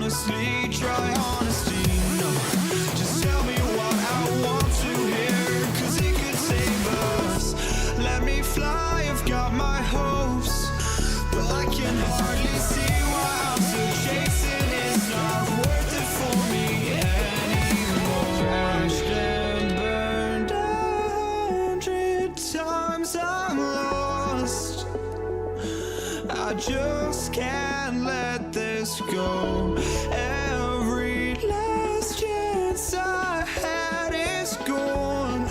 honestly, try honesty. No, just tell me what I want to hear, 'cause it could save us. Let me fly, I've got my hopes, but I can hardly see why I'm still chasing. It's not worth it for me anymore. Crashed and burned 100 times, I'm lost. I just can't let this go. Every last chance I had is gone,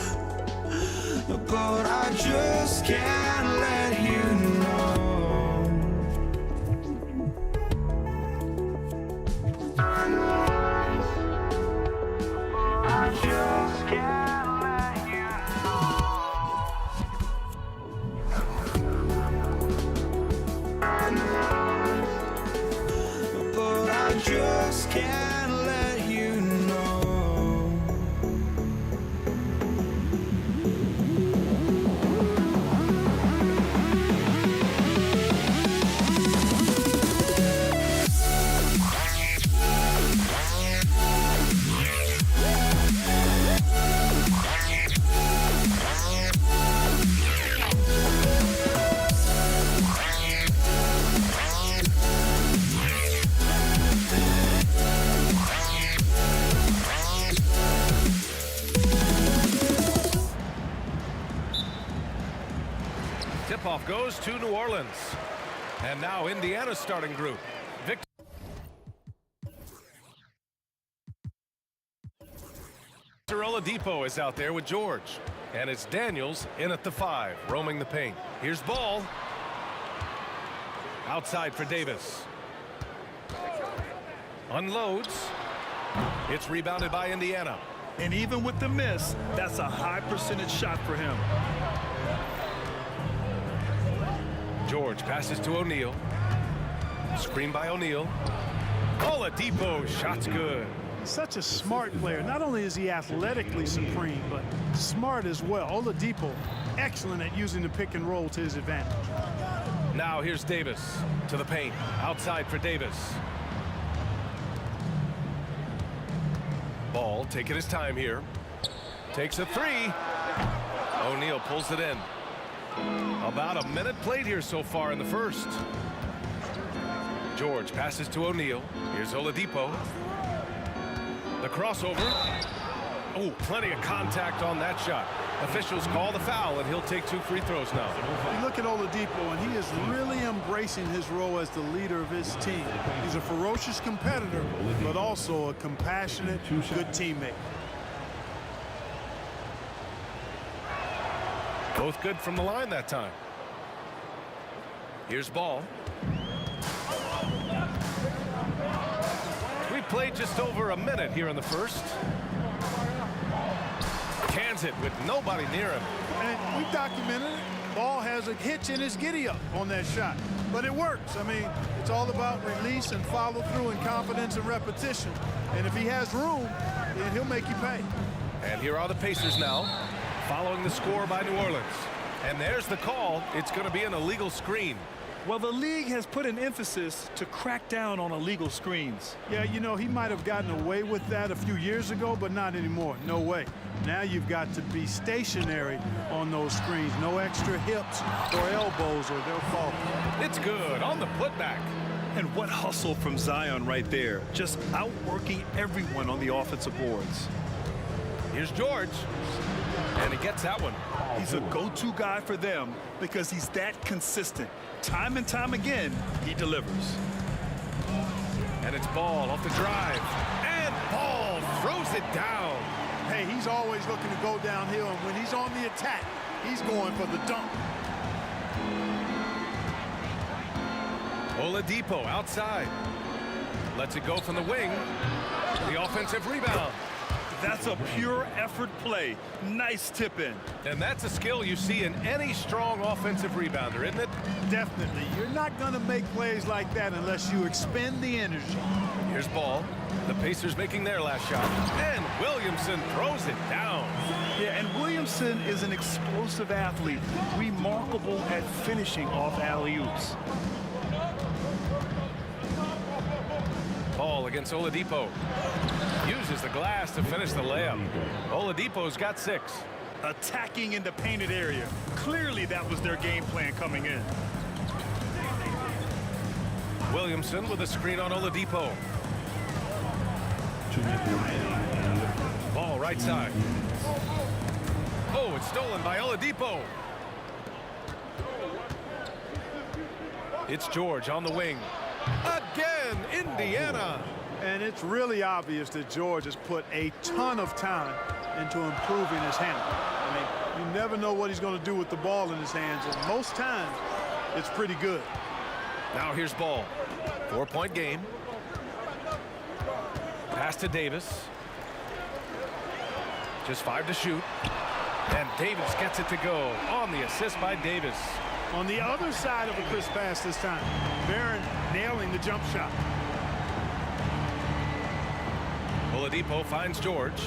but I just can't let you know. I just can't let you know. But I just can't let you know. Tip-off goes to New Orleans. And now Indiana's starting group. Victor Oladipo is out there with George. And it's Daniels in at the 5, roaming the paint. Here's Ball. Outside for Davis. Unloads. It's rebounded by Indiana. And even with the miss, that's a high percentage shot for him. George passes to O'Neal. Screen by O'Neal. Oladipo, shot's good. Such a smart player. Not only is he athletically supreme, but smart as well. Oladipo, excellent at using the pick and roll to his advantage. Now here's Davis to the paint. Outside for Davis. Ball taking his time here. Takes a 3. O'Neal pulls it in. About a minute played here so far in the first. George passes to O'Neal. Here's Oladipo. The crossover. Oh, plenty of contact on that shot. Officials call the foul, and he'll take 2 free throws now. You look at Oladipo, and he is really embracing his role as the leader of his team. He's a ferocious competitor, but also a compassionate, good teammate. Both good from the line that time. Here's Ball. We played just over a minute here in the first. Cans it with nobody near him. And we documented it. Ball has a hitch in his giddy-up on that shot. But it works. I mean, it's all about release and follow through and confidence and repetition. And if he has room, then he'll make you pay. And here are the Pacers now, following the score by New Orleans. And there's the call. It's going to be an illegal screen. Well, the league has put an emphasis to crack down on illegal screens. Yeah, you know, he might have gotten away with that a few years ago, but not anymore. No way. Now you've got to be stationary on those screens. No extra hips or elbows or they'll fall. It's good on the putback. And what hustle from Zion right there. Just outworking everyone on the offensive boards. Here's George. And he gets that one. He's a go-to guy for them because he's that consistent. Time and time again, he delivers. And it's Ball off the drive. And Ball throws it down. Hey, he's always looking to go downhill, and when he's on the attack, he's going for the dunk. Oladipo outside. Lets it go from the wing. The offensive rebound. That's a pure effort play. Nice tip in. And that's a skill you see in any strong offensive rebounder, isn't it? Definitely. You're not going to make plays like that unless you expend the energy. Here's Ball. The Pacers making their last shot. And Williamson throws it down. Yeah, and Williamson is an explosive athlete. Remarkable at finishing off alley-oops. Ball against Oladipo. Uses the glass to finish the layup. Oladipo's got 6. Attacking in the painted area. Clearly that was their game plan coming in. Williamson with a screen on Oladipo. Ball right side. Oh, it's stolen by Oladipo. It's George on the wing. Again, Indiana. And it's really obvious that George has put a ton of time into improving his handle. I mean, you never know what he's going to do with the ball in his hands, and most times it's pretty good. Now here's Ball. 4-point game. Pass to Davis. Just 5 to shoot. And Davis gets it to go on the assist by Davis. On the other side of a crisp pass this time, Barron nailing the jump shot. Oladipo finds George.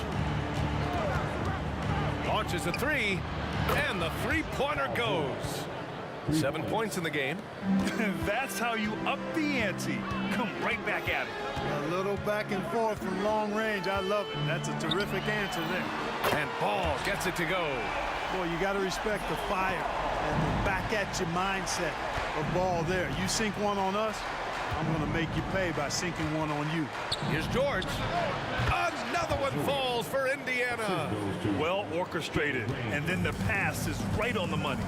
Launches a 3, and the three-pointer goes. 7 points in the game. That's how you up the ante. Come right back at it. A little back and forth from long range. I love it. That's a terrific answer there. And Ball gets it to go. Boy, you got to respect the fire and the back-at-you mindset of Ball there. You sink one on us, I'm going to make you pay by sinking one on you. Here's George. Another one falls for Indiana. Well orchestrated, and then the pass is right on the money.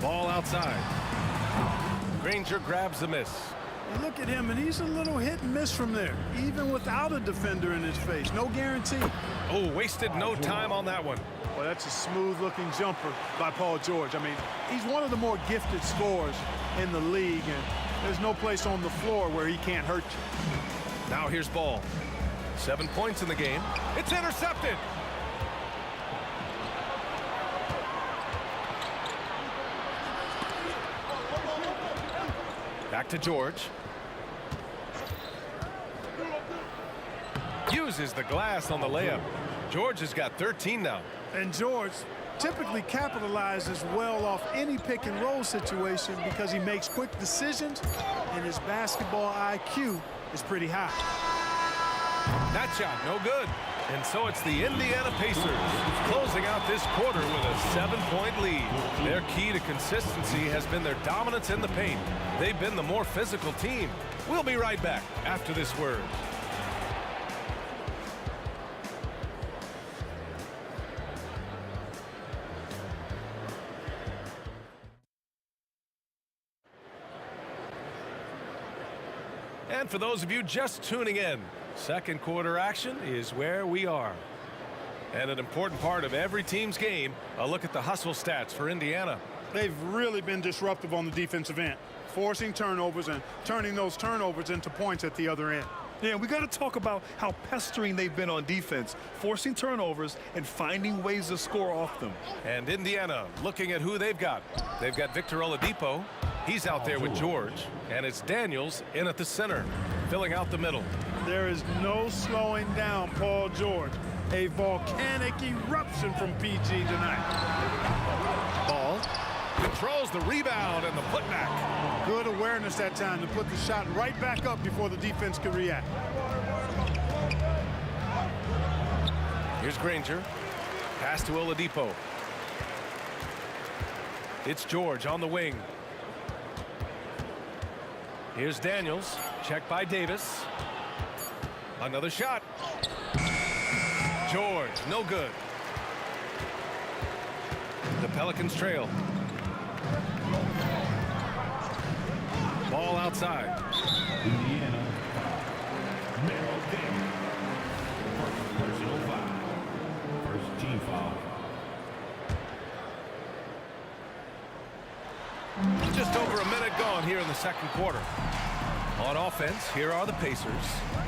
Ball outside. Granger grabs the miss. You look at him, and he's a little hit and miss from there, even without a defender in his face. No guarantee. Oh, wasted no time on that one. Well, that's a smooth-looking jumper by Paul George. I mean, he's one of the more gifted scorers in the league, and there's no place on the floor where he can't hurt you. Now here's Ball. 7 points in the game. It's intercepted. Back to George. Uses the glass on the layup. George has got 13 now. And George typically capitalizes well off any pick and roll situation because he makes quick decisions and his basketball IQ is pretty high. That shot no good. And so it's the Indiana Pacers closing out this quarter with a 7-point lead. Their key to consistency has been their dominance in the paint. They've been the more physical team. We'll be right back after this word. And for those of you just tuning in, second quarter action is where we are. And an important part of every team's game, a look at the hustle stats for Indiana. They've really been disruptive on the defensive end, forcing turnovers and turning those turnovers into points at the other end. Yeah, we got to talk about how pestering they've been on defense, forcing turnovers and finding ways to score off them. And Indiana looking at who they've got. They've got Victor Oladipo. He's out there with George. And it's Daniels in at the center, filling out the middle. There is no slowing down Paul George. A volcanic eruption from PG tonight. Ball controls the rebound and the putback. Good awareness that time to put the shot right back up before the defense could react. Here's Granger. Pass to Oladipo. It's George on the wing. Here's Daniels. Checked by Davis. Another shot. George, no good. The Pelicans trail. Ball outside. Indiana. Personal foul. First team foul. Just over a minute gone here in the second quarter. On offense, here are the Pacers.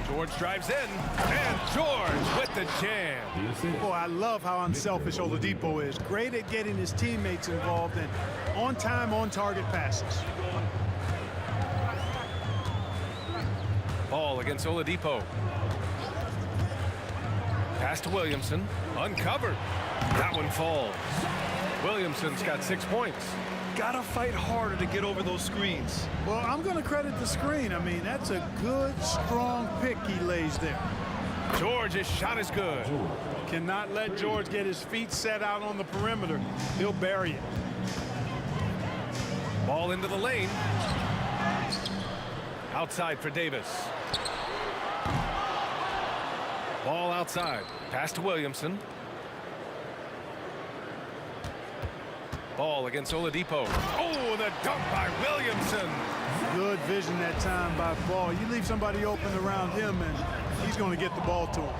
George drives in, and George with the jam. Boy, I love how unselfish Oladipo is. Great at getting his teammates involved in on-time, on-target passes. Ball against Oladipo. Pass to Williamson. Uncovered. That one falls. Williamson's got 6 points. Gotta fight harder to get over those screens. Well, I'm going to credit the screen. I mean, that's a good, strong pick he lays there. George's shot is good. Cannot let George get his feet set out on the perimeter. He'll bury it. Ball into the lane. Outside for Davis. Ball outside. Pass to Williamson. Ball against Oladipo. Oh, the dunk by Williamson. Good vision that time by Ball. You leave somebody open around him, and he's going to get the ball to him.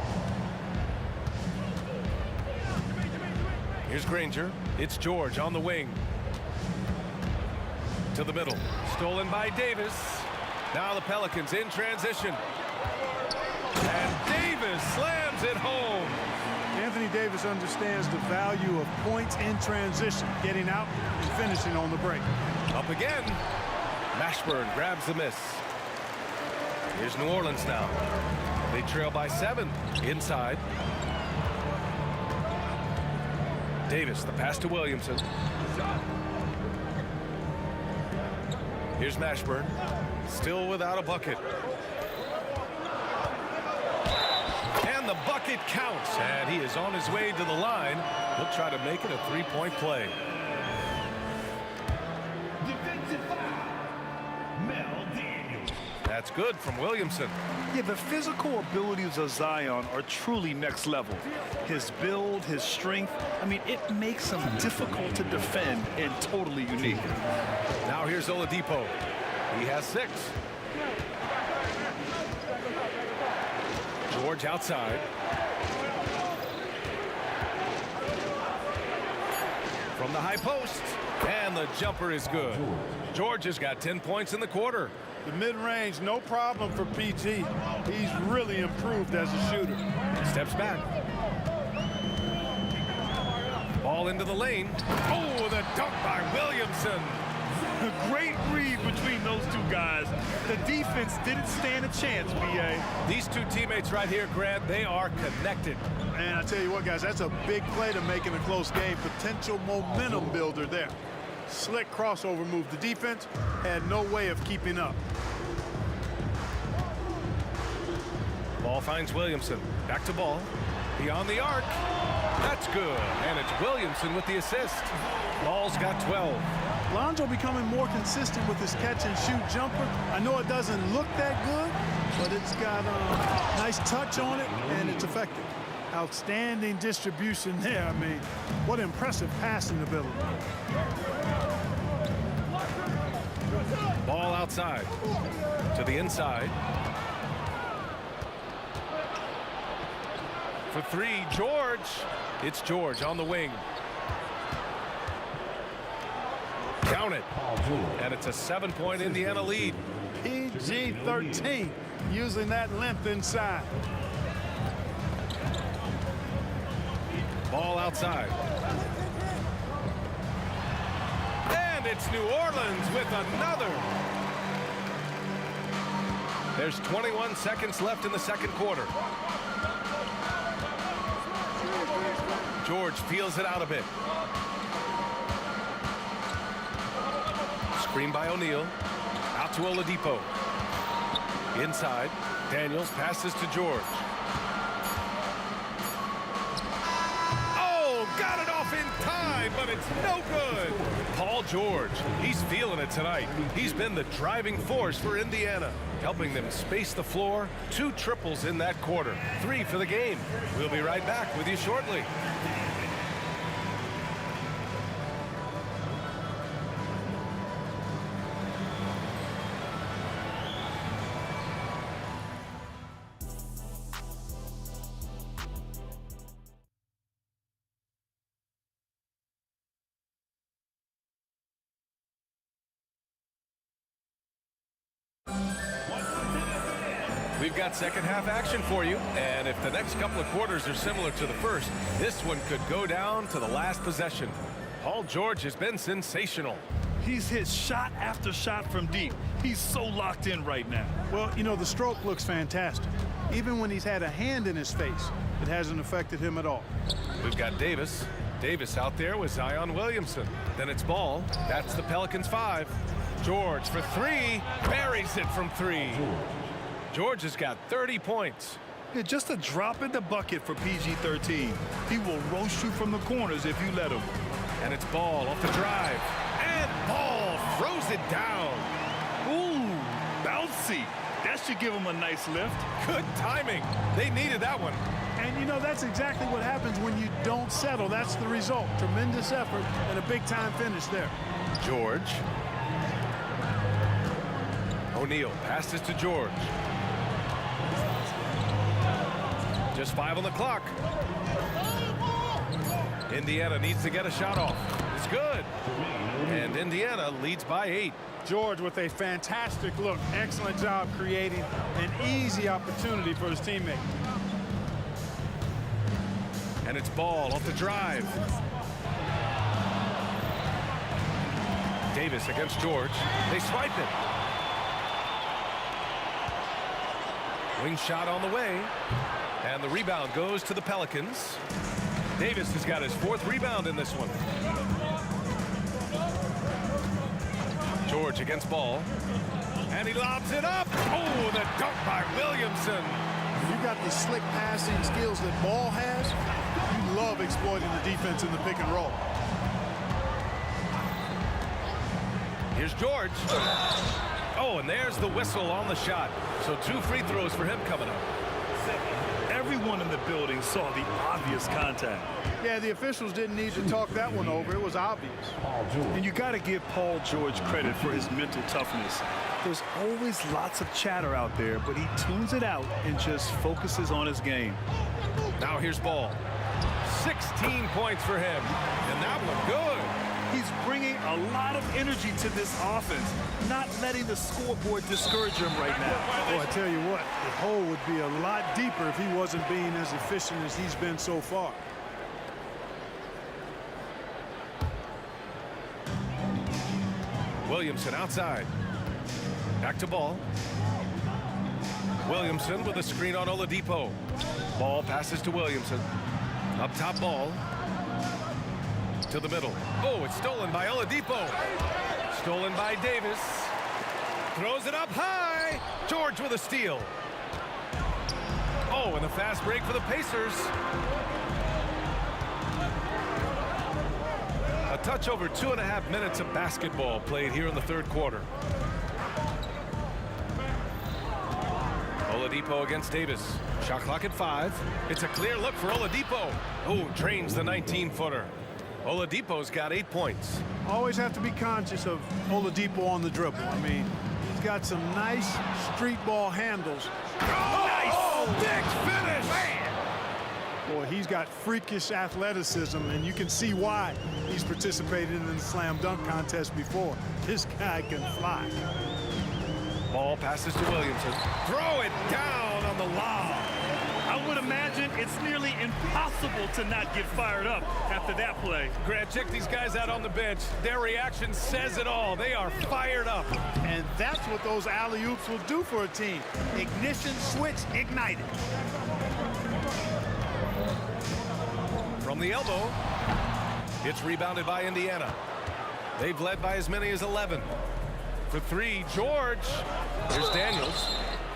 Here's Granger. It's George on the wing. To the middle. Stolen by Davis. Now the Pelicans in transition. And Davis slams it home. Anthony Davis understands the value of points in transition, getting out and finishing on the break. Up again. Mashburn grabs the miss. Here's New Orleans now. They trail by 7. Inside. Davis, the pass to Williamson. Here's Mashburn. Still without a bucket. And the bucket counts. And he is on his way to the line. He'll try to make it a 3-point play. That's good from Williamson. Yeah, the physical abilities of Zion are truly next level. His build, his strength, I mean, it makes him difficult to defend and totally unique. Now here's Oladipo. He has 6. George outside. From the high post. And the jumper is good. George has got 10 points in the quarter. The mid-range, no problem for PG. He's really improved as a shooter. Steps back. Ball into the lane. Oh, the dunk by Williamson. A great read between those two guys. The defense didn't stand a chance, B.A. These two teammates right here, Grant, they are connected. And I tell you what, guys, that's a big play to make in a close game. Potential momentum builder there. Slick crossover move. The defense had no way of keeping up. Ball finds Williamson. Back to Ball. Beyond the arc. That's good. And it's Williamson with the assist. Ball's got 12. Lonzo becoming more consistent with his catch-and-shoot jumper. I know it doesn't look that good, but it's got a nice touch on it, and it's effective. Outstanding distribution there. I mean, what impressive passing ability. Ball outside. To the inside. For 3, George. It's George on the wing. Count it. And it's a 7-point Indiana lead. PG 13, using that length inside. Ball outside. And it's New Orleans with another. There's 21 seconds left in the second quarter. George feels it out a bit. Screen by O'Neal. Out to Oladipo. Inside. Daniels passes to George. Oh, got it off in time, but it's no good. Paul George, he's feeling it tonight. He's been the driving force for Indiana, helping them space the floor. 2 triples in that quarter. 3 for the game. We'll be right back with you shortly. We've got second half action for you, and if the next couple of quarters are similar to the first, this one could go down to the last possession. Paul George has been sensational. He's hit shot after shot from deep. He's so locked in right now. Well, you know, the stroke looks fantastic. Even when he's had a hand in his face, it hasn't affected him at all. We've got Davis. Davis out there with Zion Williamson. Then it's ball. That's the Pelicans 5. George for 3. Buries it from 3. George has got 30 points. Yeah, just a drop in the bucket for PG-13. He will roast you from the corners if you let him. And it's ball off the drive. And ball throws it down. Ooh, bouncy. That should give him a nice lift. Good timing. They needed that one. And, you know, that's exactly what happens when you don't settle. That's the result. Tremendous effort and a big-time finish there. George. O'Neal passes to George. Just 5 on the clock. Indiana needs to get a shot off. It's good. And Indiana leads by 8. George with a fantastic look. Excellent job creating an easy opportunity for his teammate. And it's ball off the drive. Davis against George. They swipe it. Wing shot on the way. And the rebound goes to the Pelicans. Davis has got his 4th rebound in this one. George against ball. And he lobs it up. Oh, the dunk by Williamson. You got the slick passing skills that Ball has. You love exploiting the defense in the pick and roll. Here's George. Oh, and there's the whistle on the shot. So 2 free throws for him coming up. Everyone in the building saw the obvious contact. Yeah, the officials didn't need to talk that one over. It was obvious. And you got to give Paul George credit for his mental toughness. There's always lots of chatter out there, but he tunes it out and just focuses on his game. Now here's ball. 16 points for him. And that one good. He's bringing a lot of energy to this offense, not letting the scoreboard discourage him right now. Boy, I tell you what, the hole would be a lot deeper if he wasn't being as efficient as he's been so far. Williamson outside. Back to ball. Williamson with a screen on Oladipo. Ball passes to Williamson. Up top ball. To the middle. Oh, it's stolen by Oladipo. Stolen by Davis. Throws it up high. George with a steal. Oh, and a fast break for the Pacers. A touch over 2.5 minutes of basketball played here in the 3rd quarter. Oladipo against Davis. Shot clock at 5. It's a clear look for Oladipo. Oh, drains the 19-footer. Oladipo's got 8 points. Always have to be conscious of Oladipo on the dribble. I mean, he's got some nice street ball handles. Oh, nice! Big finish! Man. Boy, he's got freakish athleticism, and you can see why he's participated in the slam dunk contest before. This guy can fly. Ball passes to Williamson. Throw it down on the lob. I would imagine it's nearly impossible to not get fired up after that play. Grant, check these guys out on the bench. Their reaction says it all. They are fired up. And that's what those alley-oops will do for a team. Ignition switch ignited. From the elbow, it's rebounded by Indiana. They've led by as many as 11. For 3, George. Here's Daniels.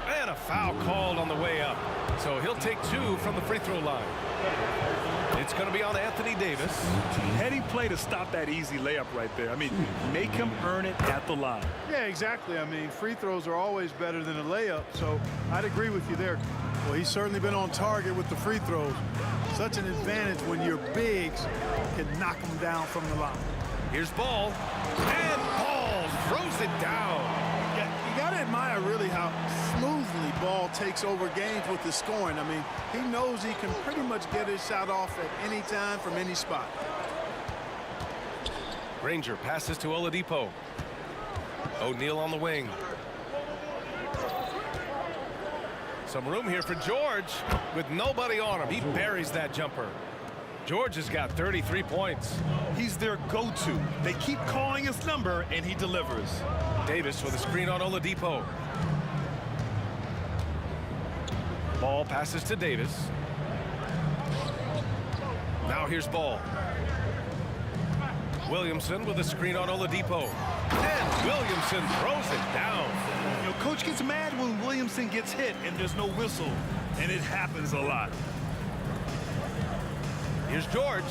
And a foul called on the way up. So he'll take 2 from the free throw line. It's going to be on Anthony Davis. Heady play to stop that easy layup right there. I mean, make him earn it at the line. Yeah, exactly. I mean, free throws are always better than a layup, so I'd agree with you there. Well, he's certainly been on target with the free throws. Such an advantage when your bigs can knock them down from the line. Here's Ball. And Ball throws it down. Yeah, you got to admire really how smoothly Ball takes over games with the scoring. I mean, he knows he can pretty much get his shot off at any time from any spot. Granger passes to Oladipo. O'Neal on the wing. Some room here for George with nobody on him. He buries that jumper. George has got 33 points. He's their go-to. They keep calling his number, and he delivers. Davis with a screen on Oladipo. Ball passes to Davis. Now here's Ball. Williamson with a screen on Oladipo. And Williamson throws it down. You know, coach gets mad when Williamson gets hit and there's no whistle, and it happens a lot. Here's George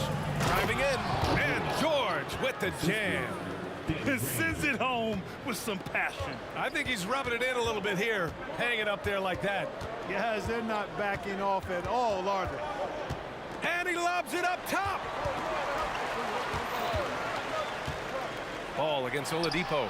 driving in, and George with the jam. He sends it home with some passion. I think he's rubbing it in a little bit here, hanging up there like that. Guys, they're not backing off at all, are they? And he lobs it up top. Ball against Oladipo.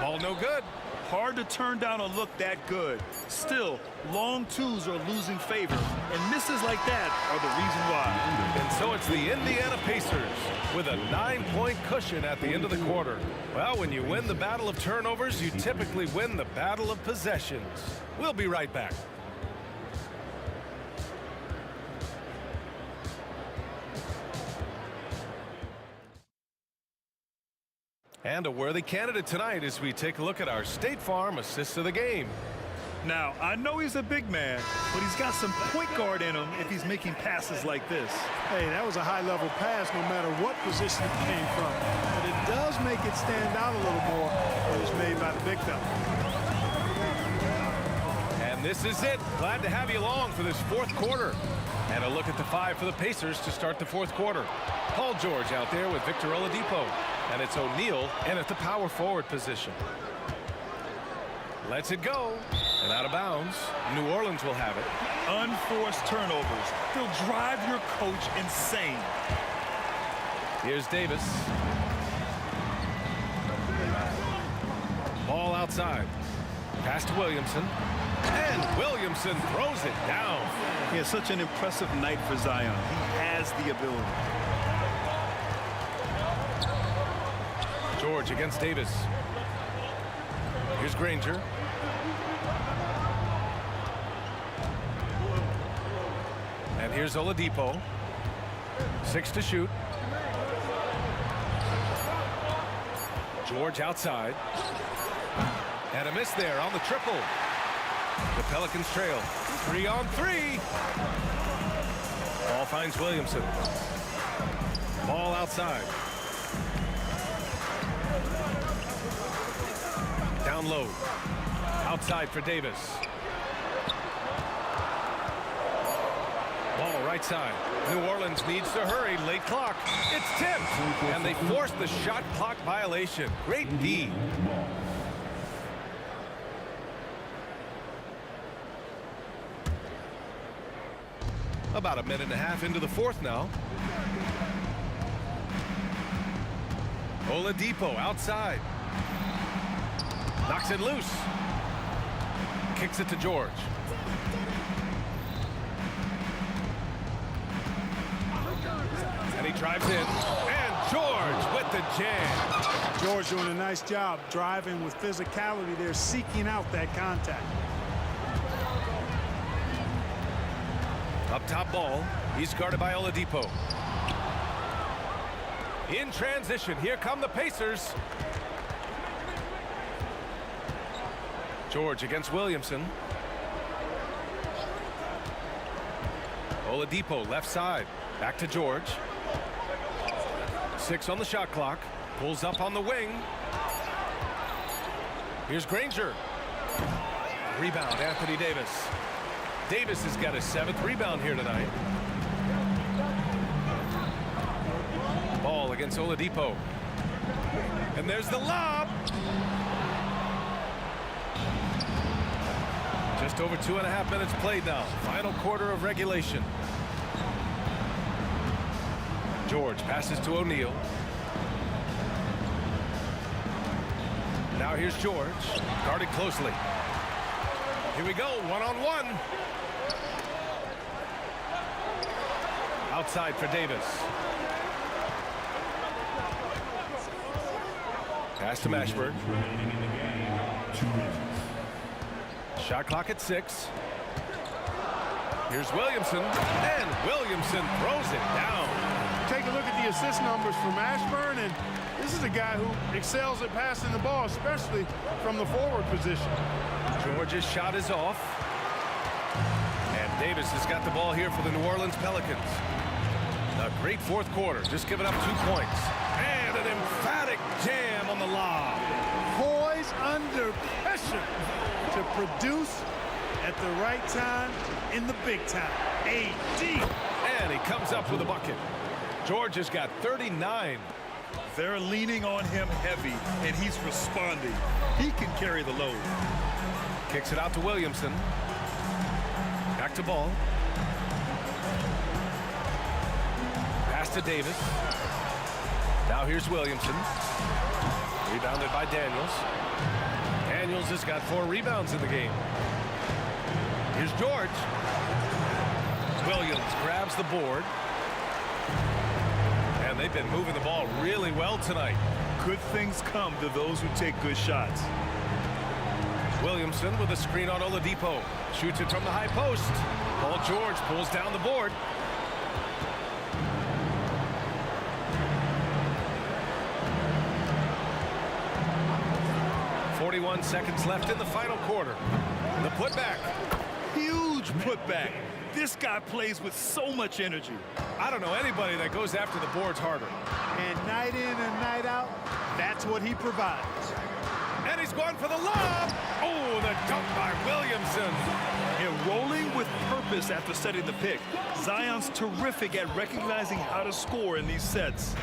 Ball no good. Hard to turn down a look that good. Still, long twos are losing favor, and misses like that are the reason why. And so it's the Indiana Pacers with a 9-point cushion at the end of the quarter. Well, when you win the battle of turnovers, you typically win the battle of possessions. We'll be right back. And a worthy candidate tonight as we take a look at our State Farm assist of the game. Now, I know he's a big man, but he's got some point guard in him if he's making passes like this. Hey, that was a high-level pass no matter what position it came from. But it does make it stand out a little more when it's made by the big fella. And this is it. Glad to have you along for this fourth quarter. And a look at the five for the Pacers to start the fourth quarter. Paul George out there with Victor Oladipo. And it's O'Neal in at the power forward position. Lets it go. And out of bounds. New Orleans will have it. Unforced turnovers. They'll drive your coach insane. Here's Davis. Ball outside. Pass to Williamson. And Williamson throws it down. He has such an impressive night for Zion. He has the ability. George against Davis. Here's Granger. And here's Oladipo. 6 to shoot. George outside. And a miss there on the triple. The Pelicans trail. 3 on 3. Ball finds Williamson. Ball outside. Down low. Outside for Davis. Ball right side. New Orleans needs to hurry. Late clock. It's tipped. And they force the shot clock violation. Great D. About a minute and a half into the fourth now. Oladipo outside. Knocks it loose. Kicks it to George. And he drives in. And George with the jam. George doing a nice job driving with physicality there, seeking out that contact. Up top ball. He's guarded by Oladipo. In transition. Here come the Pacers. George against Williamson. Oladipo left side. Back to George. 6 on the shot clock. Pulls up on the wing. Here's Granger. Rebound, Anthony Davis. Davis has got his 7th rebound here tonight. Ball against Oladipo. And there's the lob. Just over 2.5 minutes played now. Final quarter of regulation. George passes to O'Neal. Now here's George. Guarded closely. Here we go. 1-on-1. Outside for Davis. Pass to Mashburn. Remaining in the game, 2 minutes. Shot clock at 6. Here's Williamson. And Williamson throws it down. Take a look at the assist numbers from Ashburn, and this is a guy who excels at passing the ball, especially from the forward position. George's shot is off. And Davis has got the ball here for the New Orleans Pelicans. A great fourth quarter, just giving up 2 points. And an an emphatic jam on the lob. Poise under pressure to produce at the right time in the big time. AD. And he comes up with a bucket. George has got 39. They're leaning on him heavy, and he's responding. He can carry the load. Kicks it out to Williamson. Back to Ball. Pass to Davis. Now here's Williamson. Rebounded by Daniels. Daniels has got 4 rebounds in the game. Here's George. Williams grabs the board. And they've been moving the ball really well tonight. Good things come to those who take good shots. Williamson with a screen on Oladipo. Shoots it from the high post. Paul George pulls down the board. .41 seconds left in the final quarter. The putback. Huge putback. This guy plays with so much energy. I don't know anybody that goes after the boards harder. And night in and night out, that's what he provides. And he's going for the lob. Oh, the dunk by Williamson. And rolling with purpose after setting the pick. Zion's terrific at recognizing how to score in these sets.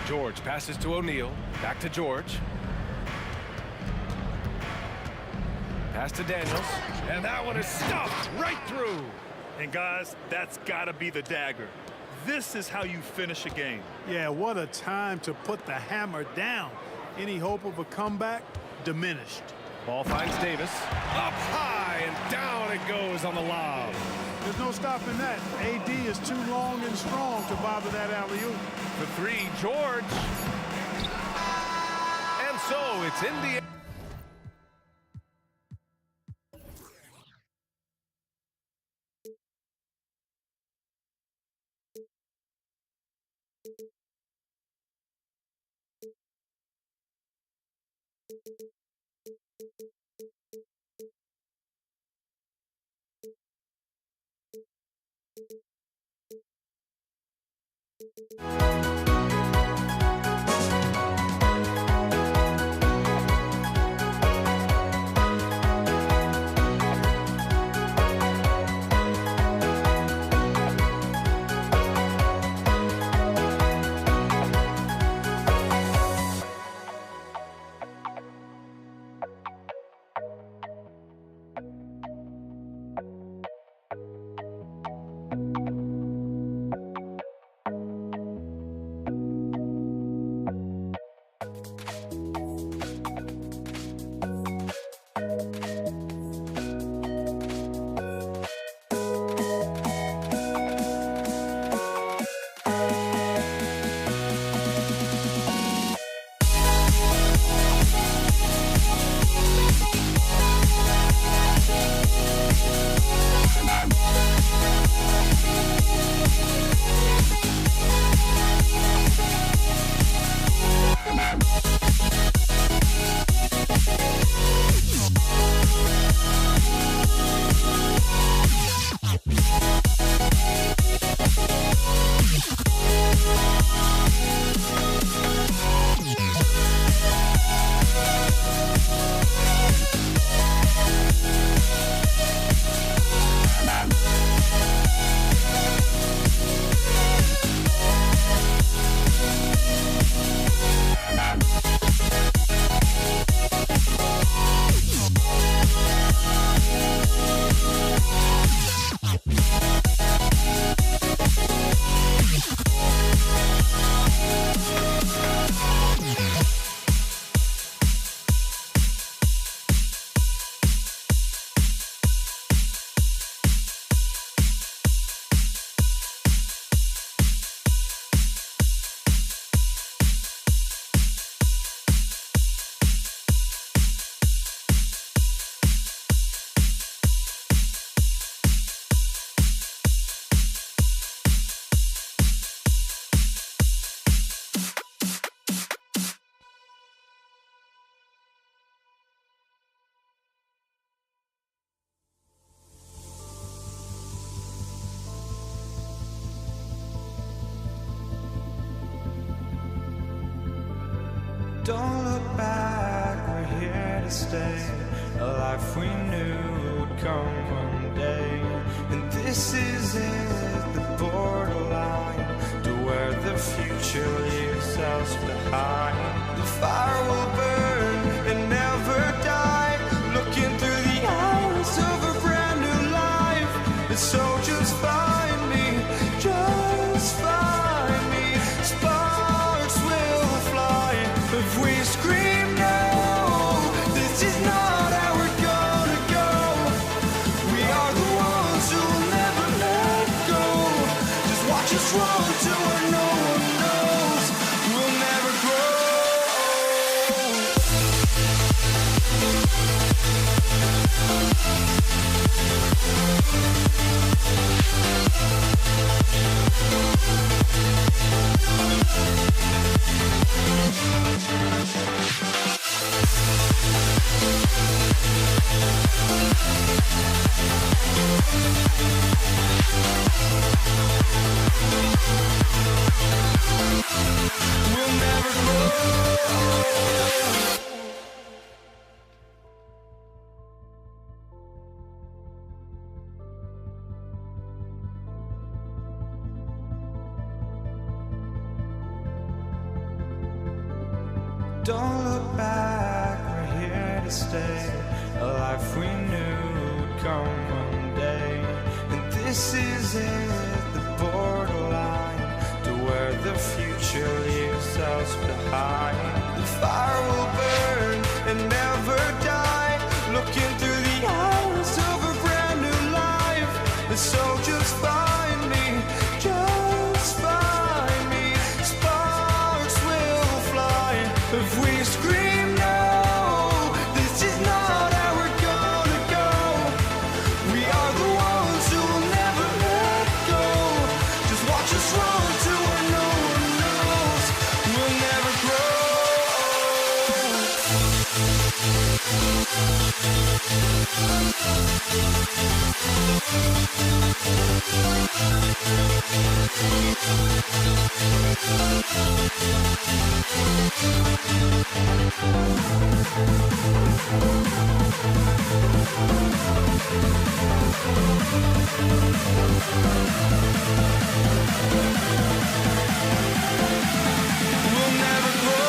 George passes to O'Neal. Back to George. Pass to Daniels. And that one is stuffed right through. And guys, that's got to be the dagger. This is how you finish a game. Yeah, what a time to put the hammer down. Any hope of a comeback diminished. Ball finds Davis. Up high and down it goes on the lob. There's no stopping that. AD is too long and strong to bother that alley-oop. The 3, George. And so it's Indiana. Don't look back, we're here to stay. A life we knew would come one day. And this is it, the borderline to where the future leaves us behind. The fire will burn and never die, looking through the eyes of a brand new life. And so just find me, just find me. Sparks will fly if we scream no. This is not how we're gonna go. We are the ones who will never let go. Just watch us run to where no one knows. We'll never grow. We'll never grow. Don't look back, we're here to stay. A life we knew would come one day. And this is it, the borderline to where the future leaves us behind. The fire will burn and never die, looking through the eyes of a brand new life. And so just find me, just find me. Sparks will fly if we scream no. This is not how we're gonna go. We are the ones who will never let go. Just watch us run to where no one knows. We'll never grow. We'll never grow. We'll never grow.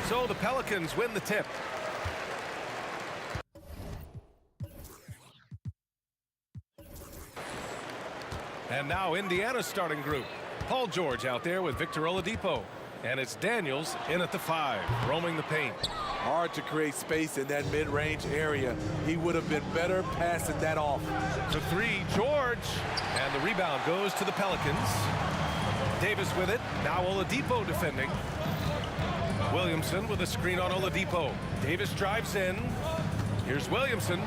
So the Pelicans win the tip. And now Indiana's starting group. Paul George out there with Victor Oladipo. And it's Daniels in at the 5, roaming the paint. Hard to create space in that mid-range area. He would have been better passing that off. For 3, George. And the rebound goes to the Pelicans. Davis with it. Now Oladipo defending. Williamson with a screen on Oladipo. Davis drives in. Here's Williamson.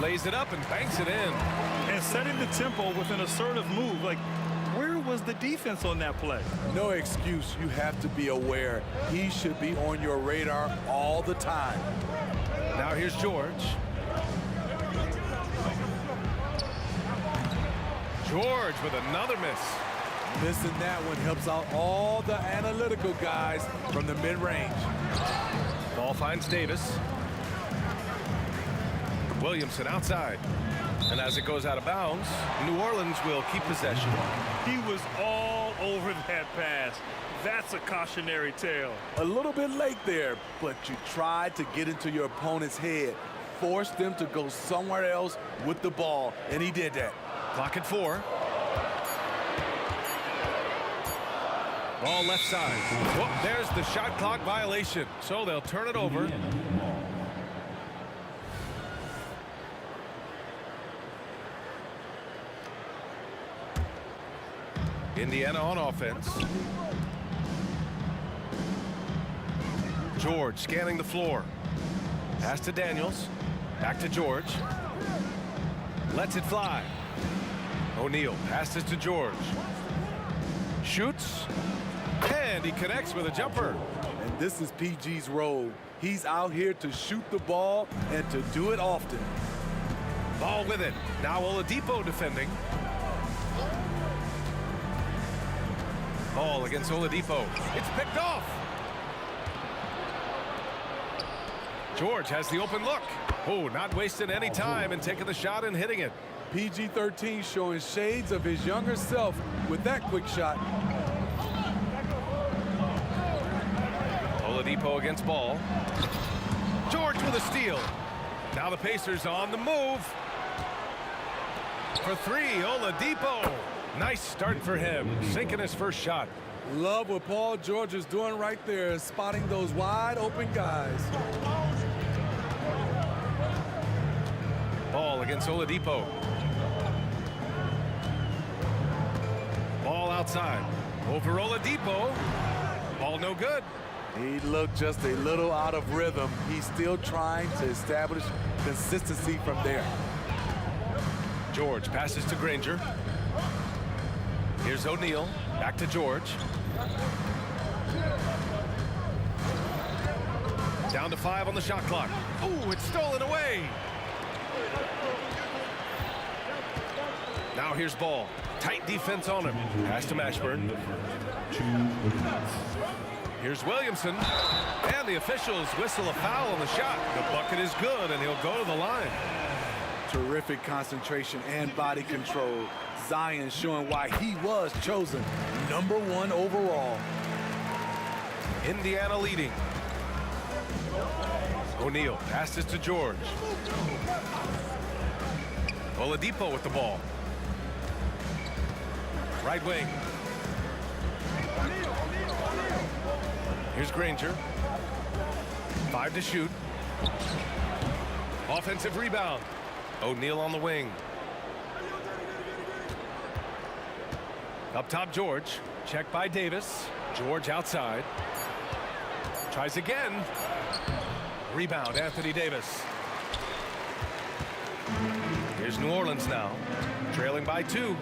Lays it up and banks it in. And setting the tempo with an assertive move. Like, where was the defense on that play? No excuse. You have to be aware. He should be on your radar all the time. Now here's George. George with another miss. Missing that one helps out all the analytical guys from the mid-range. Ball finds Davis. Williamson outside. And as it goes out of bounds, New Orleans will keep possession. He was all over that pass. That's a cautionary tale. A little bit late there, but you tried to get into your opponent's head, force them to go somewhere else with the ball, and he did that. Clock at 4. Ball left side. Whoop, there's the shot clock violation. So they'll turn it over. Indiana on offense. George scanning the floor. Pass to Daniels. Back to George. Lets it fly. O'Neal passes to George. Shoots. And he connects with a jumper. And this is PG's role. He's out here to shoot the ball and to do it often. Ball with it. Now Oladipo defending. Ball against Oladipo. It's picked off. George has the open look. Oh, not wasting any time and taking the shot and hitting it. PG-13 showing shades of his younger self with that quick shot. Oladipo against Ball. George with a steal. Now the Pacers on the move. For 3, Oladipo. Nice start for him, sinking his first shot. Love what Paul George is doing right there, spotting those wide open guys. Ball against Oladipo. Ball outside. Over Oladipo. Ball no good. He looked just a little out of rhythm. He's still trying to establish consistency from there. George passes to Granger. Here's O'Neal. Back to George. Down to 5 on the shot clock. Ooh, it's stolen away. Now here's Ball. Tight defense on him. Pass to Mashburn. Here's Williamson. And the officials whistle a foul on the shot. The bucket is good, and he'll go to the line. Terrific concentration and body control. Zion showing why he was chosen #1 overall. Indiana leading. O'Neal passes to George. Oladipo with the ball. Right wing. Here's Granger. 5 to shoot. Offensive rebound. O'Neal on the wing. Up top, George. Check by Davis. George outside. Tries again. Rebound, Anthony Davis. Here's New Orleans now. Trailing by 2.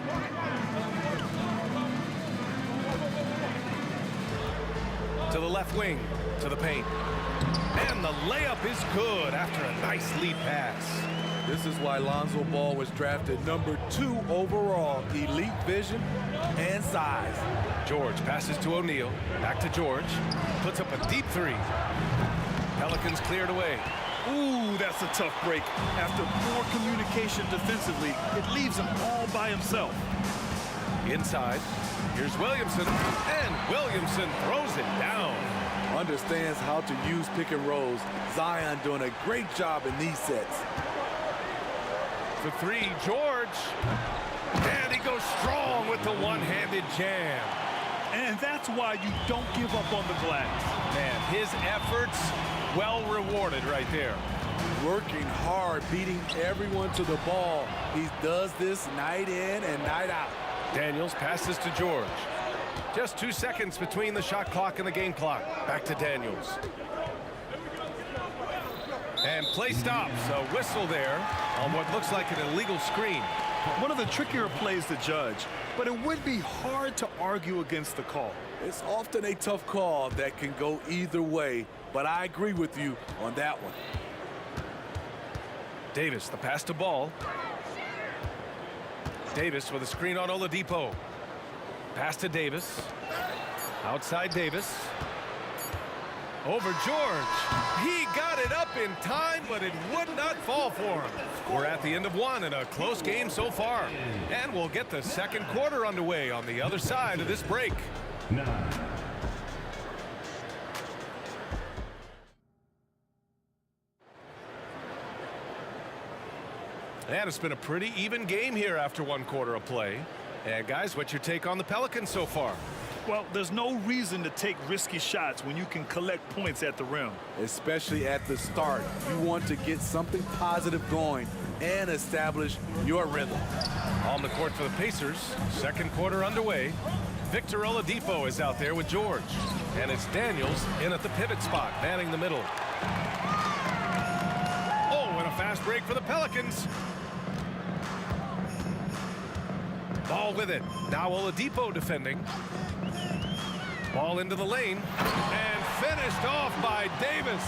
To the left wing. To the paint. And the layup is good after a nice lead pass. This is why Lonzo Ball was drafted #2 overall. Elite vision and size. George passes to O'Neal. Back to George. Puts up a deep 3. Pelicans cleared away. Ooh, that's a tough break. After poor communication defensively, it leaves him all by himself. Inside. Here's Williamson. And Williamson throws it down. Understands how to use pick and rolls. Zion doing a great job in these sets. For 3, George. And he goes strong with the one-handed jam. And that's why you don't give up on the glass. Man, his efforts well rewarded right there. Working hard, beating everyone to the ball. He does this night in and night out. Daniels passes to George. Just 2 seconds between the shot clock and the game clock. Back to Daniels. And play stops. A whistle there on what looks like an illegal screen. One of the trickier plays to judge, but it would be hard to argue against the call. It's often a tough call that can go either way, but I agree with you on that one. Davis, the pass to Ball. Davis with a screen on Oladipo. Pass to Davis. Outside Davis. Over George. He got it up in time, but it would not fall for him. We're at the end of one in a close game so far. And we'll get the second quarter underway on the other side of this break. 9. And it's been a pretty even game here after one quarter of play. And guys, what's your take on the Pelicans so far? Well, there's no reason to take risky shots when you can collect points at the rim. Especially at the start. You want to get something positive going and establish your rhythm. On the court for the Pacers, second quarter underway. Victor Oladipo is out there with George. And it's Daniels in at the pivot spot, manning the middle. Oh, and a fast break for the Pelicans. Ball with it. Now Oladipo defending. Ball into the lane. And finished off by Davis.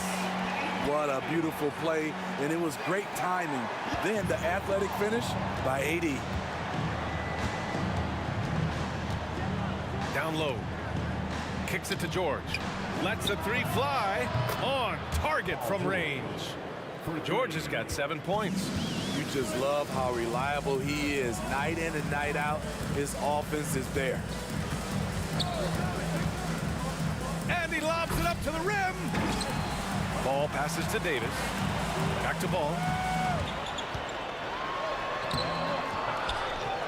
What a beautiful play, and it was great timing. Then the athletic finish by AD. Down low. Kicks it to George. Lets the three fly. On target from range. George has got 7 points. You just love how reliable he is. Night in and night out, his offense is there. And he lobs it up to the rim. Ball passes to Davis. Back to Ball.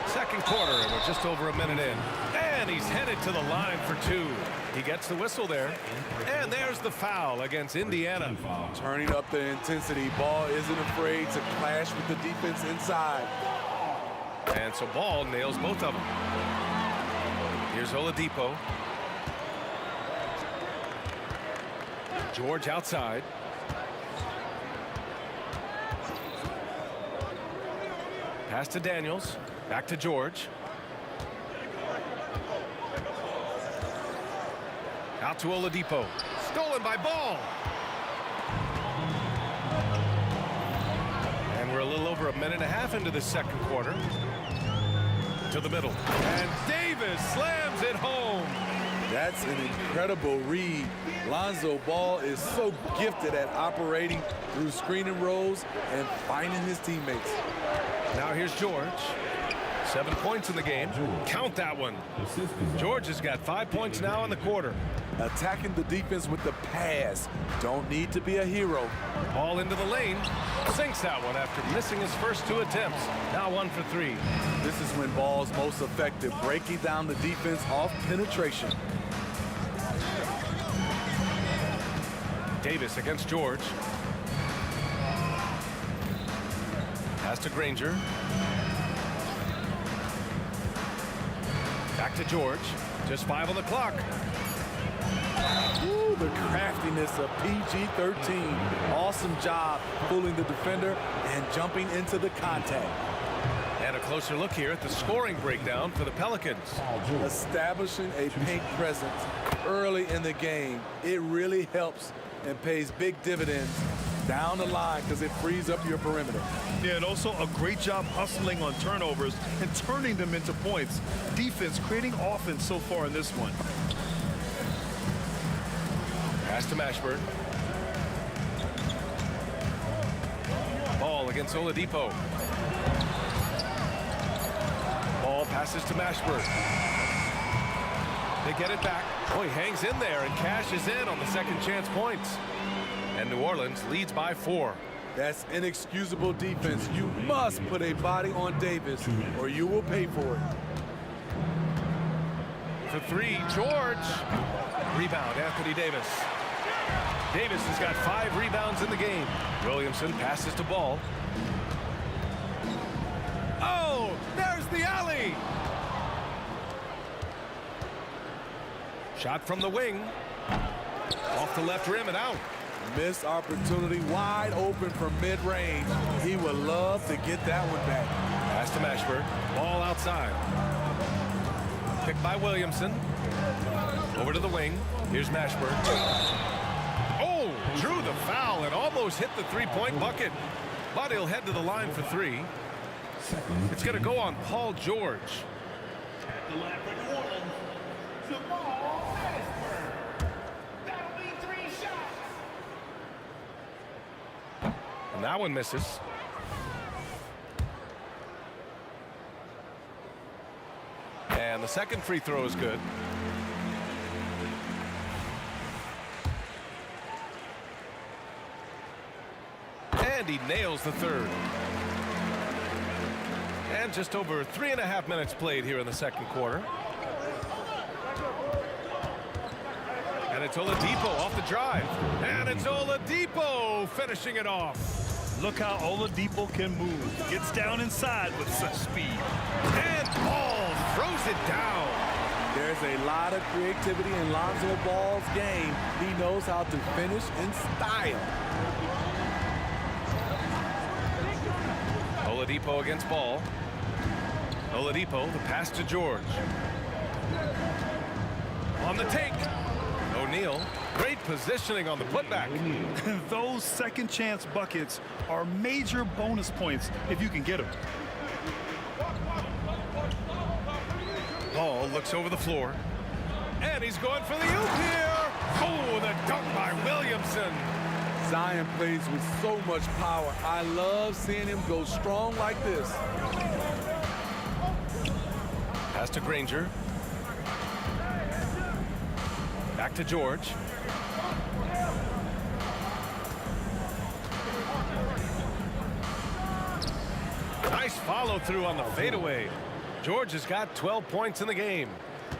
Second quarter, and we're just over a minute in. And he's headed to the line for 2. He gets the whistle there. And there's the foul against Indiana. Turning up the intensity. Ball isn't afraid to clash with the defense inside. And so Ball nails both of them. Here's Oladipo. George outside. Pass to Daniels. Back to George. Out to Oladipo. Stolen by Ball. And we're a little over a minute and a half into the second quarter. To the middle. And Davis slams it home. That's an incredible read. Lonzo Ball is so gifted at operating through screening roles and finding his teammates. Now here's George. 7 points in the game. Count that one. George has got 5 points now in the quarter. Attacking the defense with the pass. Don't need to be a hero. Ball into the lane. Sinks that one after missing his first 2 attempts. Now 1 for 3. This is when Ball's most effective, breaking down the defense off penetration. Davis against George. Pass to Granger. Back to George. Just 5 on the clock. Ooh, the craftiness of PG-13. Awesome job fooling the defender and jumping into the contact. And a closer look here at the scoring breakdown for the Pelicans. Establishing a paint presence early in the game, it really helps and pays big dividends down the line because it frees up your perimeter. Yeah, and also a great job hustling on turnovers and turning them into points. Defense creating offense so far in this one. Pass to Mashburn. Ball against Oladipo. Ball passes to Mashburn. They get it back. Oh, he hangs in there and cashes in on the second chance points. And New Orleans leads by 4. That's inexcusable defense. You must put a body on Davis or you will pay for it. For 3, George. Rebound, Anthony Davis. Davis has got 5 rebounds in the game. Williamson passes to Ball. Oh, there's the alley. Shot from the wing. Off the left rim and out. Missed opportunity, wide open from mid-range. He would love to get that one back. Pass to Mashburn. Ball outside. Picked by Williamson. Over to the wing. Here's Mashburn. Oh, drew the foul and almost hit the three-point bucket. But he'll head to the line for 3. It's going to go on Paul George. And that one misses. And the second free throw is good. And he nails the third. And just over 3.5 minutes played here in the second quarter. And it's Oladipo off the drive. And it's Oladipo finishing it off. Look how Oladipo can move. Gets down inside with such speed. And Ball throws it down. There's a lot of creativity in Lonzo Ball's game. He knows how to finish in style. Oladipo against Ball. Oladipo, the pass to George. On the take. O'Neal, great positioning on the putback. Those second chance buckets are major bonus points if you can get them. Ball looks over the floor. And he's going for the oop here. Oh, the dunk by Williamson. Zion plays with so much power. I love seeing him go strong like this. Pass to Granger. Back to George. Nice follow through on the fadeaway. George has got 12 points in the game.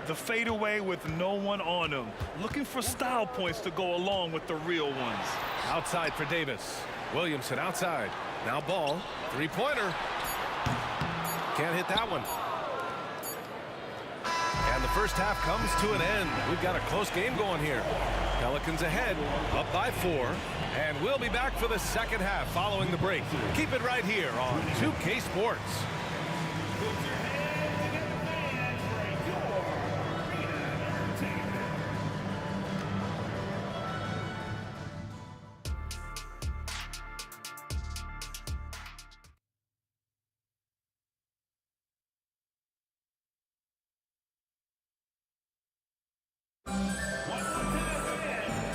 The fadeaway with no one on him. Looking for style points to go along with the real ones. Outside for Davis. Williamson outside. Now Ball. Three-pointer. Can't hit that one. And the first half comes to an end. We've got a close game going here. Pelicans ahead, up by 4. And we'll be back for the second half following the break. Keep it right here on 2K Sports.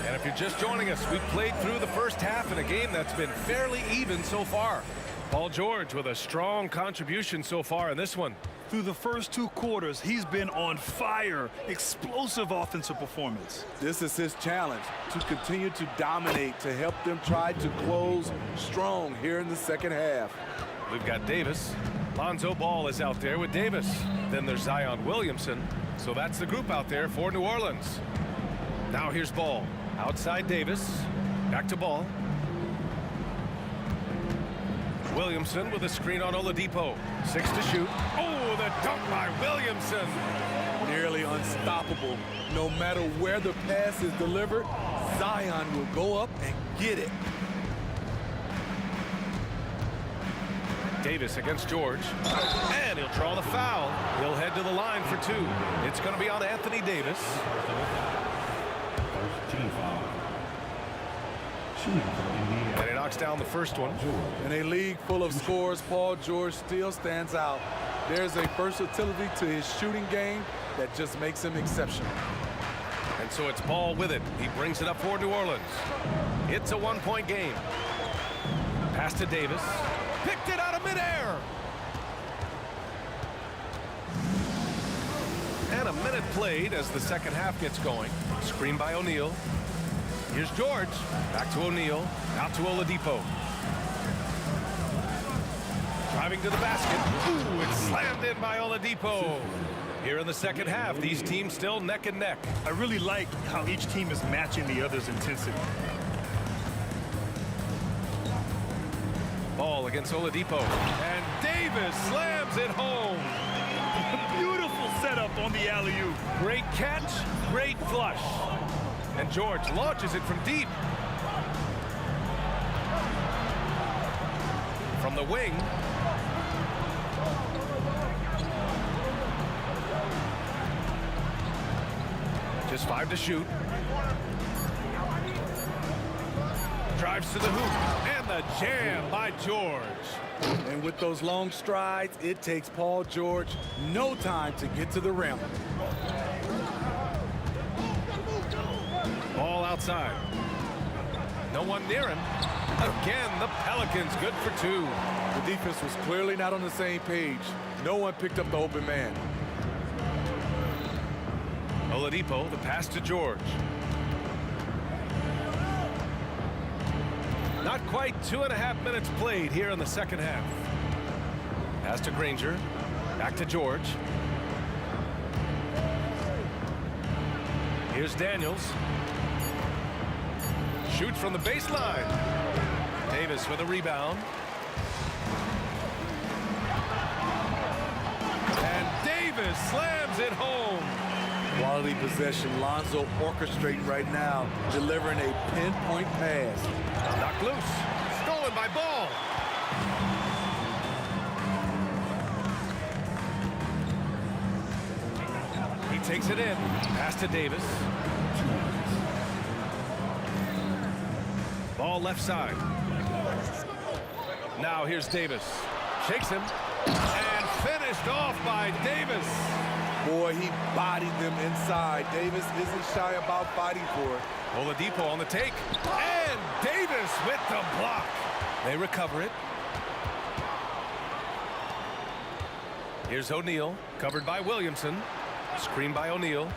If you're just joining us, we've played through the first half in a game that's been fairly even so far. Paul George with a strong contribution so far in this one. Through the first 2 quarters, he's been on fire. Explosive offensive performance. This is his challenge, to continue to dominate, to help them try to close strong here in the second half. We've got Davis. Lonzo Ball is out there with Davis. Then there's Zion Williamson. So that's the group out there for New Orleans. Now here's Ball. Outside Davis. Back to Ball. Williamson with a screen on Oladipo. 6 to shoot. Oh, the dunk by Williamson. Nearly unstoppable. No matter where the pass is delivered, Zion will go up and get it. Davis against George. And he'll draw the foul. He'll head to the line for 2. It's going to be on Anthony Davis. Team foul. Shooting from Indiana. And he knocks down the first one. In a league full of scores, Paul George still stands out. There's a versatility to his shooting game that just makes him exceptional. And so it's Ball with it. He brings it up for New Orleans. It's a 1-point game. Pass to Davis. Picked it out of midair. And a minute played as the second half gets going. Screen by O'Neal. Here's George. Back to O'Neal. Out to Oladipo. Driving to the basket. Ooh, it's slammed in by Oladipo. Here in the second half, these teams still neck and neck. I really like how each team is matching the other's intensity. Ball against Oladipo. And Davis slams it home. Beautiful setup on the alley-oop. Great catch, great flush. And George launches it from deep. From the wing. Just 5 to shoot. Drives to the hoop. And the jam by George. And with those long strides, it takes Paul George no time to get to the rim. Ball outside. No one near him. Again, the Pelicans good for 2. The defense was clearly not on the same page. No one picked up the open man. Oladipo, the pass to George. Not quite 2.5 minutes played here in the second half. Pass to Granger. Back to George. Here's Daniels. Shoots from the baseline. Davis with a rebound. And Davis slams it home. Quality possession. Lonzo orchestrating right now, delivering a pinpoint pass. Knocked loose. Stolen by Ball. He takes it in. Pass to Davis. Ball left side. Now here's Davis. Shakes him. And finished off by Davis. Boy, he bodied them inside. Davis isn't shy about fighting for it. Oladipo on the take. And Davis with the block. They recover it. Here's O'Neal, covered by Williamson. Screen by O'Neal.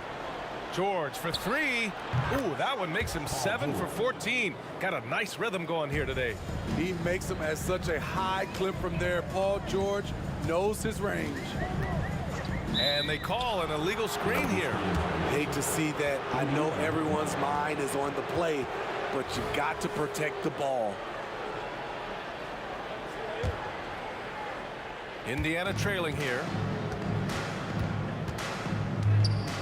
George for 3. Ooh, that one makes him 7 for 14. Got a nice rhythm going here today. He makes them at such a high clip from there. Paul George knows his range. And they call an illegal screen here. Hate to see that. I know everyone's mind is on the play, but you got to protect the ball. Indiana trailing here.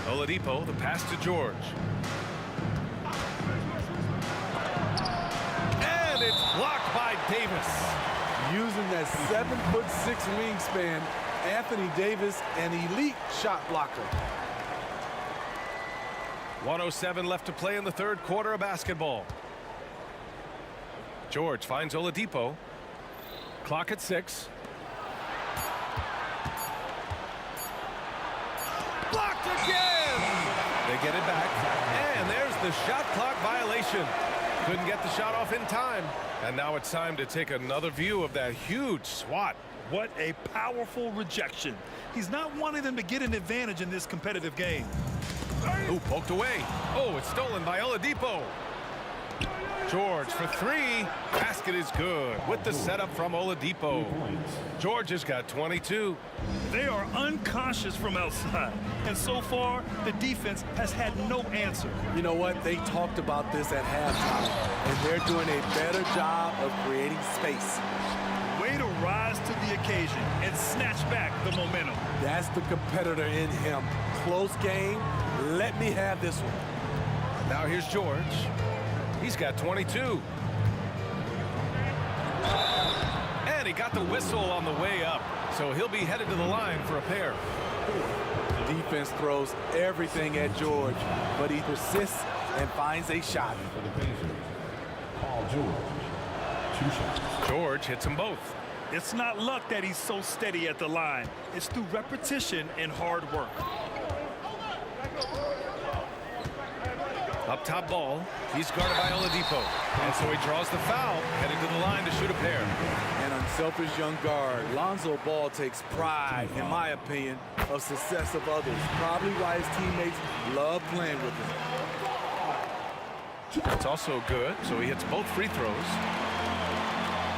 Oladipo, the pass to George. And it's blocked by Davis. Using that 7'6" wingspan, Anthony Davis, an elite shot blocker. 1:07 left to play in the third quarter of basketball. George finds Oladipo. Clock at 6. Blocked again! They get it back. And there's the shot clock violation. Couldn't get the shot off in time. And now it's time to take another view of that huge swat. What a powerful rejection. He's not wanting them to get an advantage in this competitive game. Ooh, poked away. Oh, it's stolen by Oladipo. George for 3. Basket is good with the setup from Oladipo. George has got 22. They are unconscious from outside, and so far the defense has had no answer. You know what? They talked about this at halftime, and they're doing a better job of creating space. Way to rise to the occasion and snatch back the momentum. That's the competitor in him. Close game. Let me have this one. Now here's George. He's got 22. And he got the whistle on the way up, so he'll be headed to the line for a pair. The defense throws everything at George, but he persists and finds a shot. For the Pacers, Paul George, 2 shots. George hits them both. It's not luck that he's so steady at the line. It's through repetition and hard work. Up top Ball. He's guarded by Oladipo. And so he draws the foul, heading to the line to shoot a pair. An unselfish young guard. Lonzo Ball takes pride, in my opinion, of success of others. Probably why his teammates love playing with him. It's also good, so he hits both free throws.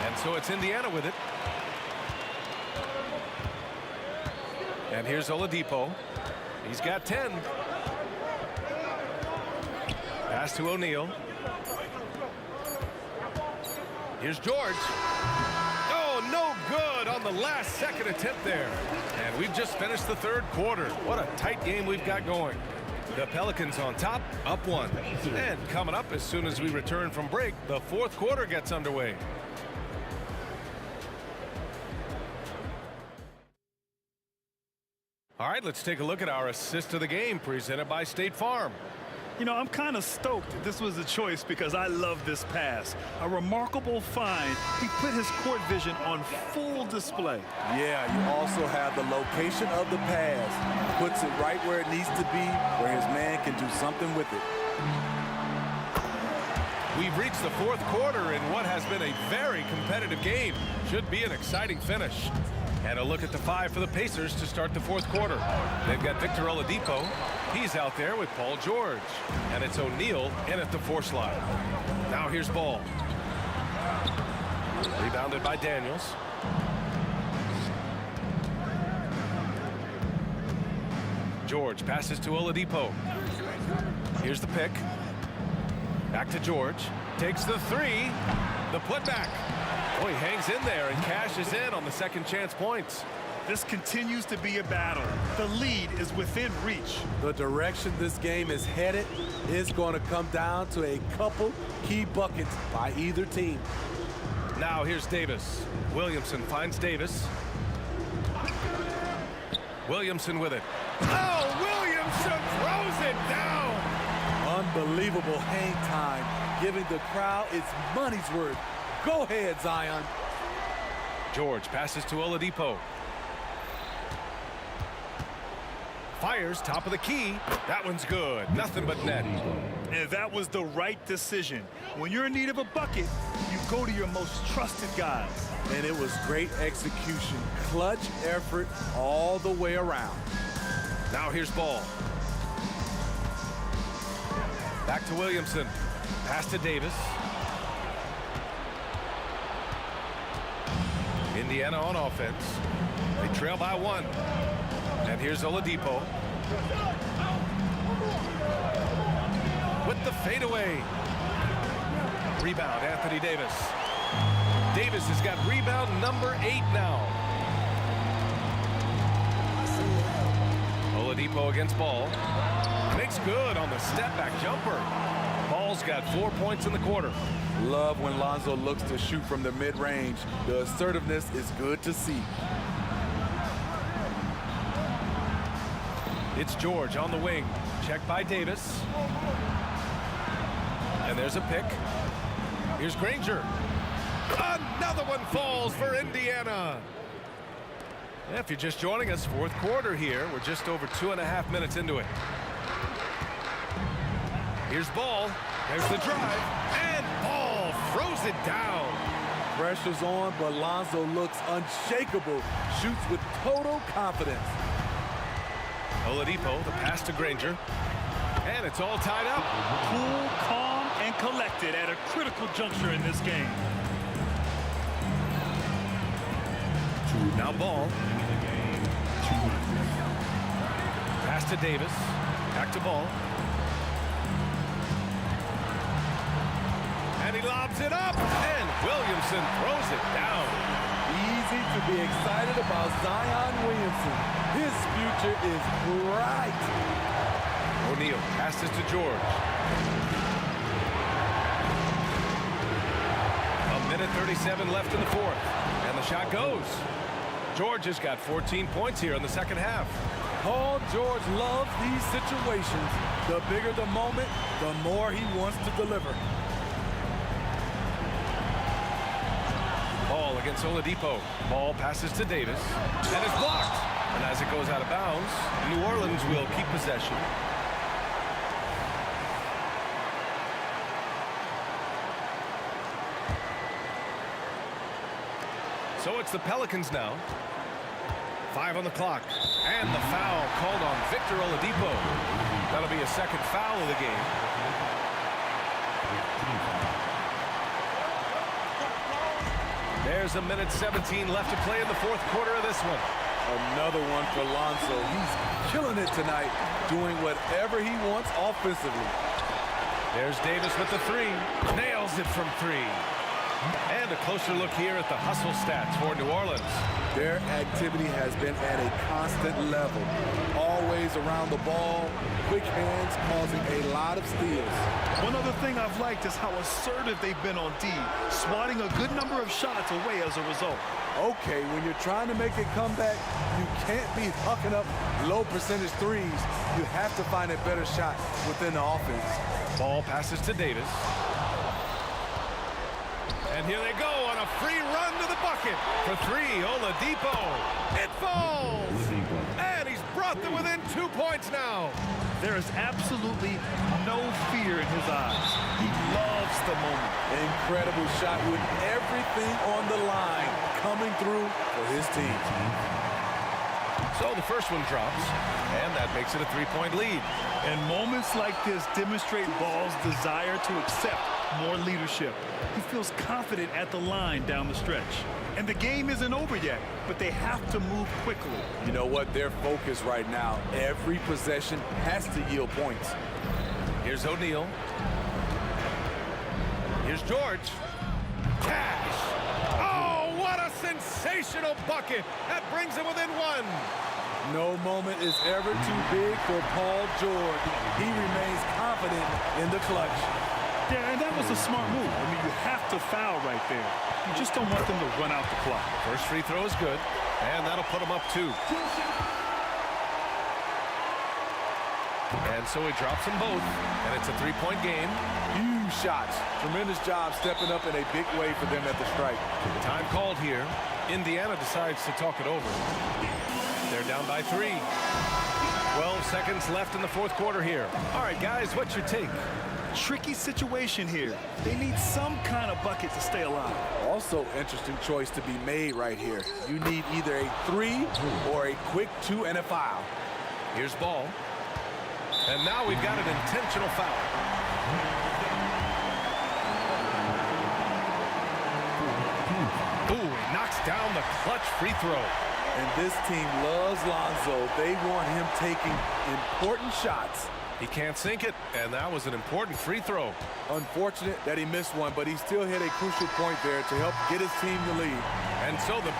And so it's Indiana with it. And here's Oladipo. He's got 10. Pass to O'Neal. Here's George. Oh, no good on the last second attempt there. And we've just finished the third quarter. What a tight game we've got going. The Pelicans on top, up 1. And coming up as soon as we return from break, the fourth quarter gets underway. All right, let's take a look at our assist of the game presented by State Farm. You know, I'm kind of stoked this was a choice because I love this pass. A remarkable find. He put his court vision on full display. Yeah, you also have the location of the pass. Puts it right where it needs to be, where his man can do something with it. We've reached the fourth quarter in what has been a very competitive game. Should be an exciting finish. And a look at the five for the Pacers to start the fourth quarter. They've got Victor Oladipo. He's out there with Paul George. And it's O'Neal in at the 4 slot. Now here's Ball. Rebounded by Daniels. George passes to Oladipo. Here's the pick. Back to George. Takes the 3. The putback. Oh, he hangs in there and cashes in on the second chance points. This continues to be a battle. The lead is within reach. The direction this game is headed is going to come down to a couple key buckets by either team. Now here's Davis. Williamson finds Davis. Williamson with it. Oh, Williamson throws it down. Unbelievable hang time, giving the crowd its money's worth. Go ahead, Zion. George passes to Oladipo. Fires top of the key. That one's good. Nothing but net. And that was the right decision. When you're in need of a bucket, you go to your most trusted guys. And it was great execution. Clutch effort all the way around. Now here's Ball. Back to Williamson. Pass to Davis. Indiana on offense. They trail by 1. And here's Oladipo. With the fadeaway. Rebound, Anthony Davis. Davis has got rebound number 8 now. Oladipo against Ball. Makes good on the step-back jumper. Ball's got 4 points in the quarter. Love when Lonzo looks to shoot from the mid-range. The assertiveness is good to see. It's George on the wing. Checked by Davis. And there's a pick. Here's Granger. Another one falls for Indiana. If you're just joining us, fourth quarter here. We're just over 2.5 minutes into it. Here's Ball. There's the drive. And Ball throws it down. Pressure's on, but Lonzo looks unshakable. Shoots with total confidence. Oladipo, the pass to Granger. And it's all tied up. Cool, calm, and collected at a critical juncture in this game. Now Ball. Pass to Davis. Back to Ball. And he lobs it up. And Williamson throws it down. Easy to be excited about Zion Williamson. His future is bright. O'Neal passes to George. 1:37 left in the fourth. And the shot goes. George has got 14 points here in the second half. Paul George loves these situations. The bigger the moment, the more he wants to deliver. Ball against Oladipo. Ball passes to Davis. And it's blocked. And as it goes out of bounds, New Orleans will keep possession. So it's the Pelicans now. 5 on the clock. And the foul called on Victor Oladipo. That'll be a second foul of the game. There's 1:17 left to play in the fourth quarter of this one. Another one for Lonzo. He's killing it tonight, doing whatever he wants offensively. There's Davis with the 3. Nails it from 3. And a closer look here at the hustle stats for New Orleans. Their activity has been at a constant level. Always around the ball, quick hands causing a lot of steals. One other thing I've liked is how assertive they've been on D, swatting a good number of shots away as a result. Okay, when you're trying to make a comeback, you can't be hucking up low percentage threes. You have to find a better shot within the offense. Ball passes to Davis. And here they go on a free run to the bucket. For 3, Oladipo. It falls. And he's brought them within 2 points now. There is absolutely no fear in his eyes. He loves the moment. Incredible shot with everything on the line coming through for his team. So the first one drops, and that makes it a 3-point lead. And moments like this demonstrate Ball's desire to accept more leadership. He feels confident at the line down the stretch. And the game isn't over yet, but they have to move quickly. You know what? Their focus right now, every possession has to yield points. Here's O'Neal. Here's George. Cash. Oh, what a sensational bucket. That brings him within one. No moment is ever too big for Paul George. He remains confident in the clutch. Yeah, and that was a smart move. I mean, you have to foul right there. You just don't want them to run out the clock. First free throw is good, and that'll put him up 2. And so he drops them both, and it's a 3-point game. Huge shots. Tremendous job stepping up in a big way for them at the strike. Time called here. Indiana decides to talk it over. They're down by 3. 12 seconds left in the fourth quarter here. All right, guys, what's your take? Tricky situation here. They need some kind of bucket to stay alive. Also, interesting choice to be made right here. You need either a 3 or a quick 2 and a foul. Here's Ball. And now we've got an intentional foul. Ooh, he knocks down the clutch free throw. And this team loves Lonzo. They want him taking important shots. He can't sink it, and that was an important free throw. Unfortunate that he missed one, but he still hit a crucial point there to help get his team the lead. And so the...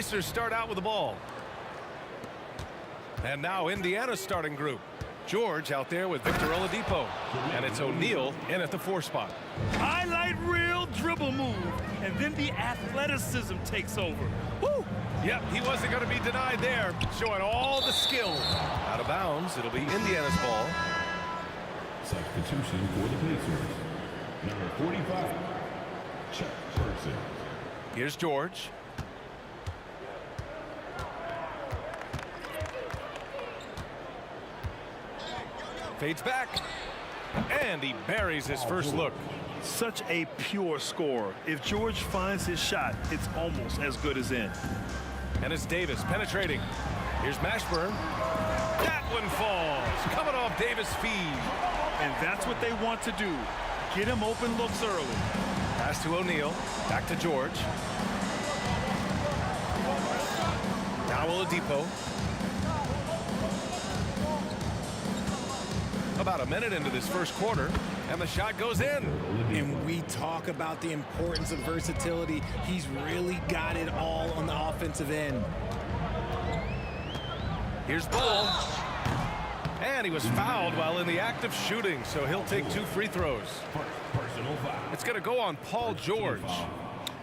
Pacers start out with the ball. And now Indiana's starting group. George out there with Victor Oladipo. And it's O'Neal in at the 4 spot. Highlight reel dribble move, and then the athleticism takes over. Woo! Yep, he wasn't going to be denied there, showing all the skill. Out of bounds, it'll be Indiana's ball. Substitution for the Pacers. Number 45, Chuck Person. Here's George. Fades back. And he buries his first look. Such a pure scorer. If George finds his shot, it's almost as good as in. And it's Davis penetrating. Here's Mashburn. That one falls. Coming off Davis' feed. And that's what they want to do. Get him open looks early. Pass to O'Neal. Back to George. Now Oladipo. About a minute into this first quarter, and the shot goes in. And we talk about the importance of versatility. He's really got it all on the offensive end. Here's Ball. And he was fouled while in the act of shooting, so he'll take 2 free throws. It's going to go on Paul George.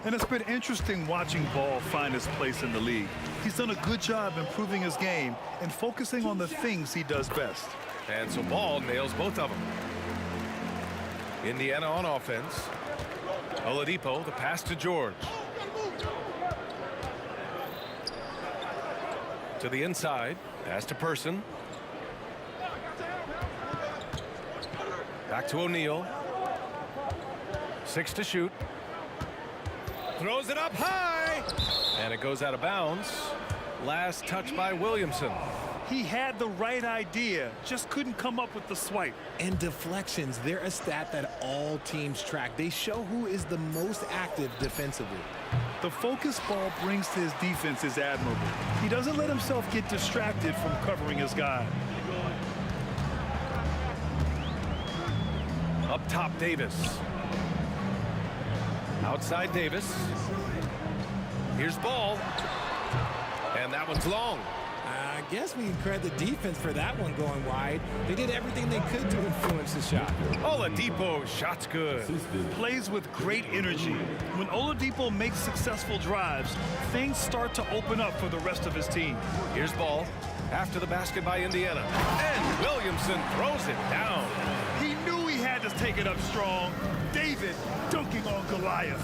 And it's been interesting watching Ball find his place in the league. He's done a good job improving his game and focusing on the things he does best. And so Ball nails both of them. Indiana on offense. Oladipo, the pass to George. To the inside. Pass to Person. Back to O'Neal. 6 to shoot. Throws it up high. And it goes out of bounds. Last touch by Williamson. He had the right idea, just couldn't come up with the swipe. And deflections, they're a stat that all teams track. They show who is the most active defensively. The focus Ball brings to his defense is admirable. He doesn't let himself get distracted from covering his guy. Up top, Davis. Outside Davis. Here's Ball. And that one's long. I guess we can credit the defense for that one going wide. They did everything they could to influence the shot. Oladipo, shot's good. Plays with great energy. When Oladipo makes successful drives, things start to open up for the rest of his team. Here's Ball. After the basket by Indiana. And Williamson throws it down. He knew he had to take it up strong. David dunking on Goliath.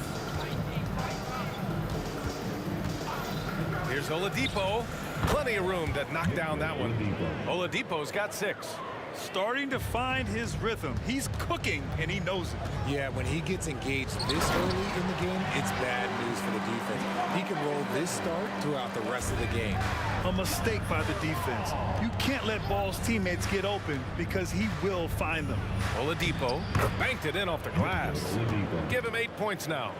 Here's Oladipo. Plenty of room to knock down that one. Oladipo's got 6. Starting to find his rhythm. He's cooking, and he knows it. Yeah, when he gets engaged this early in the game, it's bad news for the defense. He can roll this start throughout the rest of the game. A mistake by the defense. You can't let Ball's teammates get open because he will find them. Oladipo banked it in off the glass. Give him 8 points now.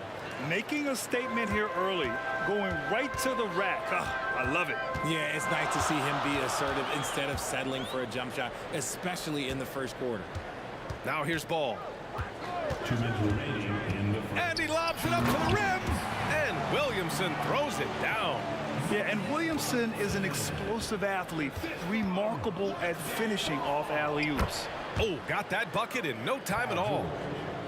Making a statement here early, going right to the rack. I love it. Yeah, it's nice to see him be assertive instead of settling for a jump shot, especially in the first quarter. Now here's Ball. 2 minutes remaining in the first. And he lobs it up to the rim. And Williamson throws it down. Yeah, and Williamson is an explosive athlete, remarkable at finishing off alley-oops. Oh, got that bucket in no time at all.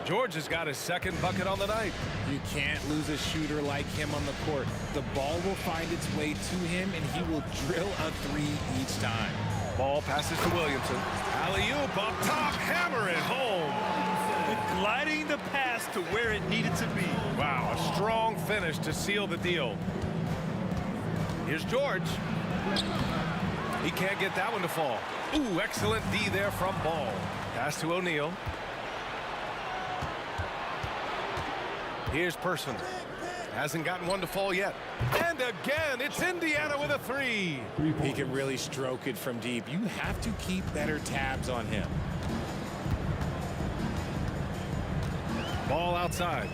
George has got his 2nd bucket on the night. You can't lose a shooter like him on the court. The ball will find its way to him, and he will drill a 3 each time. Ball passes to Williamson. Alley-oop up top, hammer it home. Gliding the pass to where it needed to be. Wow, a strong finish to seal the deal. Here's George. He can't get that one to fall. Ooh, excellent D there from Ball. Pass to O'Neal. Here's Person. Hasn't gotten one to fall yet. And again, it's Indiana with a 3. He can really stroke it from deep. You have to keep better tabs on him. Ball outside.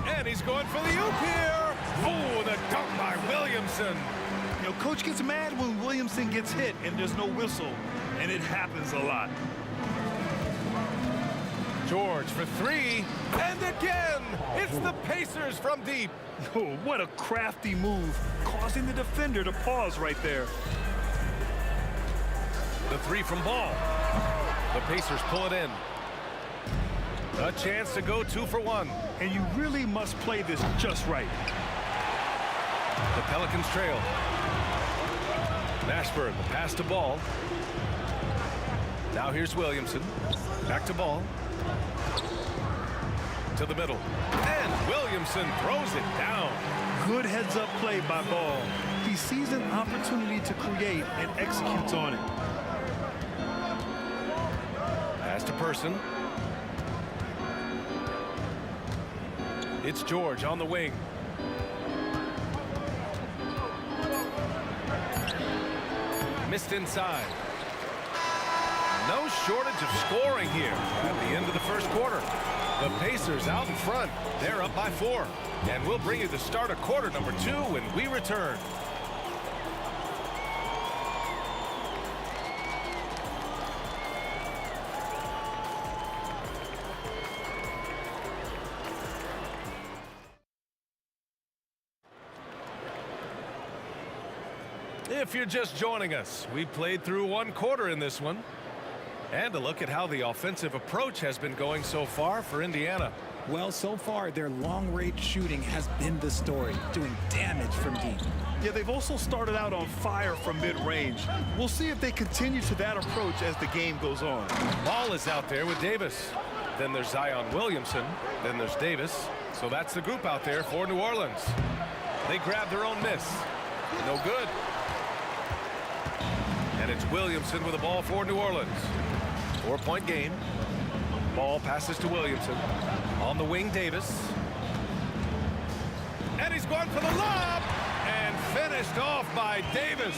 And he's going for the oop here. Oh, the dunk by Williamson. You know, coach gets mad when Williamson gets hit and there's no whistle, and it happens a lot. George for three, and again, it's the Pacers from deep. Oh, what a crafty move, causing the defender to pause right there. The three from Ball. The Pacers pull it in. A chance to go 2 for 1. And you really must play this just right. The Pelicans trail. Mashburn, the pass to Ball. Now here's Williamson. Back to Ball. To the middle. And Williamson throws it down. Good heads-up play by Ball. He sees an opportunity to create and executes on it. Pass to Person. It's George on the wing. Missed inside. No shortage of scoring here at the end of the first quarter. The Pacers out in front. They're up by 4. And we'll bring you the start of quarter number 2 when we return. If you're just joining us, we played through 1 quarter in this one. And a look at how the offensive approach has been going so far for Indiana. Well, so far, their long-range shooting has been the story, doing damage from deep. Yeah, they've also started out on fire from mid-range. We'll see if they continue to that approach as the game goes on. Ball is out there with Davis. Then there's Zion Williamson. Then there's Davis. So that's the group out there for New Orleans. They grab their own miss. No good. And it's Williamson with the ball for New Orleans. 4-point game. Ball passes to Williamson. On the wing, Davis. And he's going for the lob. And finished off by Davis.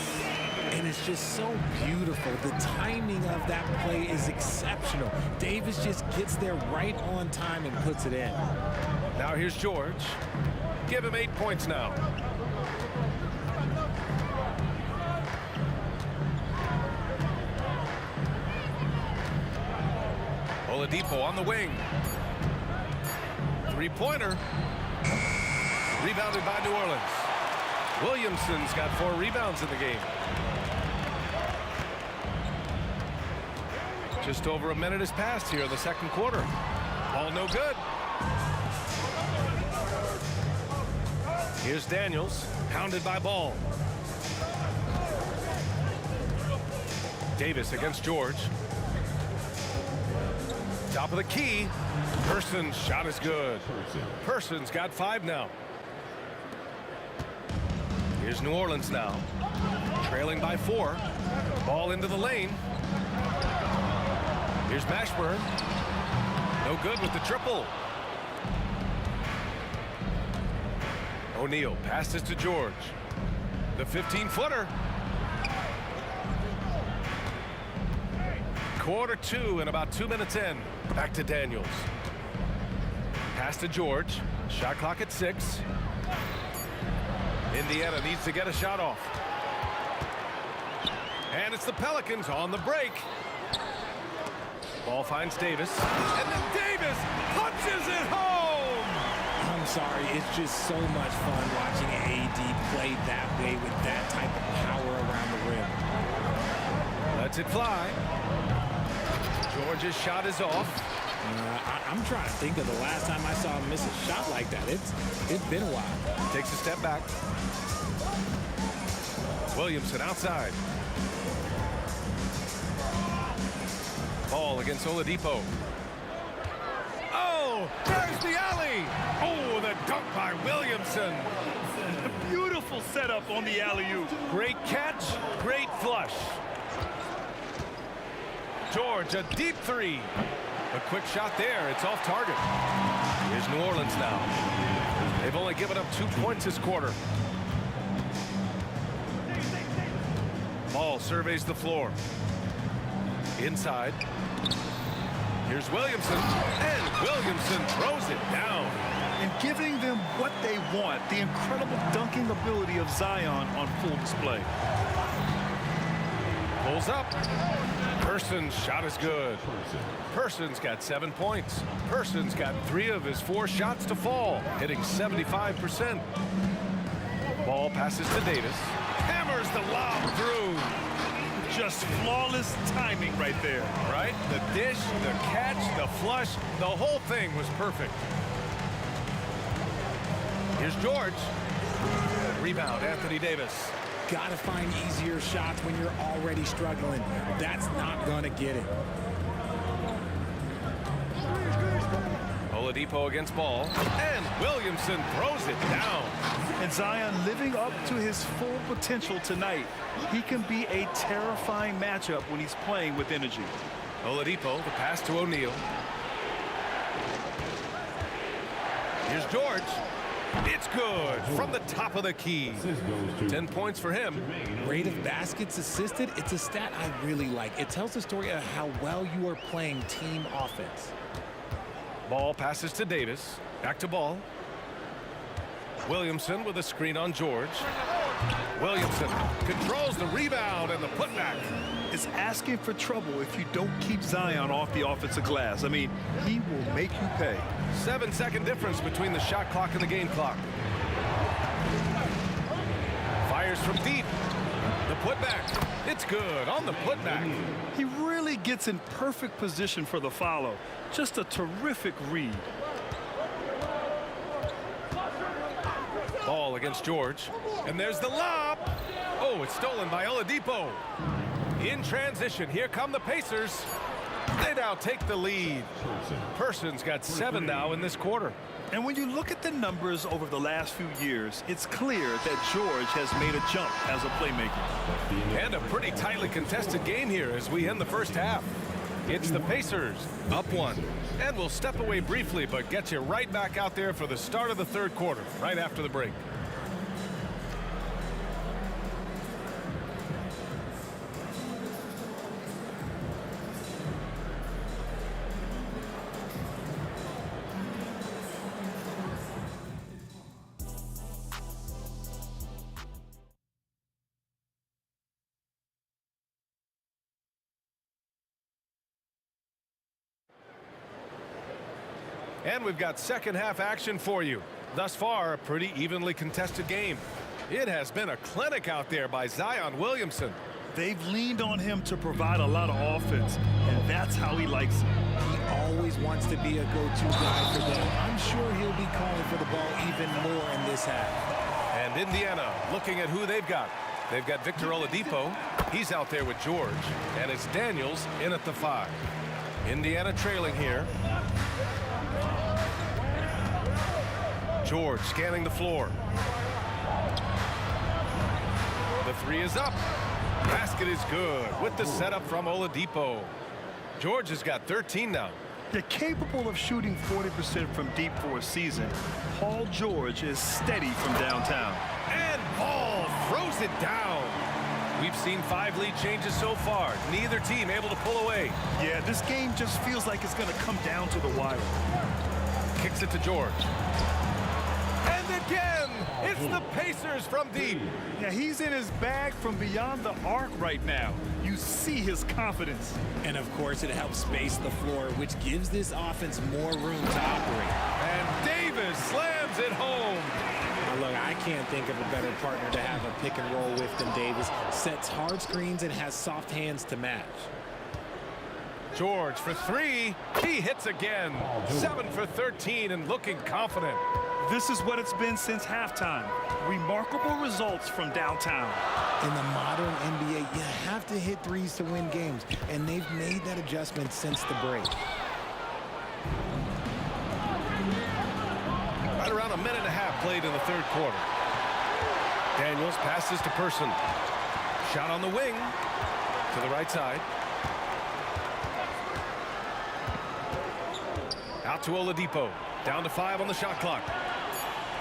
And it's just so beautiful. The timing of that play is exceptional. Davis just gets there right on time and puts it in. Now here's George. Give him 8 points now. Oladipo on the wing. 3-pointer. Rebounded by New Orleans. Williamson's got 4 rebounds in the game. Just over a minute has passed here in the second quarter. Ball no good. Here's Daniels, pounded by Ball. Davis against George. Top of the key. Person's shot is good. Person's got 5 now. Here's New Orleans now. Trailing by 4. Ball into the lane. Here's Mashburn. No good with the triple. O'Neal passes to George. The 15-footer. Quarter 2 and about 2 minutes in. Back to Daniels. Pass to George. Shot clock at 6. Indiana needs to get a shot off. And it's the Pelicans on the break. Ball finds Davis. And then Davis punches it home! I'm sorry, it's just so much fun watching AD play that way with that type of power around the rim. Lets it fly. George's shot is off. I'm trying to think of the last time I saw him miss a shot like that. It's been a while. Takes a step back. Williamson outside. Ball against Oladipo. Oh, there's the alley. Oh, the dunk by Williamson. A beautiful setup on the alley-oop. Great catch, great flush. George, a deep 3. A quick shot there. It's off target. Here's New Orleans now. They've only given up 2 points this quarter. Ball surveys the floor. Inside. Here's Williamson. And Williamson throws it down. And giving them what they want, the incredible dunking ability of Zion on full display. Pulls up. Person's shot is good. Person's got 7 points. Person's got 3 of his 4 shots to fall, hitting 75%. Ball passes to Davis. Hammers the lob through. Just flawless timing right there. Right? The dish, the catch, the flush, the whole thing was perfect. Here's George. Rebound, Anthony Davis. Gotta find easier shots when you're already struggling. That's not gonna get it. Oladipo against Ball. And Williamson throws it down. And Zion living up to his full potential tonight. He can be a terrifying matchup when he's playing with energy. Oladipo, the pass to O'Neal. Here's George. It's good from the top of the key. 10 points for him. Rate of baskets assisted, it's a stat I really like. It tells the story of how well you are playing team offense. Ball passes to Davis. Back to Ball. Williamson with a screen on George. Williamson controls the rebound and the putback. It's asking for trouble if you don't keep Zion off the offensive glass. I mean, he will make you pay. 7-second difference between the shot clock and the game clock. Fires from deep. The putback. It's good on the putback. He really gets in perfect position for the follow. Just a terrific read. Ball against George. And there's the lob. Oh, it's stolen by Oladipo. In transition, here come the Pacers. They now take the lead. Person's got 7 now in this quarter. And when you look at the numbers over the last few years, it's clear that George has made a jump as a playmaker. And a pretty tightly contested game here as we end the first half. It's the Pacers up 1. And we'll step away briefly, but get you right back out there for the start of the third quarter, right after the break. And we've got second half action for you. Thus far, a pretty evenly contested game. It has been a clinic out there by Zion Williamson. They've leaned on him to provide a lot of offense, and that's how he likes it. He always wants to be a go-to guy for them. I'm sure he'll be calling for the ball even more in this half. And Indiana looking at who they've got. They've got Victor Oladipo. He's out there with George. And it's Daniels in at the 5. Indiana trailing here. George scanning the floor. The 3 is up. Basket is good with the setup from Oladipo. George has got 13 now. They're capable of shooting 40% from deep for a season. Paul George is steady from downtown. And Ball throws it down. We've seen 5 lead changes so far. Neither team able to pull away. Yeah, this game just feels like it's going to come down to the wire. Kicks it to George. And again, it's the Pacers from deep. Yeah, he's in his bag from beyond the arc right now. You see his confidence. And of course, it helps space the floor, which gives this offense more room to operate. And Davis slams it home. Now look, I can't think of a better partner to have a pick and roll with than Davis. Sets hard screens and has soft hands to match. George for 3. He hits again. 7 for 13 and looking confident. This is what it's been since halftime. Remarkable results from downtown. In the modern NBA, you have to hit threes to win games, and they've made that adjustment since the break. Right around a minute and a half played in the third quarter. Daniels passes to Person. Shot on the wing to the right side. Out to Oladipo. Down to 5 on the shot clock.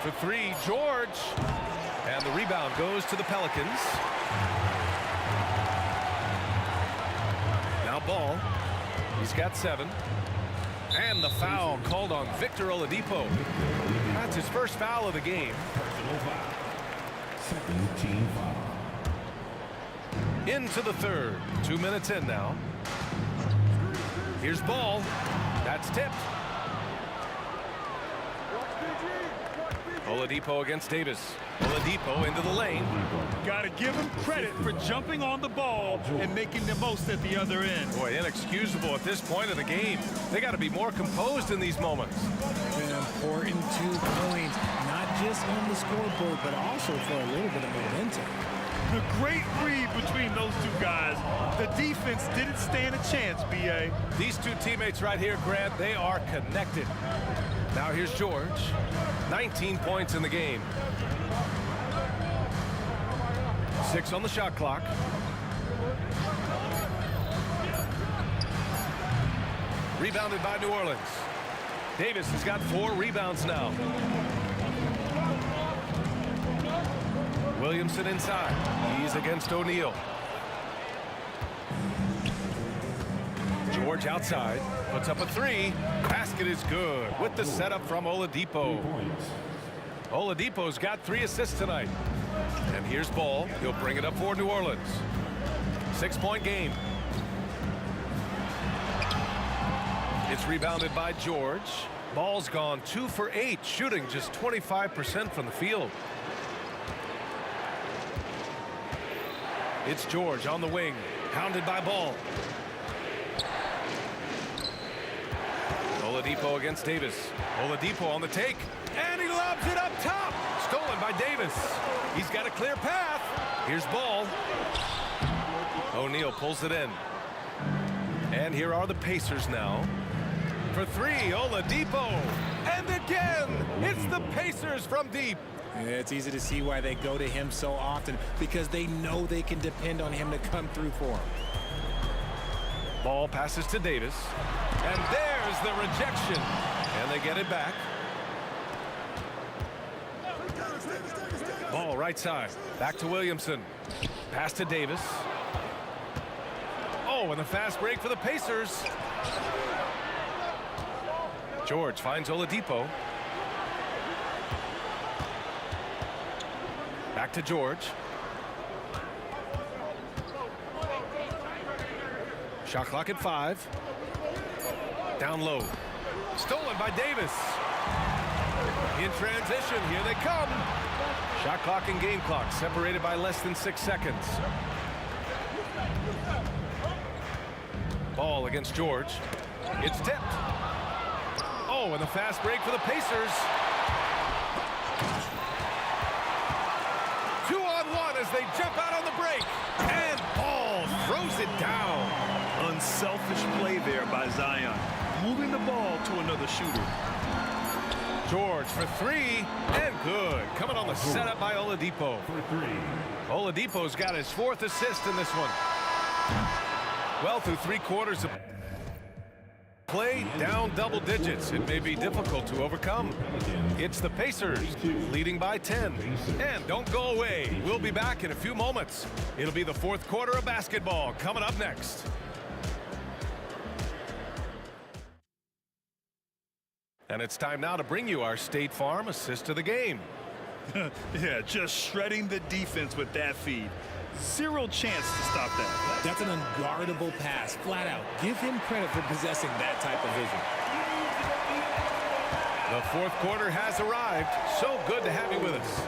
For 3, George. And the rebound goes to the Pelicans. Now Ball. He's got 7. And the foul called on Victor Oladipo. That's his first foul of the game. Second team foul. Into the third. 2 minutes in now. Here's ball. That's tipped. Oladipo against Davis. Oladipo into the lane. Got to give him credit for jumping on the ball and making the most at the other end. Boy, inexcusable at this point of the game. They got to be more composed in these moments. An important 2 points, not just on the scoreboard, but also for a little bit of momentum. The great read between those two guys. The defense didn't stand a chance, B.A. These two teammates right here, Grant, they are connected. Now here's George. 19 points in the game. 6 on the shot clock. Rebounded by New Orleans. Davis has got 4 rebounds now. Williamson inside. He's against O'Neal. George outside. Puts up a 3. Basket is good with the setup from Oladipo. Oladipo's got 3 assists tonight. And here's ball. He'll bring it up for New Orleans. 6-point game. It's rebounded by George. Ball's gone 2 for 8, shooting just 25% from the field. It's George on the wing, hounded by Ball. Oladipo against Davis. Oladipo on the take, and he lobs it up top. Stolen by Davis. He's got a clear path. Here's Ball. O'Neal pulls it in. And here are the Pacers now. For 3, Oladipo. And again, it's the Pacers from deep. It's easy to see why they go to him so often, because they know they can depend on him to come through for them. Ball passes to Davis. And there's the rejection. And they get it back. Ball right side. Back to Williamson. Pass to Davis. Oh, and the fast break for the Pacers. George finds Oladipo. Back to George. Shot clock at 5. Down low. Stolen by Davis. In transition, here they come. Shot clock and game clock separated by less than 6 seconds. Ball against George. It's tipped. Oh, and the fast break for the Pacers. 2-on-1 as they jump out on the break. And Ball throws it down. Unselfish play there by Zion, moving the ball to another shooter. George for 3, and good. Coming on the setup by Oladipo. Oladipo's got his 4th assist in this one. Well, through 3 quarters of play, down double digits. It may be difficult to overcome. It's the Pacers leading by 10. And don't go away. We'll be back in a few moments. It'll be the 4th quarter of basketball coming up next. And it's time now to bring you our State Farm assist of the game. Yeah, just shredding the defense with that feed. 0 chance to stop that. That's an unguardable pass, flat out. Give him credit for possessing that type of vision. The 4th quarter has arrived. So good to have you with us.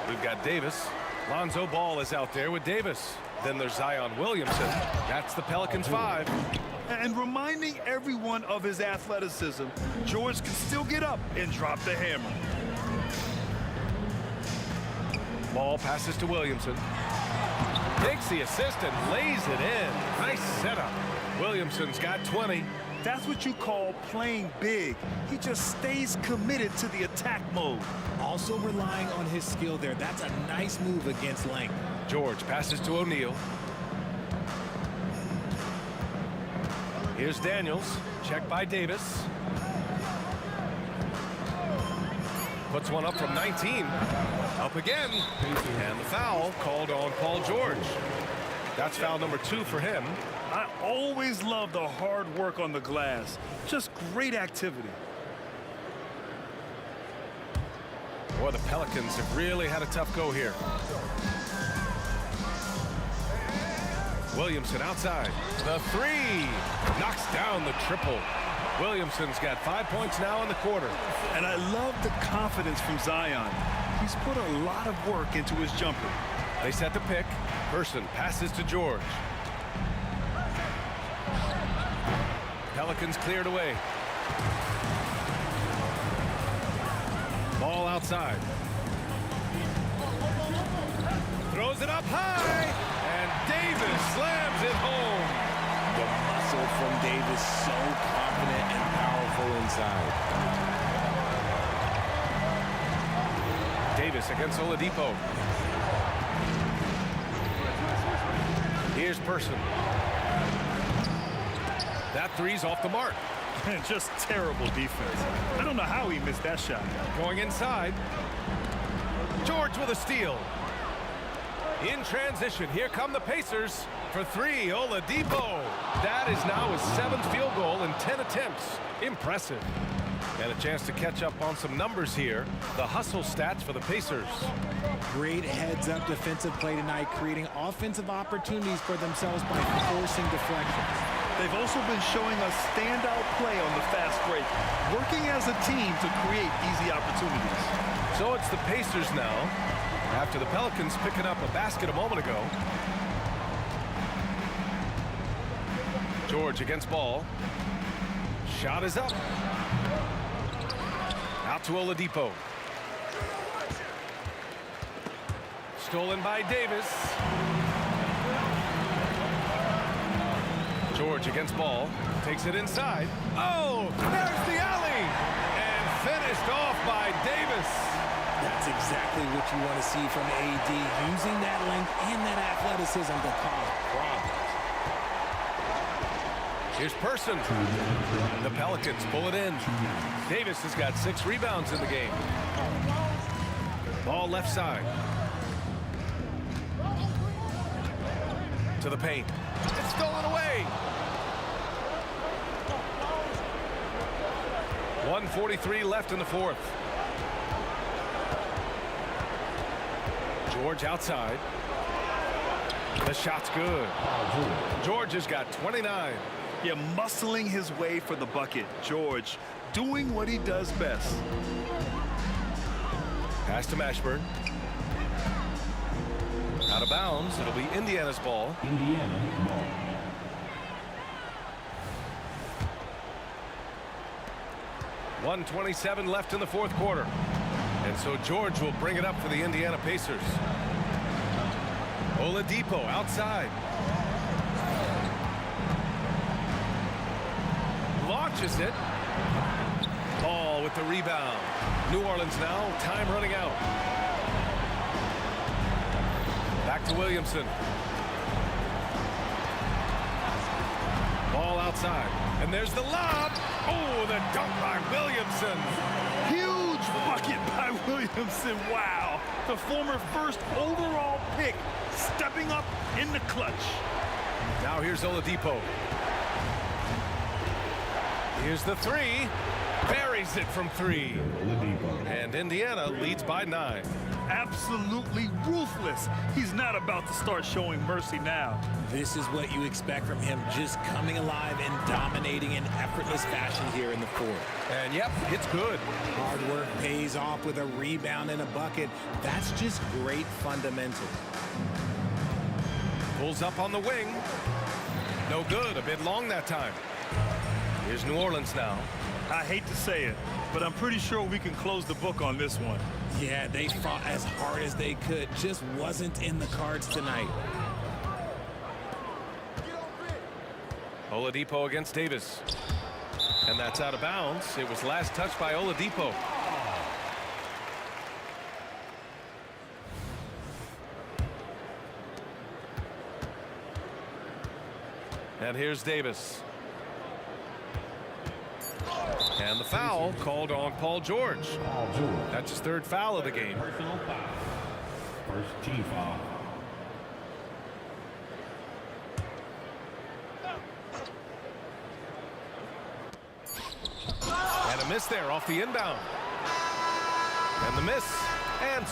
We've got Davis. Lonzo Ball is out there with Davis. Then there's Zion Williamson. That's the Pelicans 5. And reminding everyone of his athleticism, George can still get up and drop the hammer. Ball passes to Williamson. Takes the assist and lays it in. Nice setup. Williamson's got 20. That's what you call playing big. He just stays committed to the attack mode. Also relying on his skill there. That's a nice move against length. George passes to O'Neal. Here's Daniels. Checked by Davis. Puts one up from 19. Up again. And the foul called on Paul George. That's foul number 2 for him. I always love the hard work on the glass. Just great activity. Boy, the Pelicans have really had a tough go here. Williamson outside. The three knocks down the triple. Williamson's got 5 points now in the quarter. And I love the confidence from Zion. He's put a lot of work into his jumper. They set the pick. Person passes to George. Pelicans cleared away. Ball outside. Throws it up high, and Davis slams it home. The muscle from Davis, so confident and powerful inside. Davis against Oladipo. Here's Person. That three's off the mark. Just terrible defense. I don't know how he missed that shot. Going inside. George with a steal. In transition, here come the Pacers for three. Oladipo. That is now his 7th field goal in 10 attempts. Impressive. And a chance to catch up on some numbers here. The hustle stats for the Pacers. Great heads-up defensive play tonight, creating offensive opportunities for themselves by forcing deflections. They've also been showing us standout play on the fast break, working as a team to create easy opportunities. So it's the Pacers now, after the Pelicans picking up a basket a moment ago. George against ball. Shot is up. Out to Oladipo. Stolen by Davis. George against ball. Takes it inside. Oh, there's the alley. And finished off by Davis. That's exactly what you want to see from AD, using that length and that athleticism to cause problems. Here's Person. The Pelicans pull it in. Davis has got 6 rebounds in the game. Ball left side. To the paint. It's stolen away. 1:43 left in the fourth. George outside. The shot's good. George has got 29. Yeah, muscling his way for the bucket. George doing what he does best. Pass to Mashburn. Out of bounds. It'll be Indiana's ball. Indiana ball. .127 left in the fourth quarter. And so George will bring it up for the Indiana Pacers. Oladipo outside. Launches it. Ball with the rebound. New Orleans now, time running out. Back to Williamson. Ball outside. And there's the lob. Oh, the dunk by Williamson. Huge bucket by Williamson. Wow. The former first overall pick stepping up in the clutch. Now here's Oladipo. Here's the three. Buries it from 3. And Indiana leads by 9. Absolutely ruthless. He's not about to start showing mercy now. This is what you expect from him, just coming alive and dominating in effortless fashion here in the fourth. And yep, it's good. Hard work pays off with a rebound and a bucket. That's just great fundamentals. Pulls up on the wing. No good, a bit long that time. Here's New Orleans now. I hate to say it, but I'm pretty sure we can close the book on this one. Yeah, they fought as hard as they could. Just wasn't in the cards tonight. Oladipo against Davis. And that's out of bounds. It was last touched by Oladipo. And here's Davis. And the foul called on Paul George. That's his 3rd foul of the game. Personal foul. First team foul. And a miss there off the inbound. And the miss. And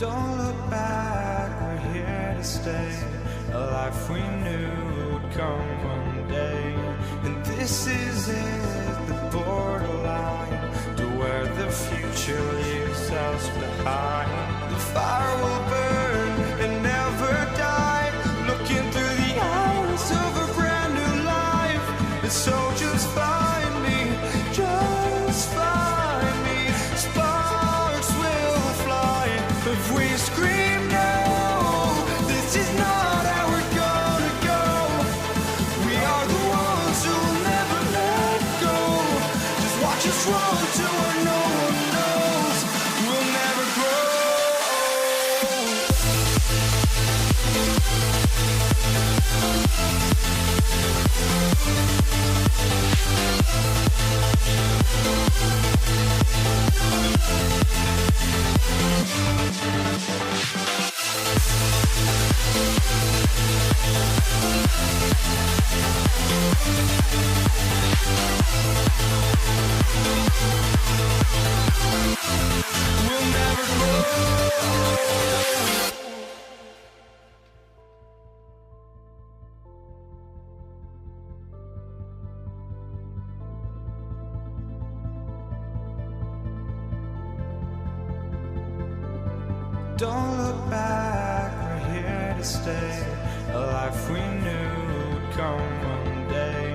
Don't look back, we're here to stay. A life we knew would come one day. And this is it, the borderline to where the future leaves us behind. The fire will burn and never die, looking through the eyes of a brand new life. And so just find me, just find me. Sparks will fly if we scream no. This is not how we're gonna go. We are the ones who'll never let go. Just watch us run to where no one knows. We'll never grow. We'll never grow. Don't look back, we're here to stay. A life we knew would come one day.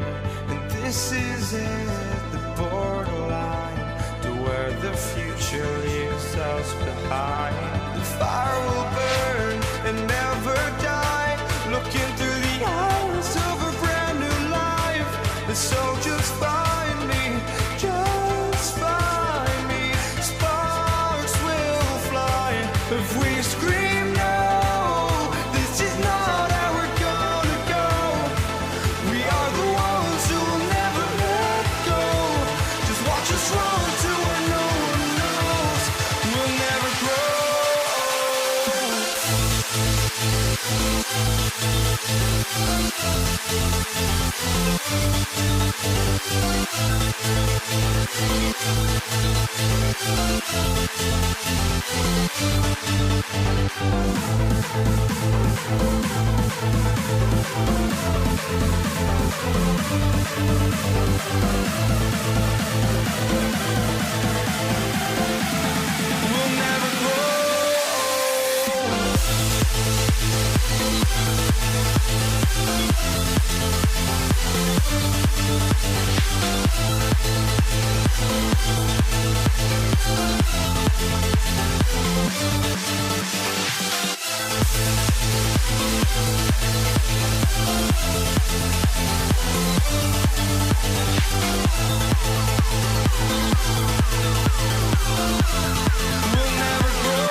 And this is it, the borderline to where the future leaves us behind. The fire will burn and never die, looking through the eyes of a brand new life. And so just find me, just find me. Sparks will fly if we scream no. This is not how we're gonna go. We are the ones who'll never let go. Just watch us run to where no one knows. We'll never grow. We'll never grow. We'll never grow.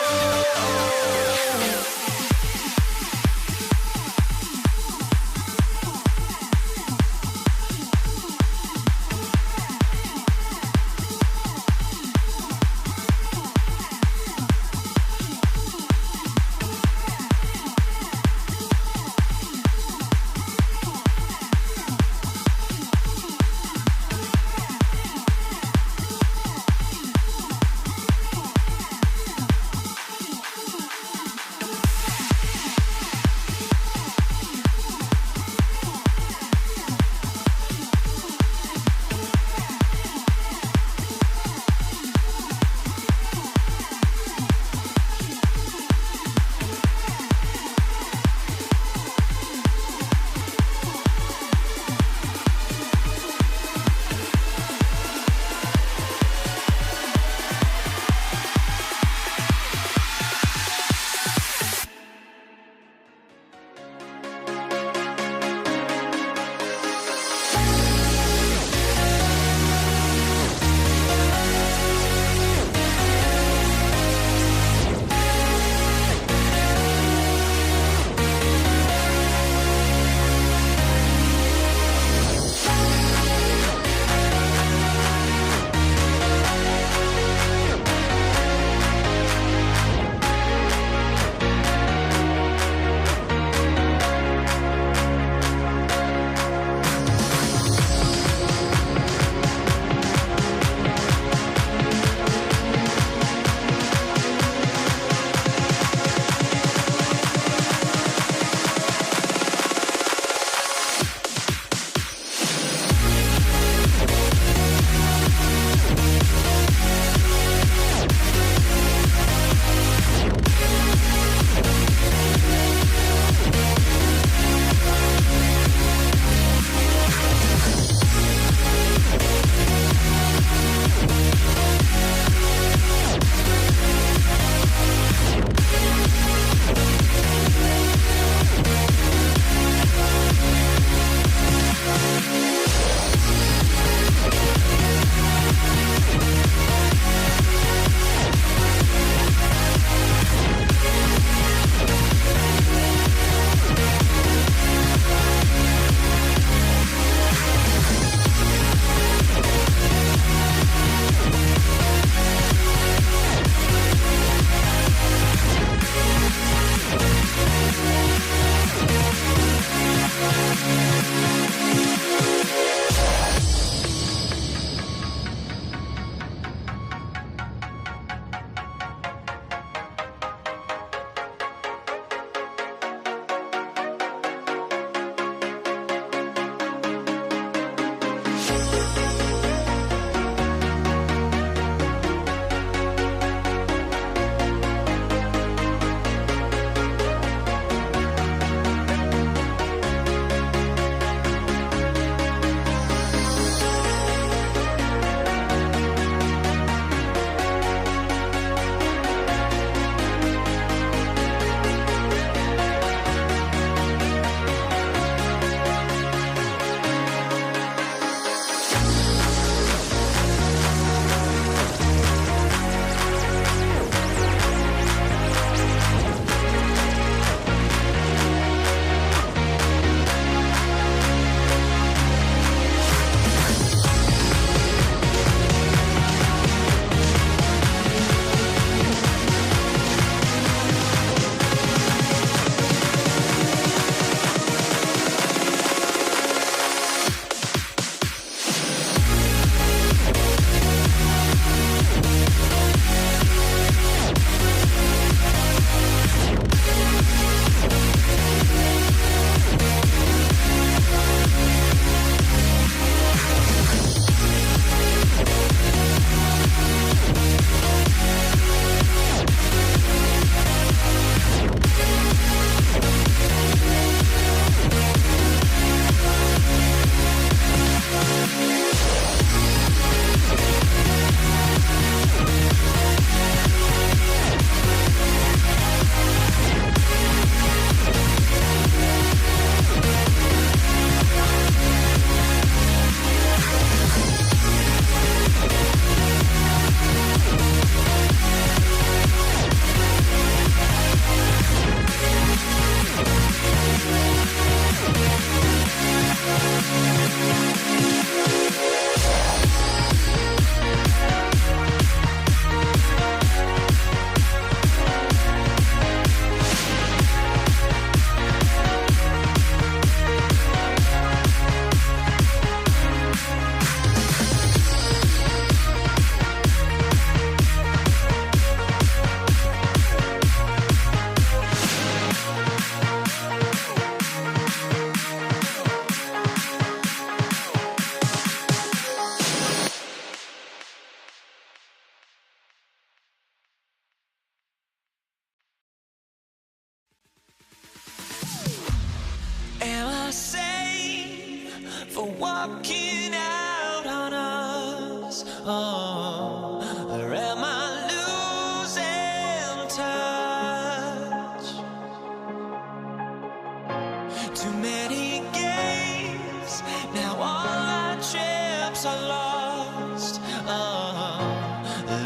Too many games, now all our chips are lost.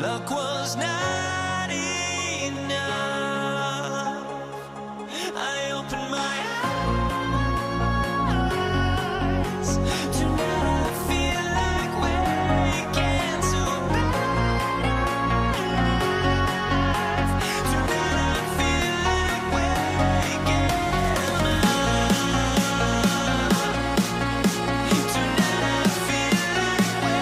Luck was not enough. I opened my eyes. Tonight I feel like waking to life. Tonight I feel like waking up. Tonight I feel like waking up.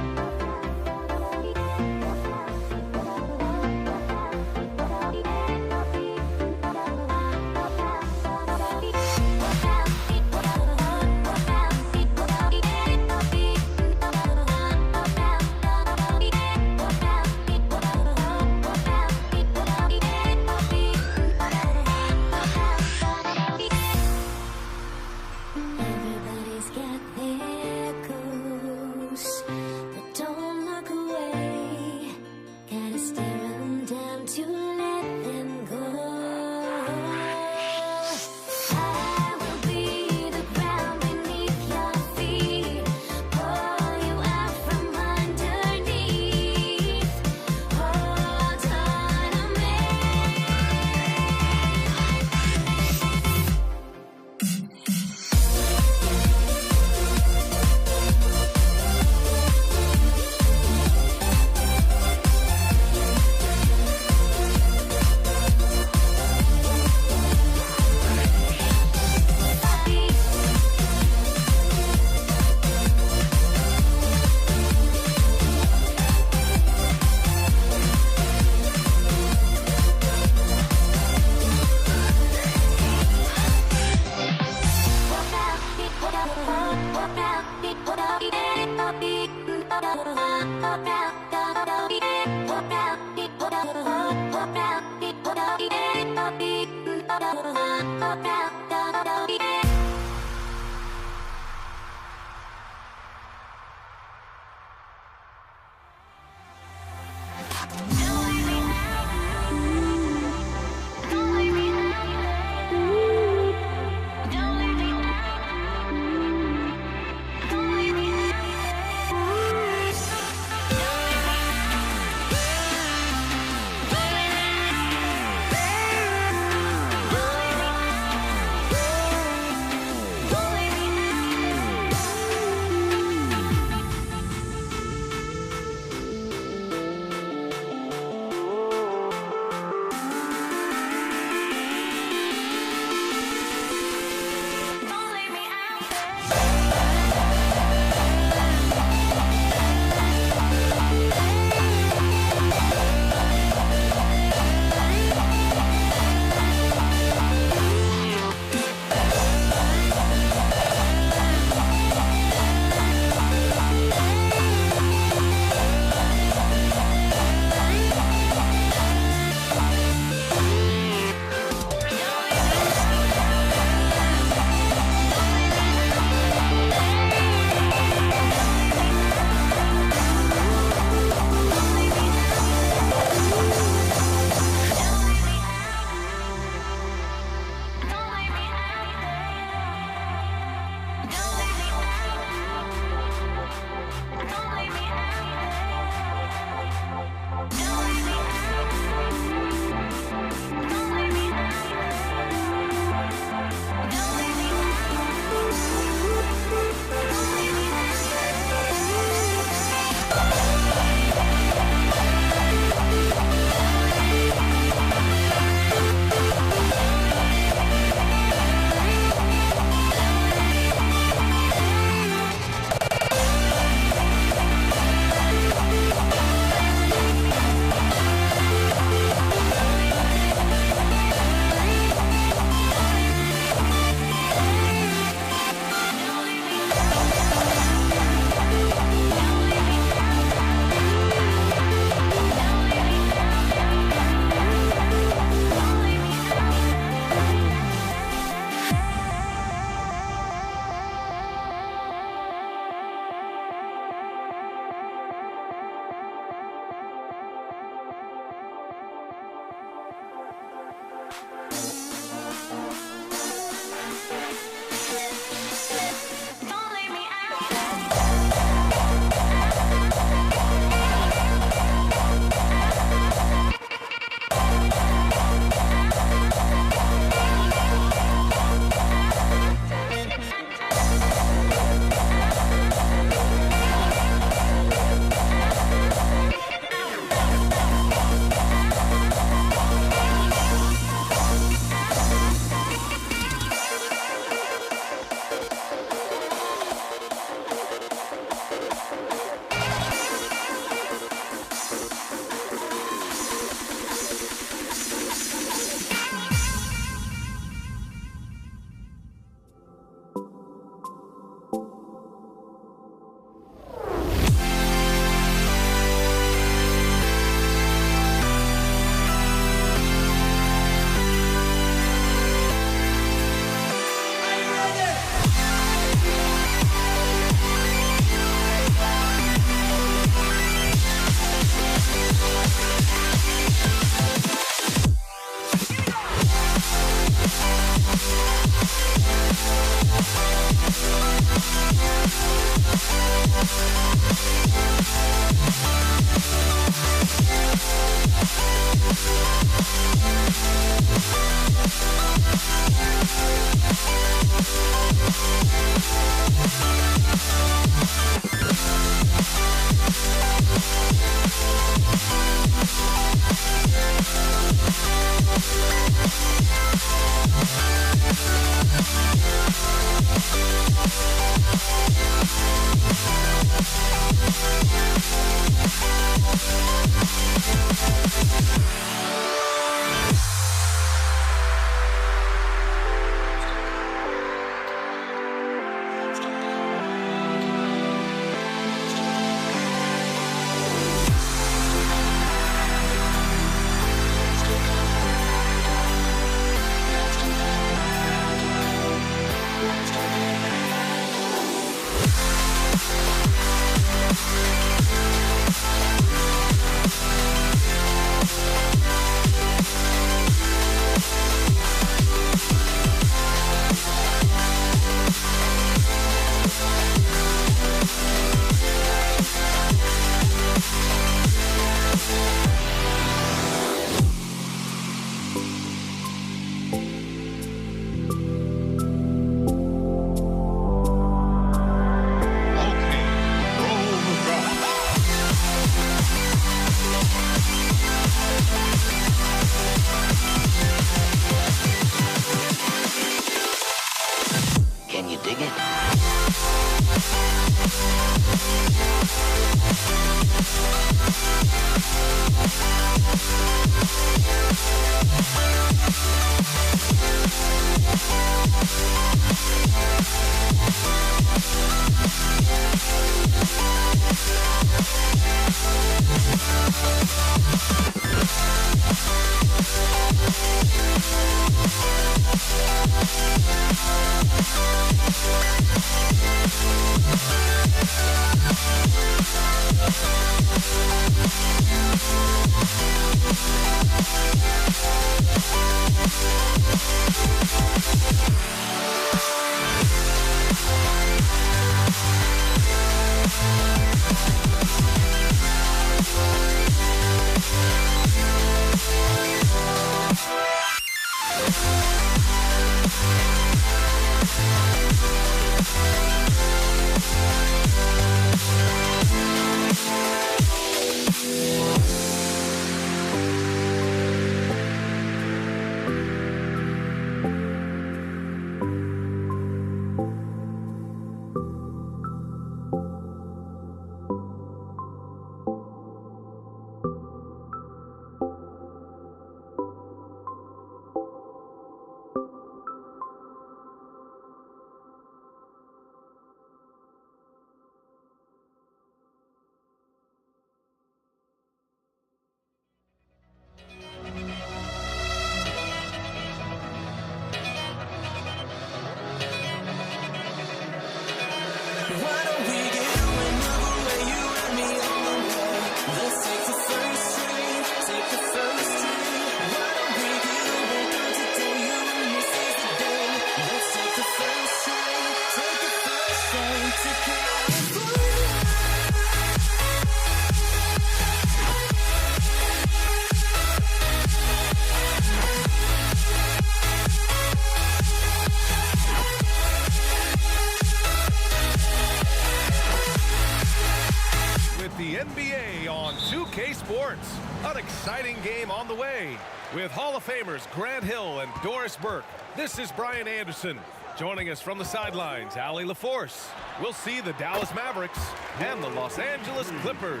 the NBA on 2K Sports. An exciting game on the way. With Hall of Famers Grant Hill and Doris Burke, this is Brian Anderson. Joining us from the sidelines, Allie LaForce. We'll see the Dallas Mavericks and the Los Angeles Clippers.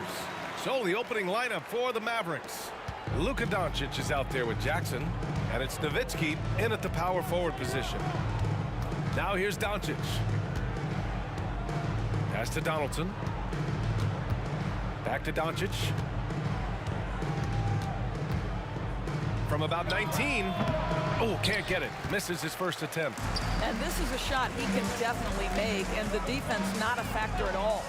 So the opening lineup for the Mavericks. Luka Doncic is out there with Jackson, and it's Nowitzki in at the power forward position. Now here's Doncic. Pass to Donaldson. Back to Doncic. From about 19. Oh, can't get it. Misses his first attempt. And this is a shot he can definitely make, and the defense not a factor at all.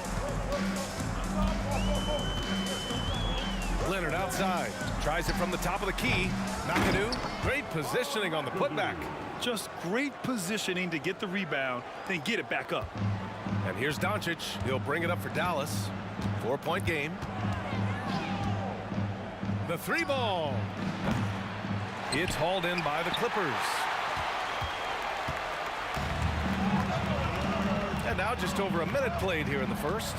Leonard outside. Tries it from the top of the key. McAdoo, great positioning on the putback. Just great positioning to get the rebound, then get it back up. And here's Doncic. He'll bring it up for Dallas. 4-point game. The three ball. It's hauled in by the Clippers. And now just over a minute played here in the first.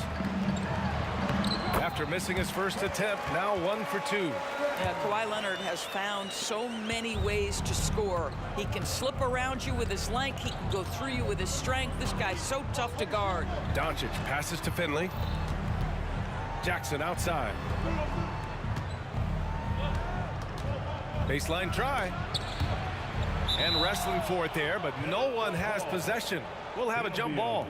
After missing his first attempt, now 1 for 2. Yeah, Kawhi Leonard has found so many ways to score. He can slip around you with his length. He can go through you with his strength. This guy's so tough to guard. Doncic passes to Finley. Jackson outside. Baseline try. And wrestling for it there, but no one has possession. We'll have a jump ball.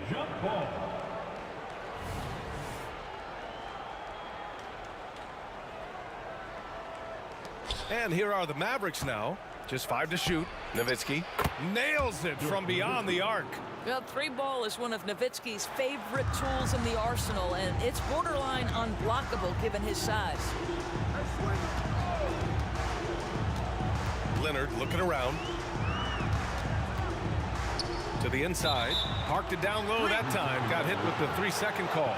And here are the Mavericks now. Just 5 to shoot. Nowitzki nails it from beyond the arc. Well, three ball is one of Nowitzki's favorite tools in the arsenal, and it's borderline unblockable given his size. Leonard looking around. To the inside. Parked it down low that time. Got hit with the 3-second call.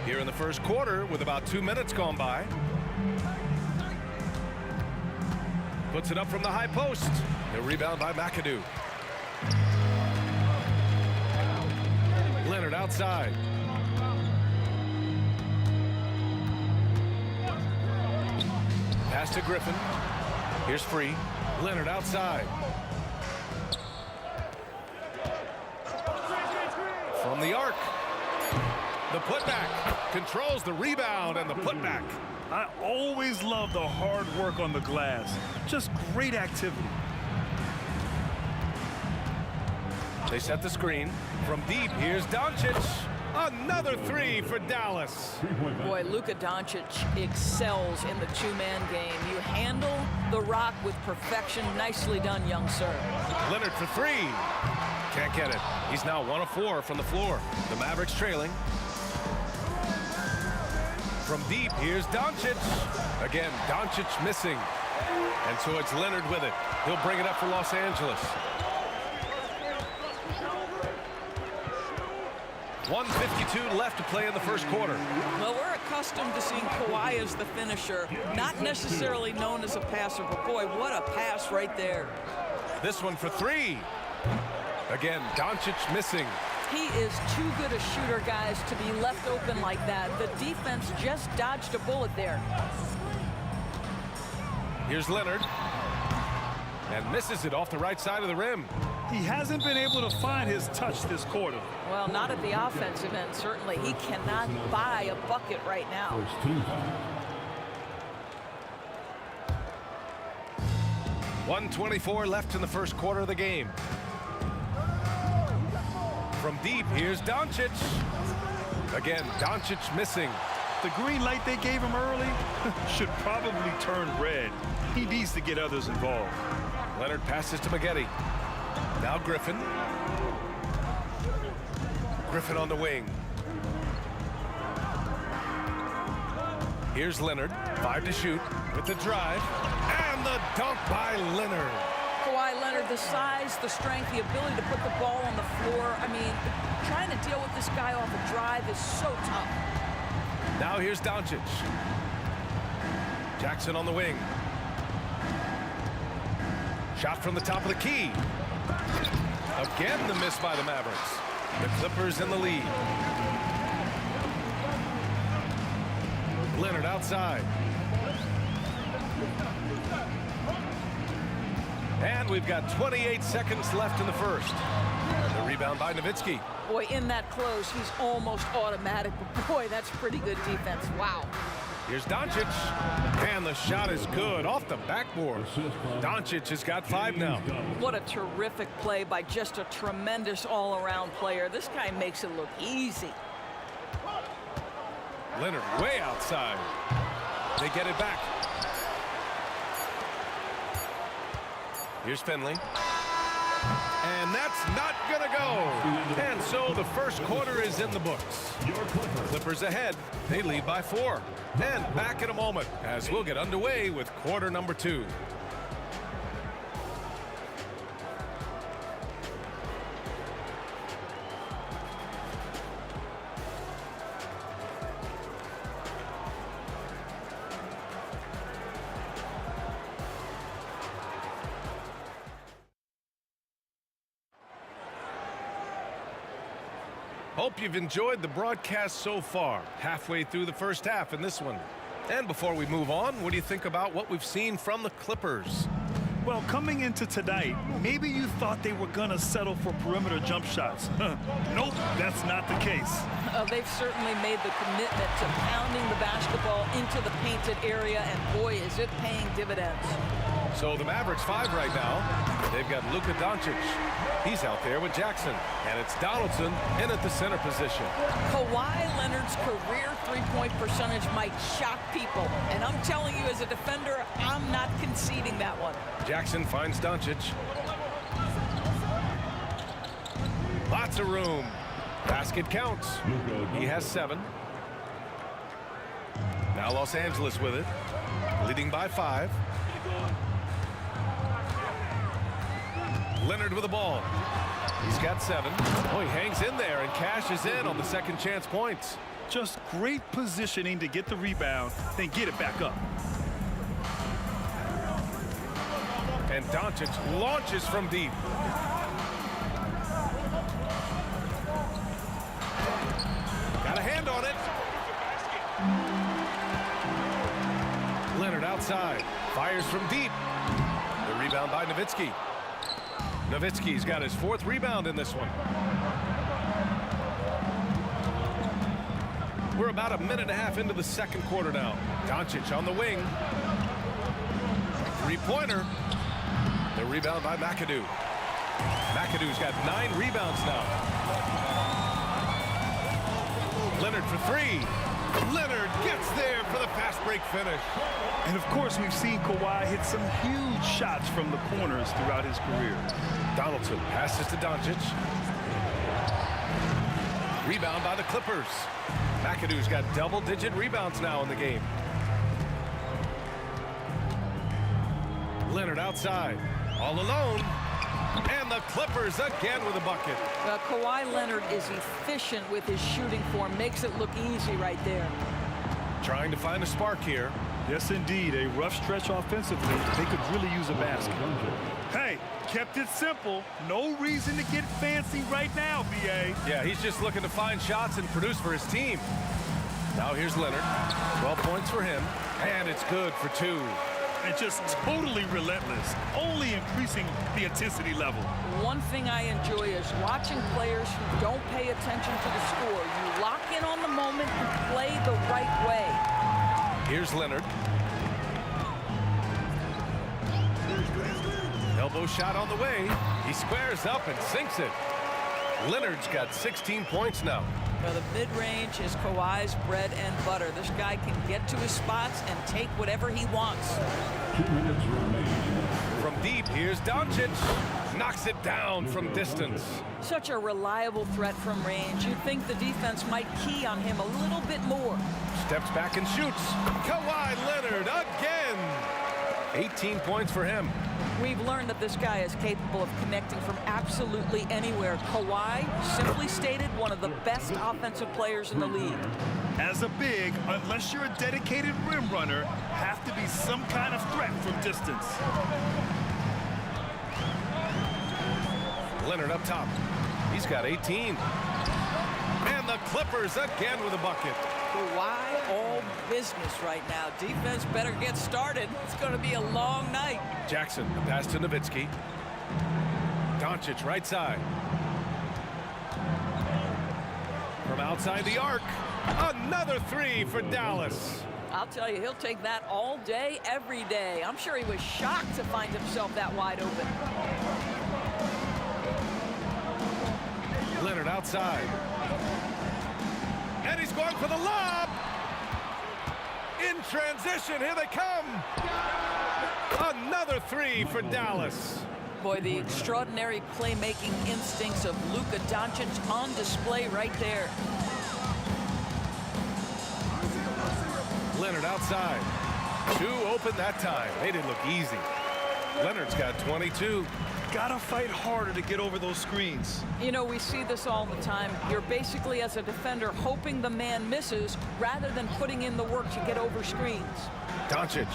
Here in the first quarter with about 2 minutes gone by. Puts it up from the high post. The rebound by McAdoo. Leonard outside. Pass to Griffin. Here's free. Leonard outside. From the arc. The putback. Controls the rebound and the putback. I always love the hard work on the glass. Just great activity. They set the screen. From deep, here's Doncic. Another 3 for Dallas. Boy, Luka Doncic excels in the two-man game. You handle the rock with perfection. Nicely done, young sir. Leonard for 3. Can't get it. He's now 1 of 4 from the floor. The Mavericks trailing. From deep, here's Doncic. Again, Doncic missing. And so it's Leonard with it. He'll bring it up for Los Angeles. 1:52 left to play in the first quarter. Well, we're accustomed to seeing Kawhi as the finisher, not necessarily known as a passer, but boy, what a pass right there. This one for 3. Again, Doncic missing. He is too good a shooter, guys, to be left open like that. The defense just dodged a bullet there. Here's Leonard. And misses it off the right side of the rim. He hasn't been able to find his touch this quarter. Well, not at the offensive end, certainly. He cannot buy a bucket right now. 1:24 left in the first quarter of the game. From deep, here's Doncic. Again, Doncic missing. The green light they gave him early should probably turn red. He needs to get others involved. Leonard passes to Maggette. Now Griffin. Griffin on the wing. Here's Leonard. 5 to shoot with the drive. And the dunk by Leonard. Kawhi Leonard, the size, the strength, the ability to put the ball on the floor. I mean, trying to deal with this guy off a drive is so tough. Now here's Doncic. Jackson on the wing. Shot from the top of the key. Again, the miss by the Mavericks. The Clippers in the lead. Leonard outside. And we've got 28 seconds left in the first. The rebound by Nowitzki. Boy, in that close, he's almost automatic. But boy, that's pretty good defense. Wow. Here's Doncic. And the shot is good off the backboard. Doncic has got 5 now. What a terrific play by just a tremendous all-around player. This guy makes it look easy. Leonard way outside. They get it back. Here's Finley. And that's not going to go. And so the first quarter is in the books. Clippers ahead. They lead by 4. And back in a moment as we'll get underway with quarter number 2. Hope you've enjoyed the broadcast so far. Halfway through the first half in this one. And before we move on, what do you think about what we've seen from the Clippers? Well, coming into tonight, maybe you thought they were going to settle for perimeter jump shots. Nope, that's not the case. They've certainly made the commitment to pounding the basketball into the painted area, and boy, is it paying dividends. So the Mavericks 5 right now. They've got Luka Doncic. He's out there with Jackson. And it's Donaldson in at the center position. Kawhi Leonard's career three-point percentage might shock people. And I'm telling you, as a defender, I'm not conceding that one. Jackson finds Doncic. Lots of room. Basket counts. He has 7. Now Los Angeles with it. Leading by 5. Leonard with the ball. He's got 7. Oh, he hangs in there and cashes in on the second chance points. Just great positioning to get the rebound, then get it back up. And Doncic launches from deep. Got a hand on it. Leonard outside. Fires from deep. The rebound by Nowitzki. Nowitzki's got his 4th rebound in this one. We're about a minute and a half into the second quarter now. Doncic on the wing. 3-pointer. The rebound by McAdoo. McAdoo's got 9 rebounds now. Leonard for 3. Leonard gets there for the fast break finish. And of course, we've seen Kawhi hit some huge shots from the corners throughout his career. Donaldson passes to Doncic. Rebound by the Clippers. McAdoo's got double-digit rebounds now in the game. Leonard outside, all alone. And the Clippers again with a bucket. Kawhi Leonard is efficient with his shooting form. Makes it look easy right there. Trying to find a spark here. Yes, indeed. A rough stretch offensively. They could really use a basket. Hey, kept it simple. No reason to get fancy right now, B.A. Yeah, he's just looking to find shots and produce for his team. Now here's Leonard. 12 points for him. And it's good for 2. And just totally relentless, only increasing the intensity level. One thing I enjoy is watching players who don't pay attention to the score. You lock in on the moment and play the right way. Here's Leonard. Elbow shot on the way. He squares up and sinks it. Leonard's got 16 points now. Now the mid-range is Kawhi's bread and butter. This guy can get to his spots and take whatever he wants. 2 minutes remaining. From deep, here's Doncic. Knocks it down from distance. Such a reliable threat from range. You'd think the defense might key on him a little bit more. Steps back and shoots. Kawhi Leonard again. 18 points for him. We've learned that this guy is capable of connecting from absolutely anywhere. Kawhi, simply stated, one of the best offensive players in the league. As a big, unless you're a dedicated rim runner, have to be some kind of threat from distance. Leonard up top. He's got 18. And the Clippers again with a bucket. Kawhi all business right now. Defense better get started. It's going to be a long night. Jackson, the pass to Nowitzki. Doncic, right side. From outside the arc. Another three for Dallas. I'll tell you, he'll take that all day, every day. I'm sure he was shocked to find himself that wide open. Leonard outside. And he's going for the lob. In transition, here they come. Another three for Dallas. Boy, the extraordinary playmaking instincts of Luka Doncic on display right there. Leonard outside. Two open that time. They didn't look easy. Leonard's got 22. Gotta fight harder to get over those screens. You know, we see this all the time. You're basically, as a defender, hoping the man misses rather than putting in the work to get over screens. Doncic.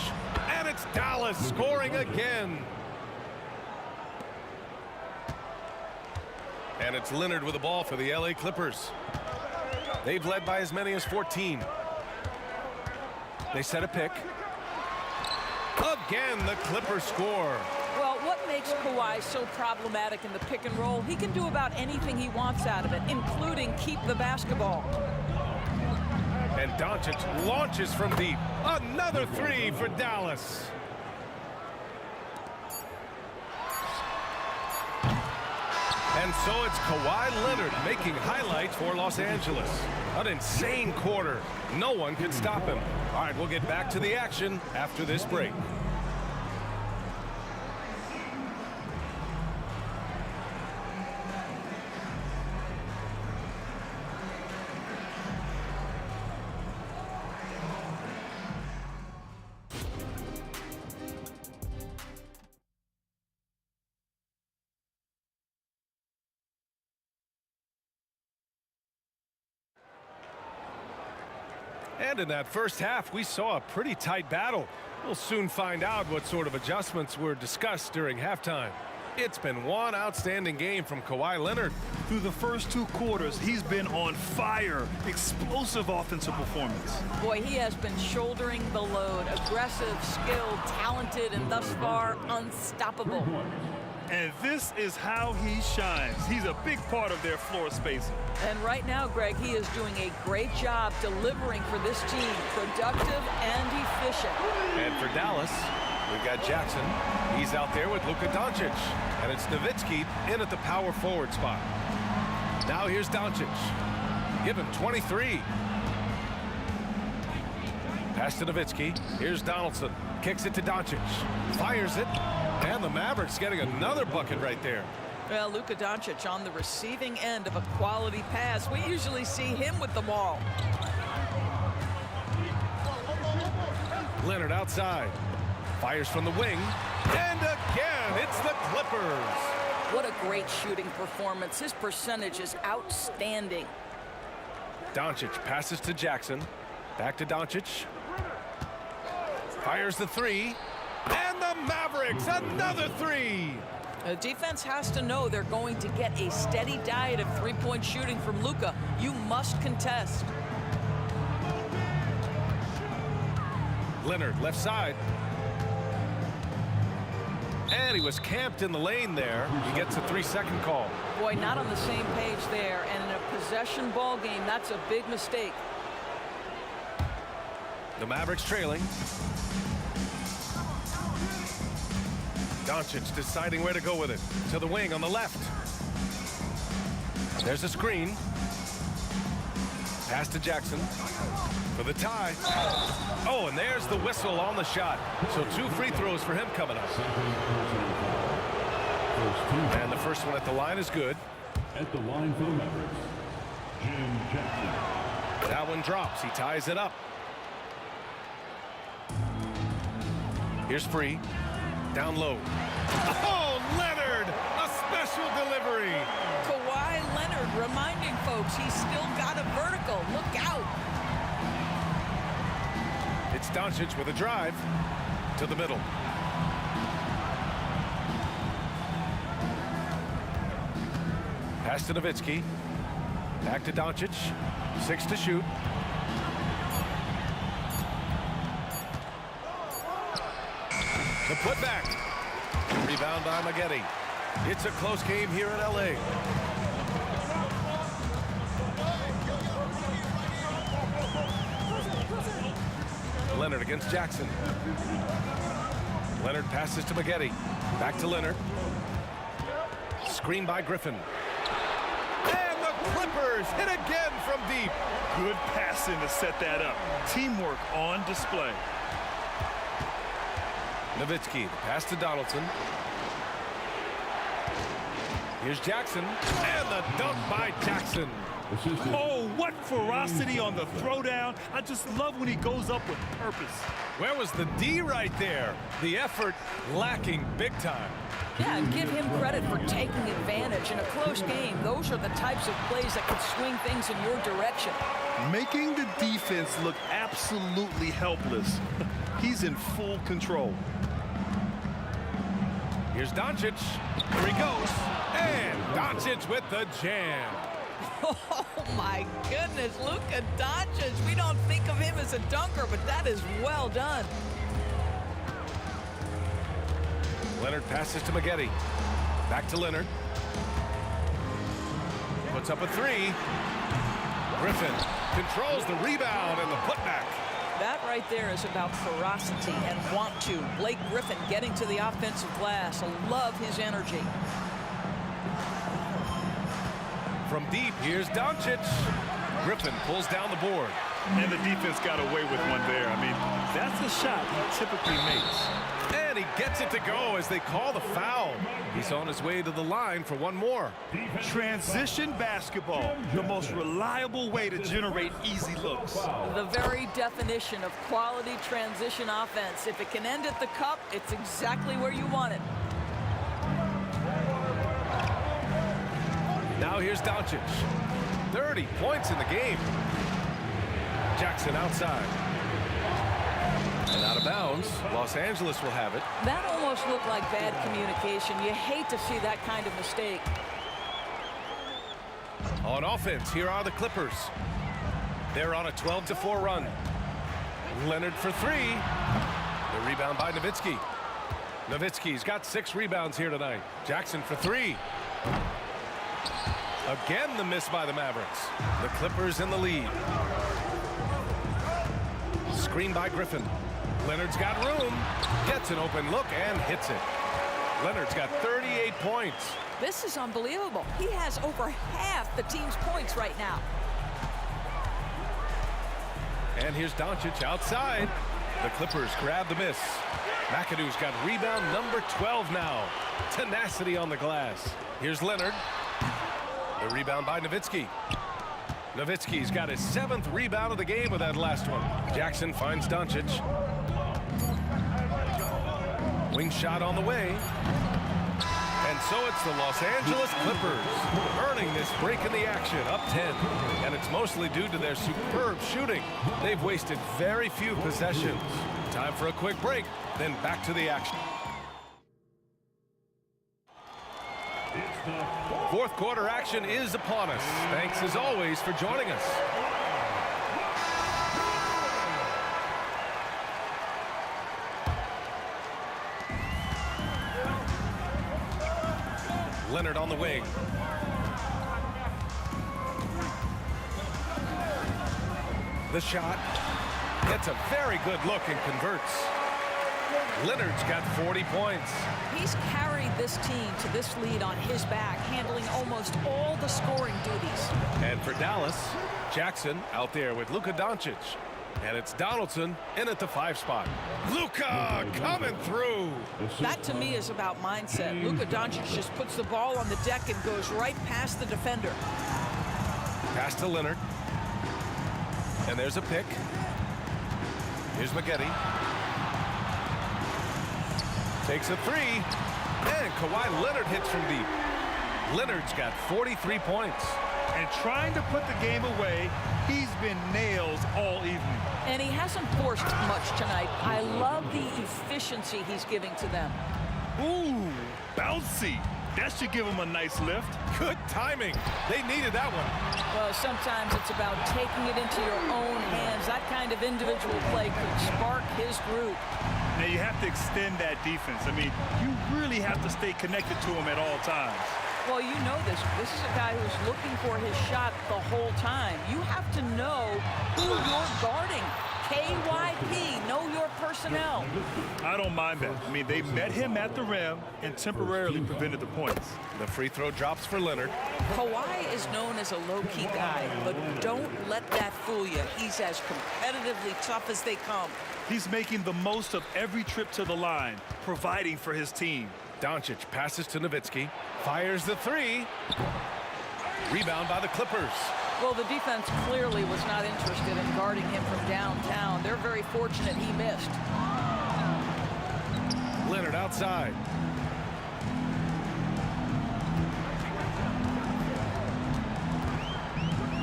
And it's Dallas scoring again. And it's Leonard with the ball for the LA Clippers. They've led by as many as 14. They set a pick. Again, the Clippers score. Well, what makes Kawhi so problematic in the pick and roll? He can do about anything he wants out of it, including keep the basketball. And Doncic launches from deep. Another three for Dallas. And so it's Kawhi Leonard making highlights for Los Angeles. An insane quarter. No one can stop him. All right, we'll get back to the action after this break. And in that first half, we saw a pretty tight battle. We'll soon find out what sort of adjustments were discussed during halftime. It's been one outstanding game from Kawhi Leonard. Through the first two quarters, he's been on fire. Explosive offensive performance. Boy, he has been shouldering the load. Aggressive, skilled, talented, and thus far, unstoppable. And this is how he shines. He's a big part of their floor spacing. And right now, Greg, he is doing a great job delivering for this team. Productive and efficient. And for Dallas, we've got Jackson. He's out there with Luka Doncic. And it's Nowitzki in at the power forward spot. Now here's Doncic. Give him 23. Pass to Nowitzki. Here's Donaldson. Kicks it to Doncic. Fires it. And the Mavericks getting another bucket right there. Well, Luka Doncic on the receiving end of a quality pass. We usually see him with the ball. Leonard outside. Fires from the wing. And again, it's the Clippers. What a great shooting performance. His percentage is outstanding. Doncic passes to Jackson. Back to Doncic. Fires the three. And the Mavericks, another three. The defense has to know they're going to get a steady diet of three-point shooting from Luka. You must contest. Leonard, left side. And he was camped in the lane there. He gets a 3-second call. Boy, not on the same page there. And in a possession ball game, that's a big mistake. The Mavericks trailing. Doncic deciding where to go with it. To the wing on the left. There's a screen. Pass to Jackson for the tie. Oh, and there's the whistle on the shot. So 2 free throws for him coming up. And the first one at the line is good. At the line for the Mavericks, Jim Jackson. That one drops. He ties it up. Here's Free. Down low. Oh, Leonard! A special delivery. Kawhi Leonard reminding folks he's still got a vertical. Look out. It's Doncic with a drive to the middle. Pass to Nowitzki. Back to Doncic. 6 to shoot. The putback. Rebound by Maggette. It's a close game here in LA. Leonard against Jackson. Leonard passes to Maggette. Back to Leonard. Screen by Griffin. And the Clippers hit again from deep. Good passing to set that up. Teamwork on display. Nowitzki, the pass to Donaldson. Here's Jackson, and the dunk by Jackson. Oh, what ferocity on the throwdown. I just love when he goes up with purpose. Where was the D right there? The effort lacking big time. Yeah, and give him credit for taking advantage in a close game. Those are the types of plays that could swing things in your direction. Making the defense look absolutely helpless. He's in full control. Here's Doncic. Here he goes. And Doncic with the jam. Oh, my goodness. Luka Doncic. We don't think of him as a dunker, but that is well done. Leonard passes to Maggette. Back to Leonard. Puts up a 3. Griffin controls the rebound and the putback. That right there is about ferocity and want to. Blake Griffin getting to the offensive glass. I love his energy. From deep, here's Doncic. Griffin pulls down the board. And the defense got away with one there. I mean, that's a shot he typically makes. And he gets it to go as they call the foul. He's on his way to the line for one more. Transition basketball, the most reliable way to generate easy looks. The very definition of quality transition offense. If it can end at the cup, it's exactly where you want it. Now here's Doncic. 30 points in the game. Jackson outside. And out of bounds. Los Angeles will have it. That almost looked like bad communication. You hate to see that kind of mistake. On offense, here are the Clippers. They're on a 12-4 run. Leonard for 3. The rebound by Nowitzki. Nowitzki's got 6 rebounds here tonight. Jackson for 3. Again, the miss by the Mavericks. The Clippers in the lead. Screen by Griffin. Leonard's got room. Gets an open look and hits it. Leonard's got 38 points. This is unbelievable. He has over half the team's points right now. And here's Doncic outside. The Clippers grab the miss. McAdoo's got rebound number 12 now. Tenacity on the glass. Here's Leonard. The rebound by Nowitzki. Nowitzki's got his 7th rebound of the game with that last one. Jackson finds Doncic. Wing shot on the way. And so it's the Los Angeles Clippers earning this break in the action, up 10. And it's mostly due to their superb shooting. They've wasted very few possessions. Time for a quick break, then back to the action. Fourth quarter action is upon us. Thanks as always for joining us. Leonard on the wing. The shot gets a very good look and converts. Leonard's got 40 points. He's carried this team to this lead on his back, handling almost all the scoring duties. And for Dallas, Jackson out there with Luka Doncic. And it's Donaldson in at the 5 spot. Luka coming through. That to me is about mindset. Luka Doncic just puts the ball on the deck and goes right past the defender. Pass to Leonard. And there's a pick. Here's Maggette. Takes a 3. And Kawhi Leonard hits from deep. Leonard's got 43 points. And trying to put the game away, he's been nails all evening. And he hasn't forced much tonight. I love the efficiency he's giving to them. Ooh, bouncy. That should give him a nice lift. Good timing. They needed that one. Well, sometimes it's about taking it into your own hands. That kind of individual play could spark his group. Now, you have to extend that defense. I mean, you really have to stay connected to him at all times. Well, you know this. This is a guy who's looking for his shot the whole time. You have to know who you're guarding. KYP, know your personnel. I don't mind that. I mean, they met him at the rim and temporarily prevented the points. The free throw drops for Leonard. Kawhi is known as a low-key guy, but don't let that fool you. He's as competitively tough as they come. He's making the most of every trip to the line, providing for his team. Doncic passes to Nowitzki, fires the three. Rebound by the Clippers. Well, the defense clearly was not interested in guarding him from downtown. They're very fortunate he missed. Leonard outside.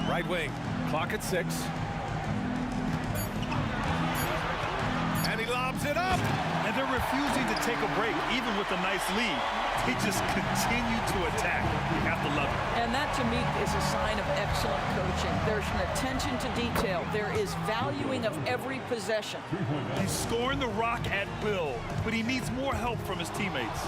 Right wing, clock at 6. And he lobs it up. And they're refusing to take a break, even with a nice lead. They just continue to attack. You have to love it. And that, to me, is a sign of excellent coaching. There's an attention to detail. There is valuing of every possession. He's scoring the rock at will, but he needs more help from his teammates.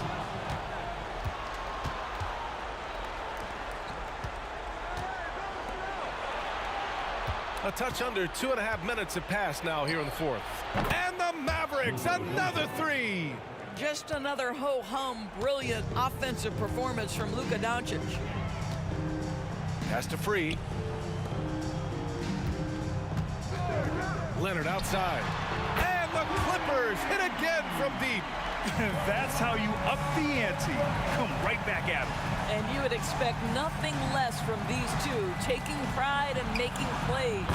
A touch under 2.5 minutes have passed now here in the fourth. And the Mavericks, another three. Just another ho-hum, brilliant offensive performance from Luka Doncic. Pass to Free. Leonard outside. And the Clippers hit again from deep. That's how you up the ante. Come right back at him. And you would expect nothing less from these two, taking pride and making plays.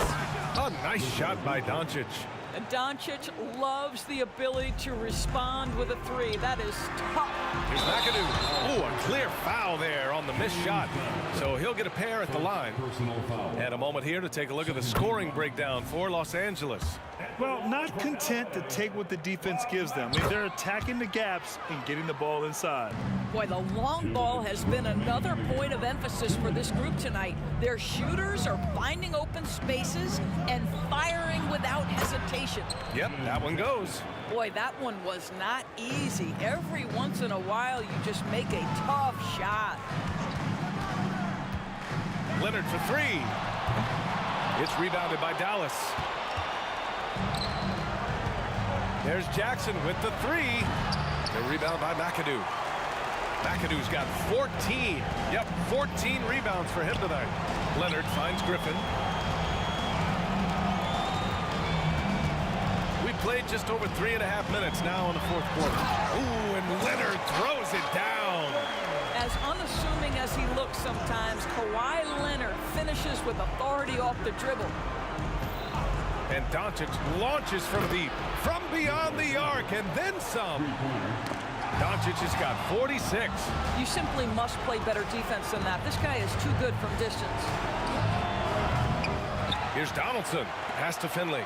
A nice shot by Doncic. And Doncic loves the ability to respond with a three. That is tough. Here's McAdoo. Oh, a clear foul there on the missed shot. So he'll get a pair at the line. And a moment here to take a look at the scoring breakdown for Los Angeles. Well, not content to take what the defense gives them. I mean, they're attacking the gaps and getting the ball inside. Boy, the long ball has been another point of emphasis for this group tonight. Their shooters are finding open spaces and firing without hesitation. Yep, that one goes. Boy, that one was not easy. Every once in a while, you just make a tough shot. Leonard for three. It's rebounded by Dallas. There's Jackson with the three. The rebound by McAdoo. McAdoo's got 14. Yep, 14 rebounds for him tonight. Leonard finds Griffin. We played just over 3.5 minutes now in the fourth quarter. Ooh, and Leonard throws it down. As unassuming as he looks sometimes, Kawhi Leonard finishes with authority off the dribble. And Doncic launches from deep, from beyond the arc, and then some. Doncic has got 46. You simply must play better defense than that. This guy is too good from distance. Here's Donaldson. Pass to Finley.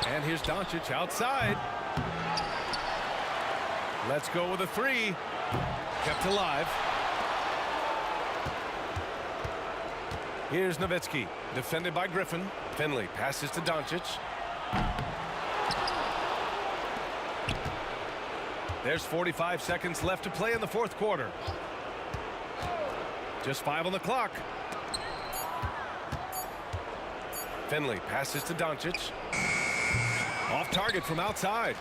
And here's Doncic outside. Let's go with a three. Kept alive. Here's Nowitzki. Defended by Griffin. Finley passes to Doncic. There's 45 seconds left to play in the fourth quarter. Just 5 on the clock. Finley passes to Doncic. Off target from outside.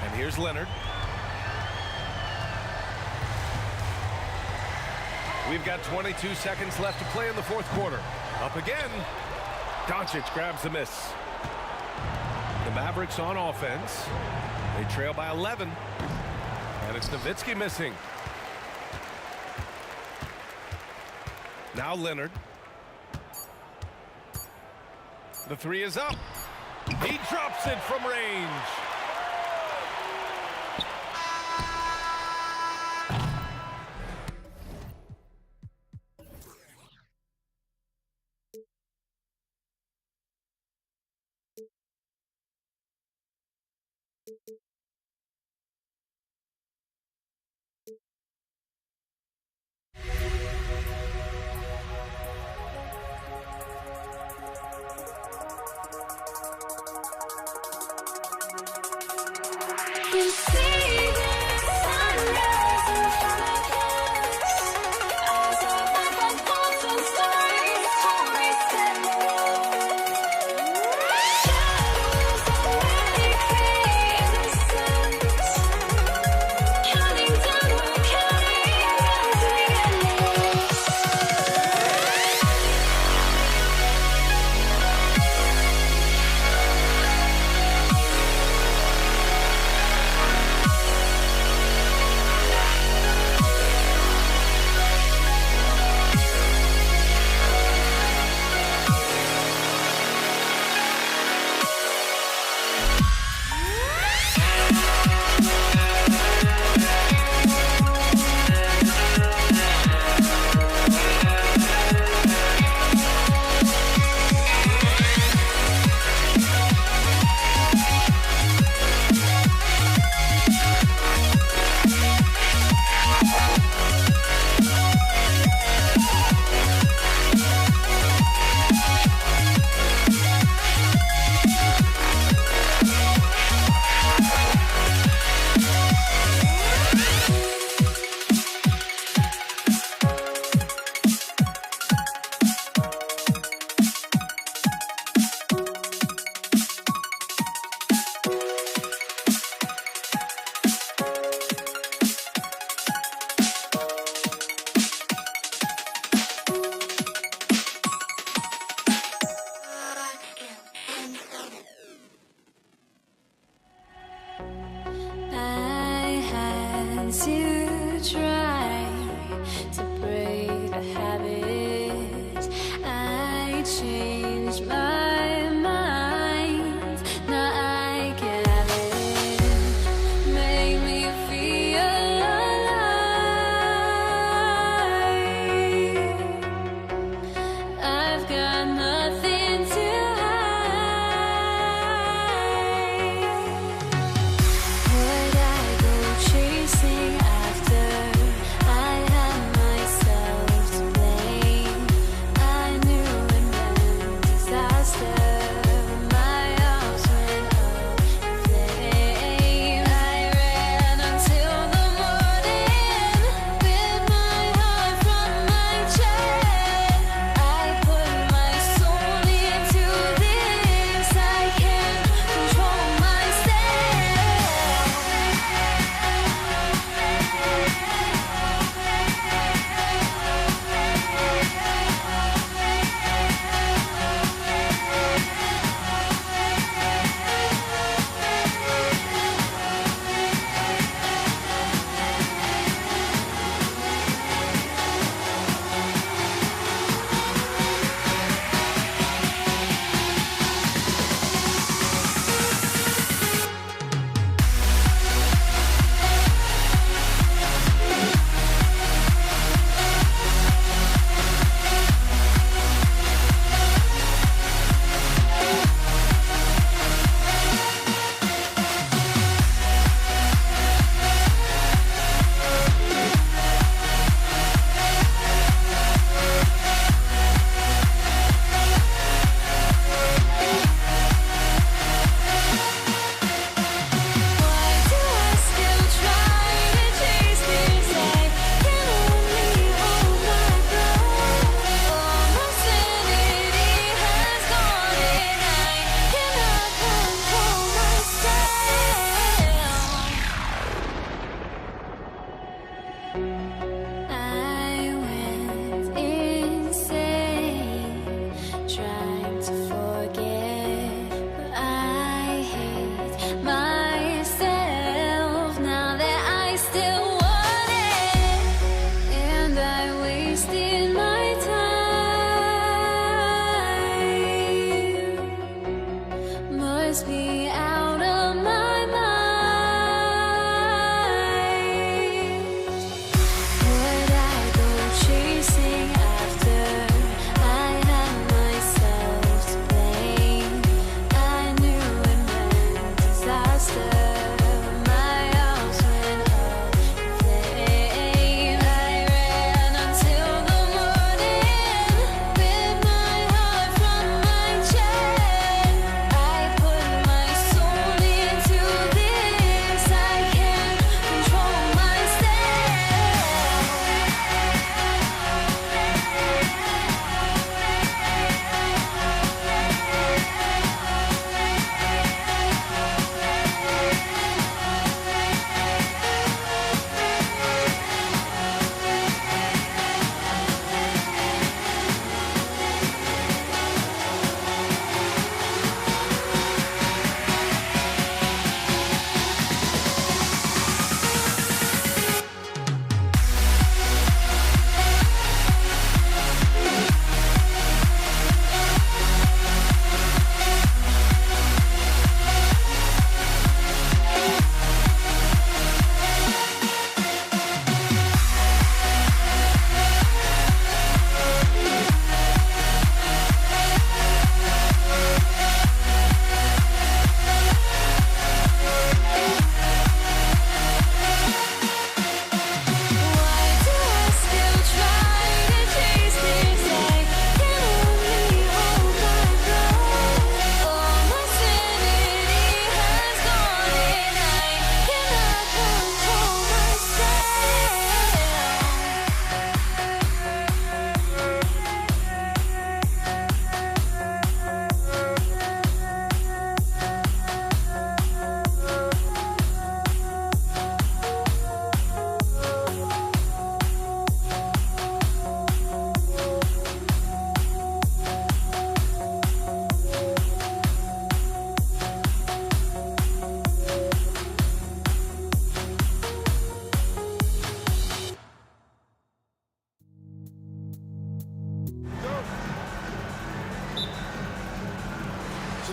And here's Leonard. We've got 22 seconds left to play in the fourth quarter. Up again. Doncic grabs the miss. The Mavericks on offense. They trail by 11. And it's Nowitzki missing. Now Leonard. The three is up. He drops it from range. try to break the habit. I changed my mind. Now I can have it. Make me feel alive. I've got nothing to hide. Would I go chasing after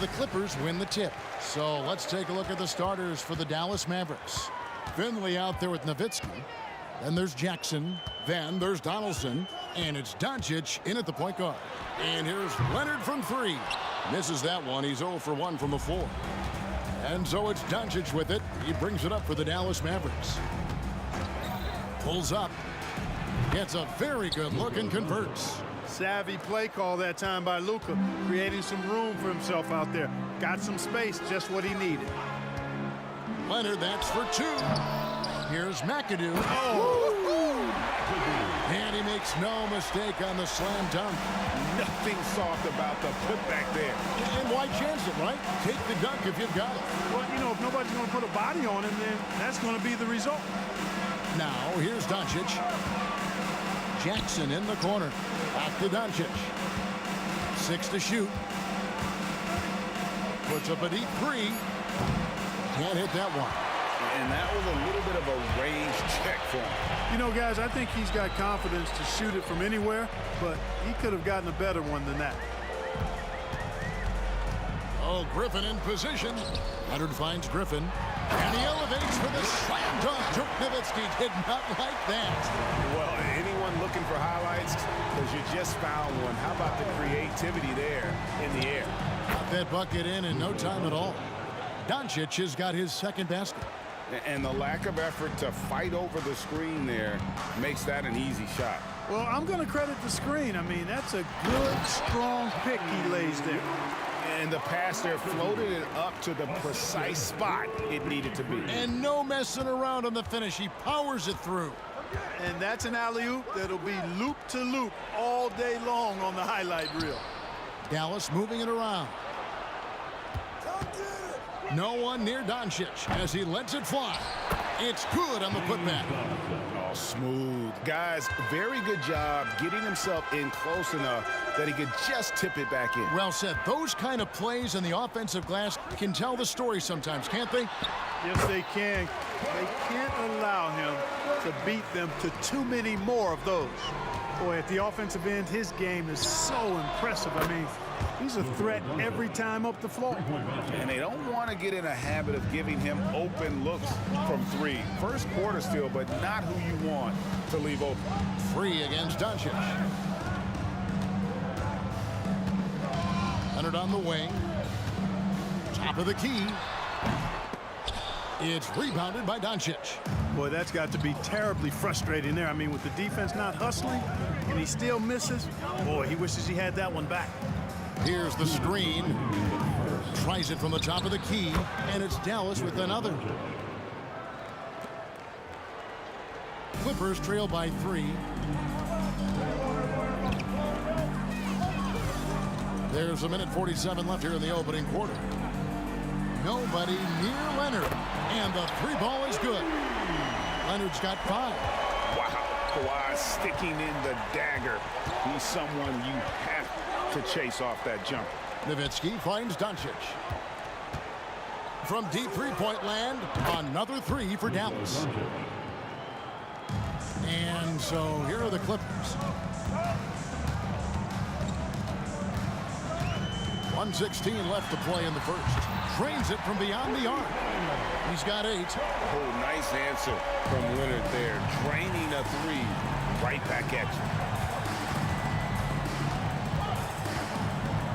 the Clippers win the tip. So let's take a look at the starters for the Dallas Mavericks. Finley out there with Nowitzki. Then there's Jackson. Then there's Donaldson. And it's Doncic in at the point guard. And here's Leonard from three. Misses that one. He's 0 for 1 from the floor. And so it's Doncic with it. He brings it up for the Dallas Mavericks. Pulls up. Gets a very good look and converts. Savvy play call that time by Luka, creating some room for himself out there. Got some space, just what he needed. Leonard, that's for two. Here's McAdoo. Oh! And he makes no mistake on the slam dunk. Nothing soft about the putback there. And why chance it, right? Take the dunk if you've got it. Well, you know, if nobody's going to put a body on him, then that's going to be the result. Now, here's Doncic. Jackson in the corner. Back to Doncic. 6 to shoot. Puts up a deep three. Can't hit that one. And that was a little bit of a range check for him. You know, guys, I think he's got confidence to shoot it from anywhere, but he could have gotten a better one than that. Oh, Griffin in position. Leonard finds Griffin. And he elevates for the slam dunk. Dirk Nowitzki did not like that. Well, anyone looking for highlights, because you just found one. How about the creativity there in the air? Got that bucket in no time at all. Doncic has got his second basket. And the lack of effort to fight over the screen there makes that an easy shot. Well, I'm going to credit the screen. I mean, that's a good, strong pick he lays there. And the pass there floated it up to the precise spot it needed to be. And no messing around on the finish. He powers it through. And that's an alley-oop that'll be loop to loop all day long on the highlight reel. Dallas moving it around. No one near Doncic as he lets it fly. It's good on the putback. Oh, smooth. Guys, very good job getting himself in close enough that he could just tip it back in. Well said. Those kind of plays in the offensive glass can tell the story sometimes, can't they? Yes, they can. They can't allow him to beat them to too many more of those. Boy, at the offensive end, his game is so impressive. I mean, he's a threat every time up the floor. And they don't want to get in a habit of giving him open looks from three. First quarter still, but not who you want to leave open. Free against Doncic. Leonard on the wing. Top of the key. It's rebounded by Doncic. Boy, that's got to be terribly frustrating there. I mean, with the defense not hustling and he still misses, boy, he wishes he had that one back. Here's the screen. Tries it from the top of the key, and it's Dallas with another. Clippers trail by 3. There's a minute 47 left here in the opening quarter. Nobody near Leonard, and the three ball is good. Leonard's got 5. Wow, Kawhi sticking in the dagger. He's someone you have to chase off that jumper. Nowitzki finds Doncic. From deep three-point land, another 3 for Dallas. And so here are the Clippers. 1:16 left to play in the first. Drains it from beyond the arc. He's got 8. Oh, nice answer from Leonard there. Draining a 3 right back at you.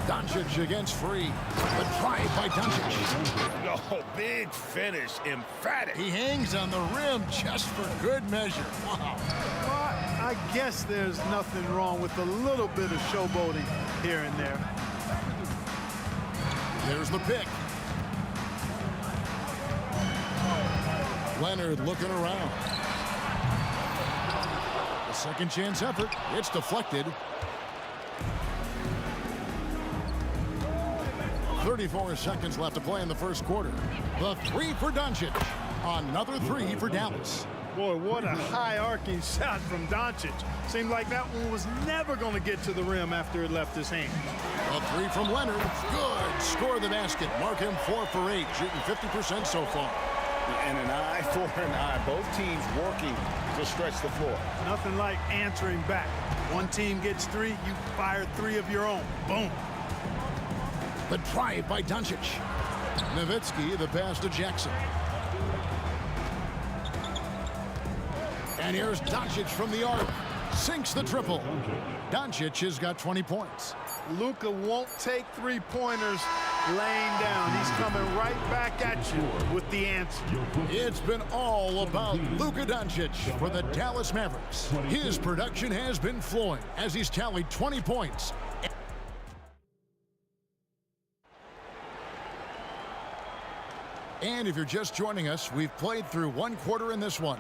Doncic against Free. The drive by Doncic. Oh, big finish. Emphatic. He hangs on the rim just for good measure. Wow. Well, I guess there's nothing wrong with a little bit of showboating here and there. There's the pick. Leonard looking around. A second chance effort. It's deflected. 34 seconds left to play in the first quarter. The 3 for Doncic. Another 3 for Dallas. Boy, what a high-arcing shot from Doncic. Seemed like that one was never going to get to the rim after it left his hand. A 3 from Leonard. Good. Score the basket. Mark him 4 for 8. Shooting 50% so far. And an eye for an eye. Both teams working to stretch the floor. Nothing like answering back. One team gets 3, you fire 3 of your own. Boom. The drive by Doncic. Nowitzki, the pass to Jackson. And here's Doncic from the arc. Sinks the triple. Doncic has got 20 points. Luka won't take three-pointers laying down. He's coming right back at you with the answer. It's been all about Luka Doncic for the Dallas Mavericks. His production has been flowing as he's tallied 20 points. And if you're just joining us, we've played through one quarter in this one.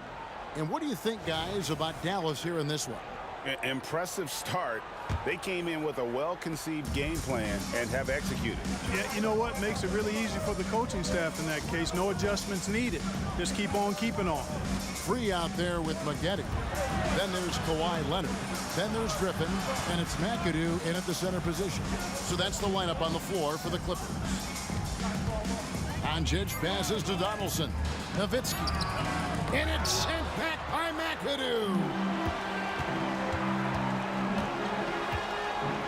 And what do you think, guys, about Dallas here in this one? Impressive start. They came in with a well-conceived game plan and have executed. Yeah, you know what? Makes it really easy for the coaching staff in that case. No adjustments needed. Just keep on keeping on. Free out there with Maggette. Then there's Kawhi Leonard. Then there's Griffin. And it's McAdoo in at the center position. So that's the lineup on the floor for the Clippers. Doncic passes to Donaldson. Nowitzki. And it's sent back by McAdoo.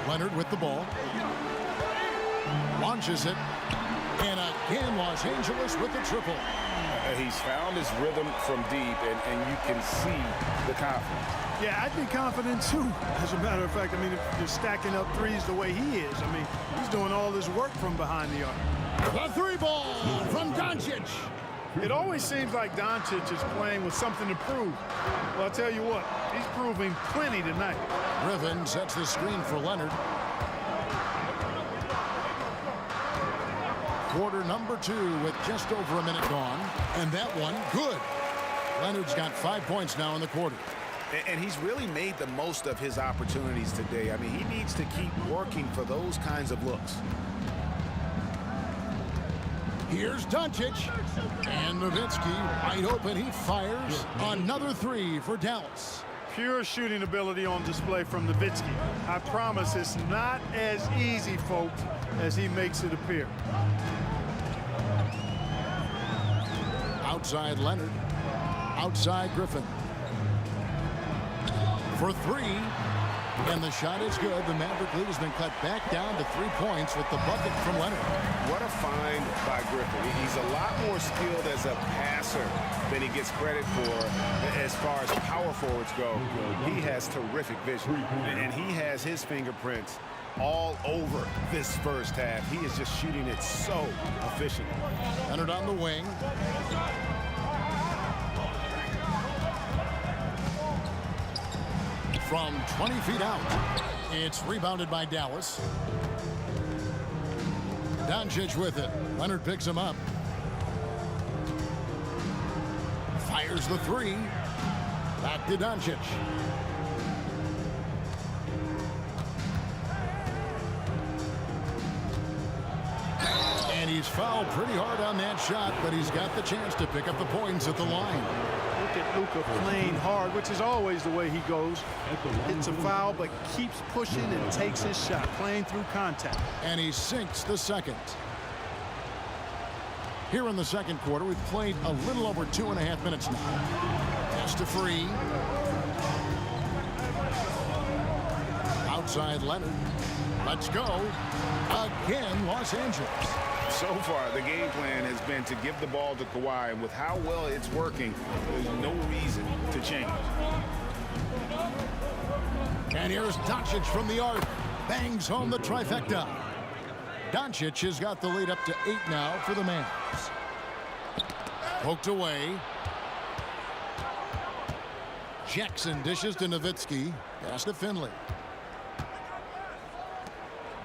Leonard with the ball. Launches it. And again, Los Angeles with the triple. He's found his rhythm from deep, and you can see the confidence. Yeah, I'd be confident too. As a matter of fact, I mean, if you're stacking up threes the way he is, I mean, he's doing all his work from behind the arc. The three ball from Doncic. It always seems like Doncic is playing with something to prove. Well, I'll tell you what, he's proving plenty tonight. Griffin sets the screen for Leonard. Quarter number 2 with just over a minute gone. And that one, good. Leonard's got 5 points now in the quarter. And he's really made the most of his opportunities today. I mean, he needs to keep working for those kinds of looks. Here's Doncic. And Nowitzki wide open. He fires another three for Dallas. Pure shooting ability on display from Nowitzki. I promise it's not as easy, folks, as he makes it appear. Outside Leonard. Outside Griffin. For three. And the shot is good. The Maverick lead has been cut back down to 3 points with the bucket from Leonard. What a find by Griffin. He's a lot more skilled as a passer than he gets credit for as far as power forwards go. He has terrific vision, and he has his fingerprints all over this first half. He is just shooting it so efficiently. Leonard on the wing. From 20 feet out. It's rebounded by Dallas. Doncic with it. Leonard picks him up. Fires the three. Back to Doncic. And he's fouled pretty hard on that shot, but he's got the chance to pick up the points at the line. Look at Luka playing hard, which is always the way he goes. Hits a foul, but keeps pushing and takes his shot, playing through contact. And he sinks the second. Here in the second quarter, we've played a little over 2.5 minutes now. Pass to Free. Outside Leonard. Let's go. Again, Los Angeles. So far, the game plan has been to give the ball to Kawhi, and with how well it's working, there's no reason to change. And here's Doncic from the arc. Bangs home the trifecta. Doncic has got the lead up to 8 now for the Mavs. Poked away. Jackson dishes to Nowitzki. Pass to Finley.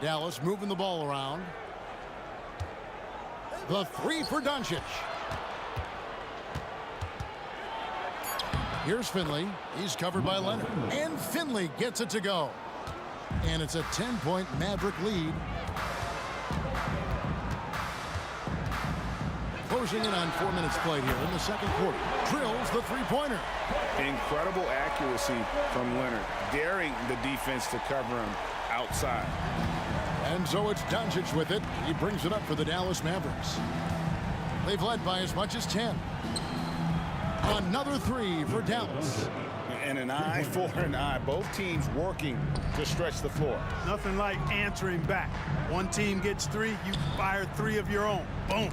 Dallas moving the ball around. The three for Doncic. Here's Finley. He's covered by Leonard. And Finley gets it to go. And it's a 10-point Maverick lead. Closing in on 4 minutes played here in the second quarter. Drills the three-pointer. Incredible accuracy from Leonard, daring the defense to cover him outside. And so it's Doncic with it. He brings it up for the Dallas Mavericks. They've led by as much as 10. Another three for Dallas. And an eye for an eye. Both teams working to stretch the floor. Nothing like answering back. One team gets 3, you fire 3 of your own. Boom.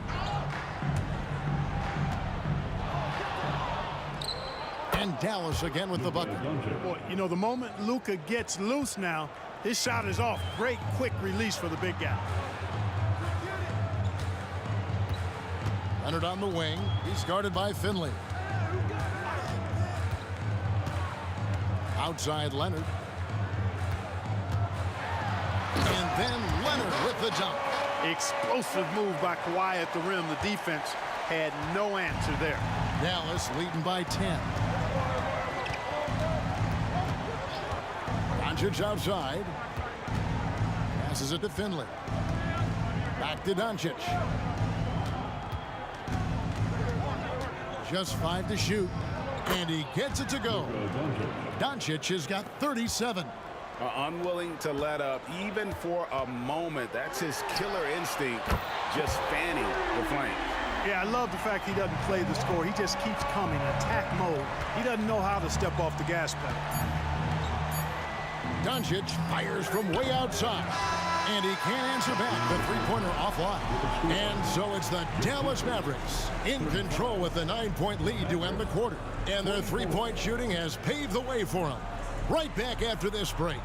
And Dallas again with the bucket. Boy, you know, the moment Luka gets loose now, his shot is off. Great quick release for the big guy. Leonard on the wing. He's guarded by Finley. Outside Leonard. And then Leonard with the dunk. Explosive move by Kawhi at the rim. The defense had no answer there. Dallas leading by 10. Doncic outside. Passes it to Finley. Back to Doncic. Just 5 to shoot. And he gets it to go. Doncic has got 37. Unwilling to let up even for a moment. That's his killer instinct, just fanning the flames. Yeah, I love the fact he doesn't play the score. He just keeps coming, attack mode. He doesn't know how to step off the gas pedal. Doncic fires from way outside. And he can't answer back. The three-pointer offline. And so it's the Dallas Mavericks in control with a 9-point lead to end the quarter. And their three-point shooting has paved the way for them. Right back after this break.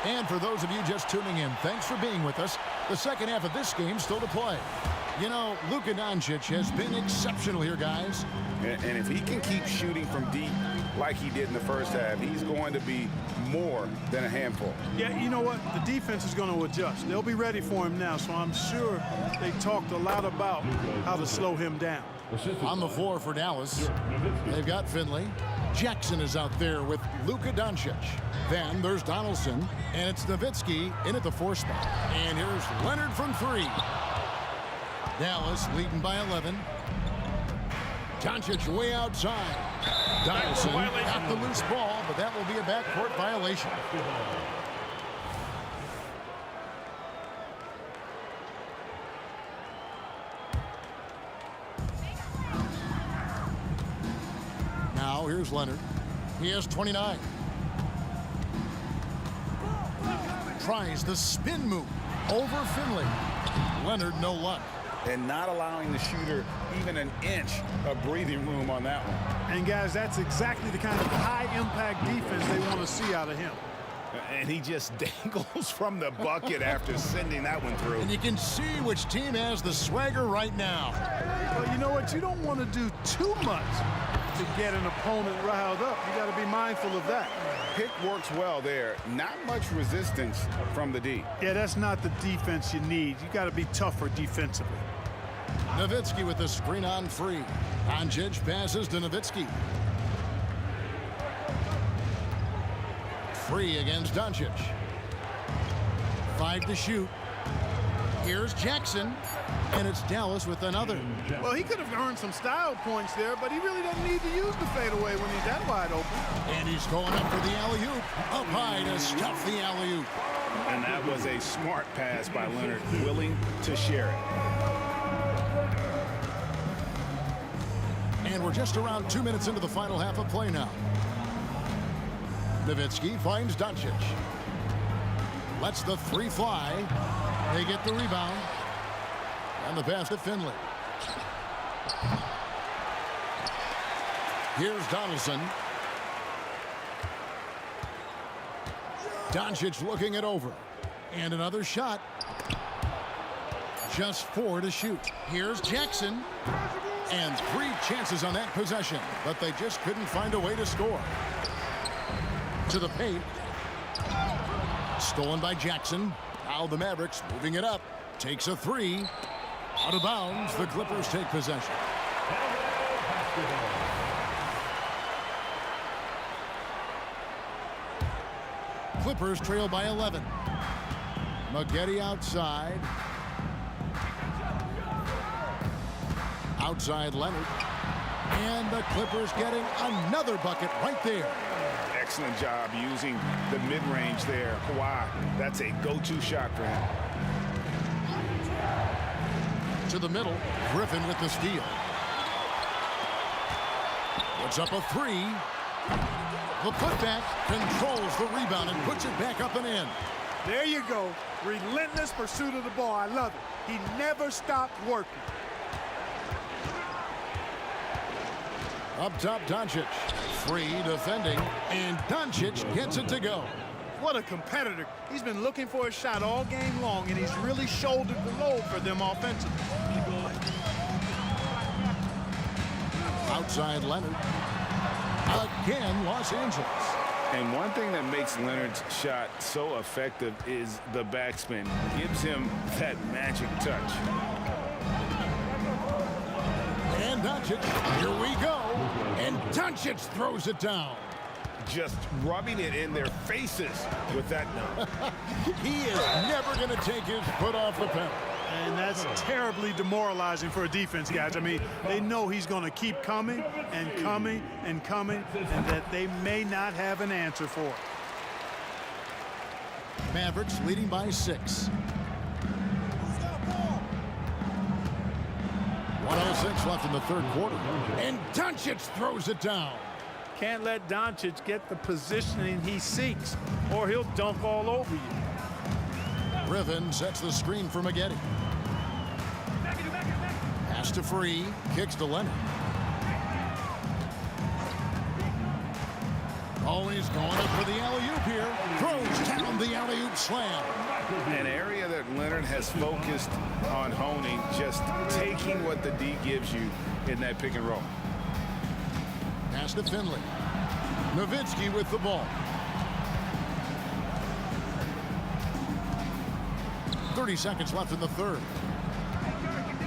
And for those of you just tuning in, thanks for being with us. The second half of this game still to play. You know, Luka Doncic has been exceptional here, guys. And if he can keep shooting from deep like he did in the first half, he's going to be more than a handful. Yeah, you know what? The defense is going to adjust. They'll be ready for him now, so I'm sure they talked a lot about how to slow him down. On the floor for Dallas, they've got Finley. Jackson is out there with Luka Doncic. Then there's Donaldson, and it's Nowitzki in at the 4 spot. And here's Leonard from 3. Dallas leading by 11. Doncic way outside. Donaldson got the loose ball, but that will be a backcourt violation. Now here's Leonard. He has 29. Tries the spin move over Finley. Leonard, no luck. And not allowing the shooter even an inch of breathing room on that one. And guys, that's exactly the kind of high-impact defense they want to see out of him. And he just dangles from the bucket after sending that one through. And you can see which team has the swagger right now. Well, you know what? You don't want to do too much to get an opponent riled up. You got to be mindful of that. Pick works well there. Not much resistance from the D. Yeah, that's not the defense you need. You got to be tougher defensively. Nowitzki with the screen on free. Doncic passes to Nowitzki. Free against Doncic. 5 to shoot. Here's Jackson. And it's Dallas with another. Well, he could have earned some style points there, but he really doesn't need to use the fadeaway when he's that wide open. And he's going up for the alley-oop. Up high to stuff the alley-oop. And that was a smart pass by Leonard, willing to share it. And we're just around 2 minutes into the final half of play now. Nowitzki finds Doncic. Lets the 3 fly. They get the rebound. And the pass to Finley. Here's Donaldson. Doncic looking it over. And another shot. Just 4 to shoot. Here's Jackson. And 3 chances on that possession, but they just couldn't find a way to score. To the paint. Stolen by Jackson. Now the Mavericks moving it up. Takes a 3. Out of bounds, the Clippers take possession. Clippers trail by 11. Maggette outside. Outside Leonard. And the Clippers getting another bucket right there. Excellent job using the mid-range there. Kawhi, that's a go-to shot for him. To the middle, Griffin with the steal. Puts up a three. The putback controls the rebound and puts it back up and in. There you go. Relentless pursuit of the ball. I love it. He never stopped working. Up top, Doncic. Free defending, and Doncic gets it to go. What a competitor. He's been looking for a shot all game long, and he's really shouldered the load for them offensively. Outside Leonard. Again, Los Angeles. And one thing that makes Leonard's shot so effective is the backspin. Gives him that magic touch. And Doncic, here we go. And Doncic throws it down. Just rubbing it in their faces with that dunk. He is never going to take his foot off the pedal. And that's terribly demoralizing for a defense, guys. I mean, they know he's going to keep coming and coming and coming, and that they may not have an answer for it. Mavericks leading by 6. 1:06 left in the third quarter. And Doncic throws it down. Can't let Doncic get the positioning he seeks, or he'll dunk all over you. Griffin sets the screen for Maggette. Pass to Free, kicks to Leonard. Always going up for the alley-oop here. Throws down the alley-oop slam. An area that Leonard has focused on honing, just taking what the D gives you in that pick and roll. Pass to Finley. Nowitzki with the ball. 30 seconds left in the third.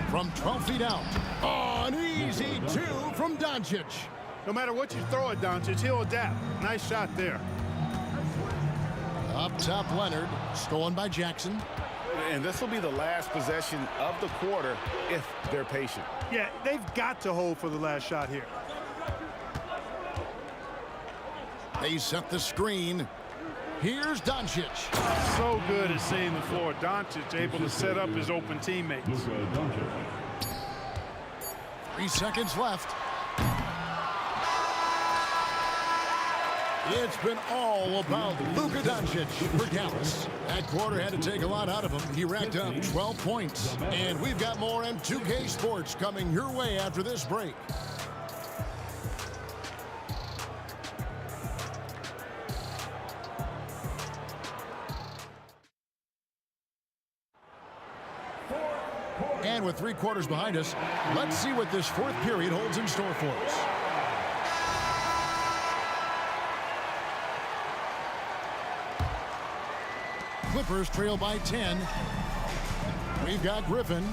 From 12 feet out. Oh, an easy two from Doncic. No matter what you throw at Doncic, he'll adapt. Nice shot there. Up top, Leonard. Stolen by Jackson. And this will be the last possession of the quarter if they're patient. Yeah, they've got to hold for the last shot here. They set the screen. Here's Doncic. So good at seeing the floor. Doncic able to set up his open teammates. 3 seconds left. It's been all about Luka Doncic for Dallas. That quarter had to take a lot out of him. He racked up 12 points. And we've got more M2K Sports coming your way after this break. And with 3 quarters behind us, let's see what this fourth period holds in store for us. Clippers trail by 10. We've got Griffin.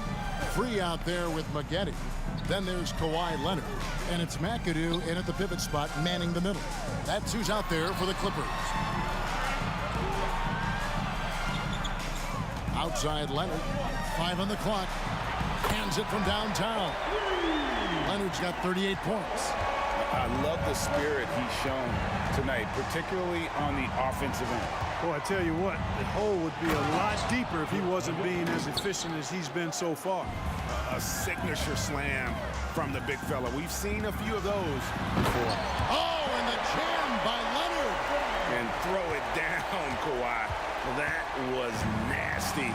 Free out there with Maggette. Then there's Kawhi Leonard. And it's McAdoo in at the pivot spot, manning the middle. That's who's out there for the Clippers. Outside Leonard. 5 on the clock. Hands it from downtown. Leonard's got 38 points. I love the spirit he's shown tonight, particularly on the offensive end. Boy, I tell you what, the hole would be a lot deeper if he wasn't being as efficient as he's been so far. A signature slam from the big fella. We've seen a few of those before. Oh, and the jam by Leonard. And throw it down, Kawhi. That was nasty.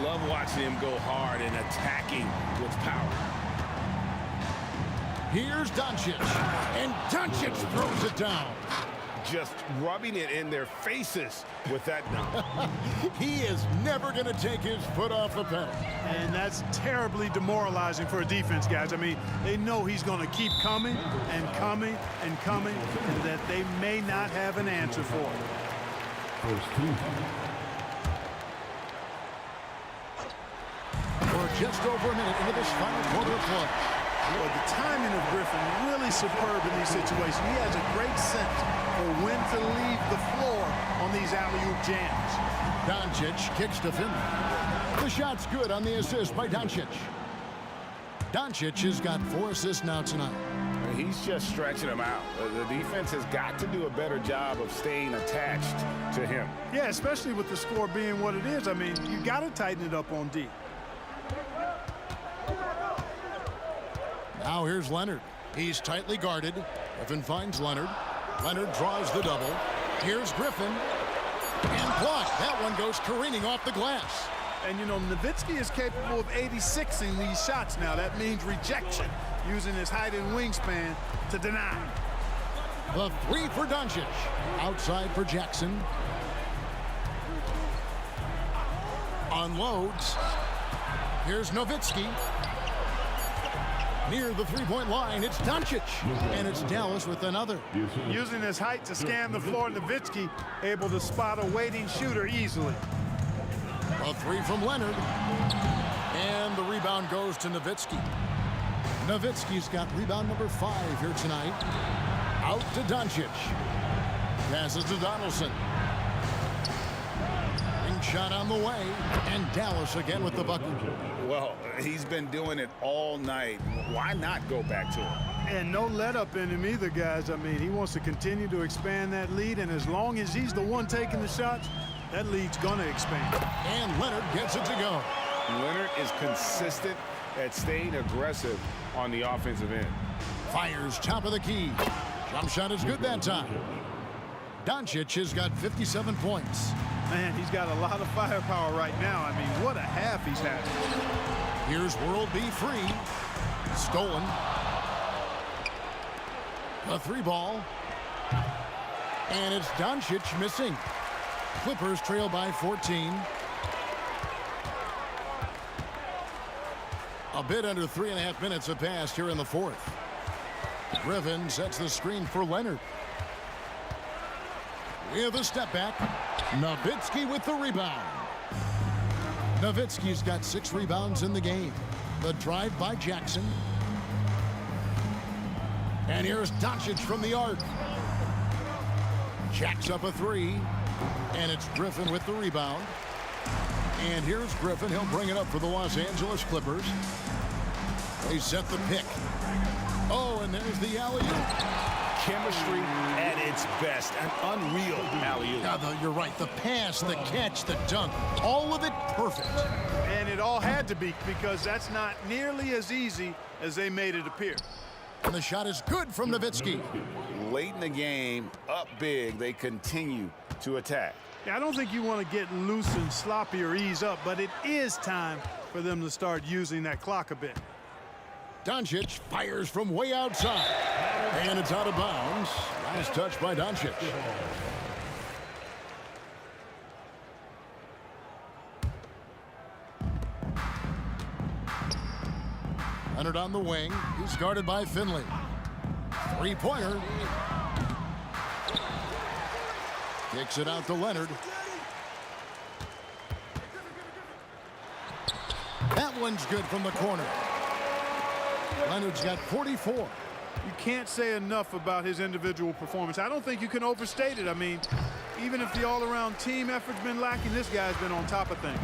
Love watching him go hard and attacking with power. Here's Doncic. And Doncic throws it down. Just rubbing it in their faces with that dunk. He is never going to take his foot off the pedal. And that's terribly demoralizing for a defense, guys. I mean, they know he's going to keep coming and coming and coming, and that they may not have an answer for it. We're just over a minute into this final quarter of play. Boy, the timing of Griffin really superb in these situations. He has a great sense for when to leave the floor on these alley-oop jams. Doncic kicks to Finley. The shot's good on the assist by Doncic. Doncic has got 4 assists now tonight. He's just stretching them out. The defense has got to do a better job of staying attached to him. Yeah, especially with the score being what it is. I mean, you got to tighten it up on D. Now here's Leonard. He's tightly guarded. Griffin finds Leonard. Leonard draws the double. Here's Griffin. And blocked. That one goes careening off the glass. And, you know, Nowitzki is capable of 86ing these shots now. That means rejection, using his height and wingspan to deny. The 3 for Doncic. Outside for Jackson. Unloads. Here's Nowitzki. Near the three-point line, it's Doncic. And it's Dallas with another. Using his height to scan the floor, Nowitzki able to spot a waiting shooter easily. A 3 from Leonard. And the rebound goes to Nowitzki. Nowitzki's got rebound number 5 here tonight. Out to Doncic. Passes to Donaldson. Ring shot on the way. And Dallas again with the bucket. Well, he's been doing it all night. Why not go back to him? And no let up in him either, guys. I mean, he wants to continue to expand that lead, and as long as he's the one taking the shots, that lead's going to expand. And Leonard gets it to go. Leonard is consistent at staying aggressive on the offensive end. Fires top of the key. Jump shot is good that time. Doncic has got 57 points. Man, he's got a lot of firepower right now. I mean, what a half he's had. Here's World B free. Stolen. A 3 ball. And it's Doncic missing. Clippers trail by 14. A bit under 3.5 minutes have passed here in the 4th. Griffin sets the screen for Leonard. With a step back. Nowitzki with the rebound. Nowitzki's got 6 rebounds in the game. The drive by Jackson. And here's Doncic from the arc. Jacks up a 3. And it's Griffin with the rebound. And here's Griffin. He'll bring it up for the Los Angeles Clippers. They set the pick. Oh, and there's the alley-oop. Chemistry at its best. An unreal alley-oop. Yeah, you're right. The pass, the catch, the dunk, all of it perfect. And it all had to be, because that's not nearly as easy as they made it appear. And the shot is good from Nowitzki. Late in the game, up big, they continue to attack. Yeah, I don't think you want to get loose and sloppy or ease up, but it is time for them to start using that clock a bit. Doncic fires from way outside. And it's out of bounds. Last touch by Doncic. Leonard on the wing. He's guarded by Finley. 3-pointer. Kicks it out to Leonard. That one's good from the corner. Leonard's got 44. You can't say enough about his individual performance. I don't think you can overstate it. I mean, even if the all-around team effort's been lacking, this guy's been on top of things.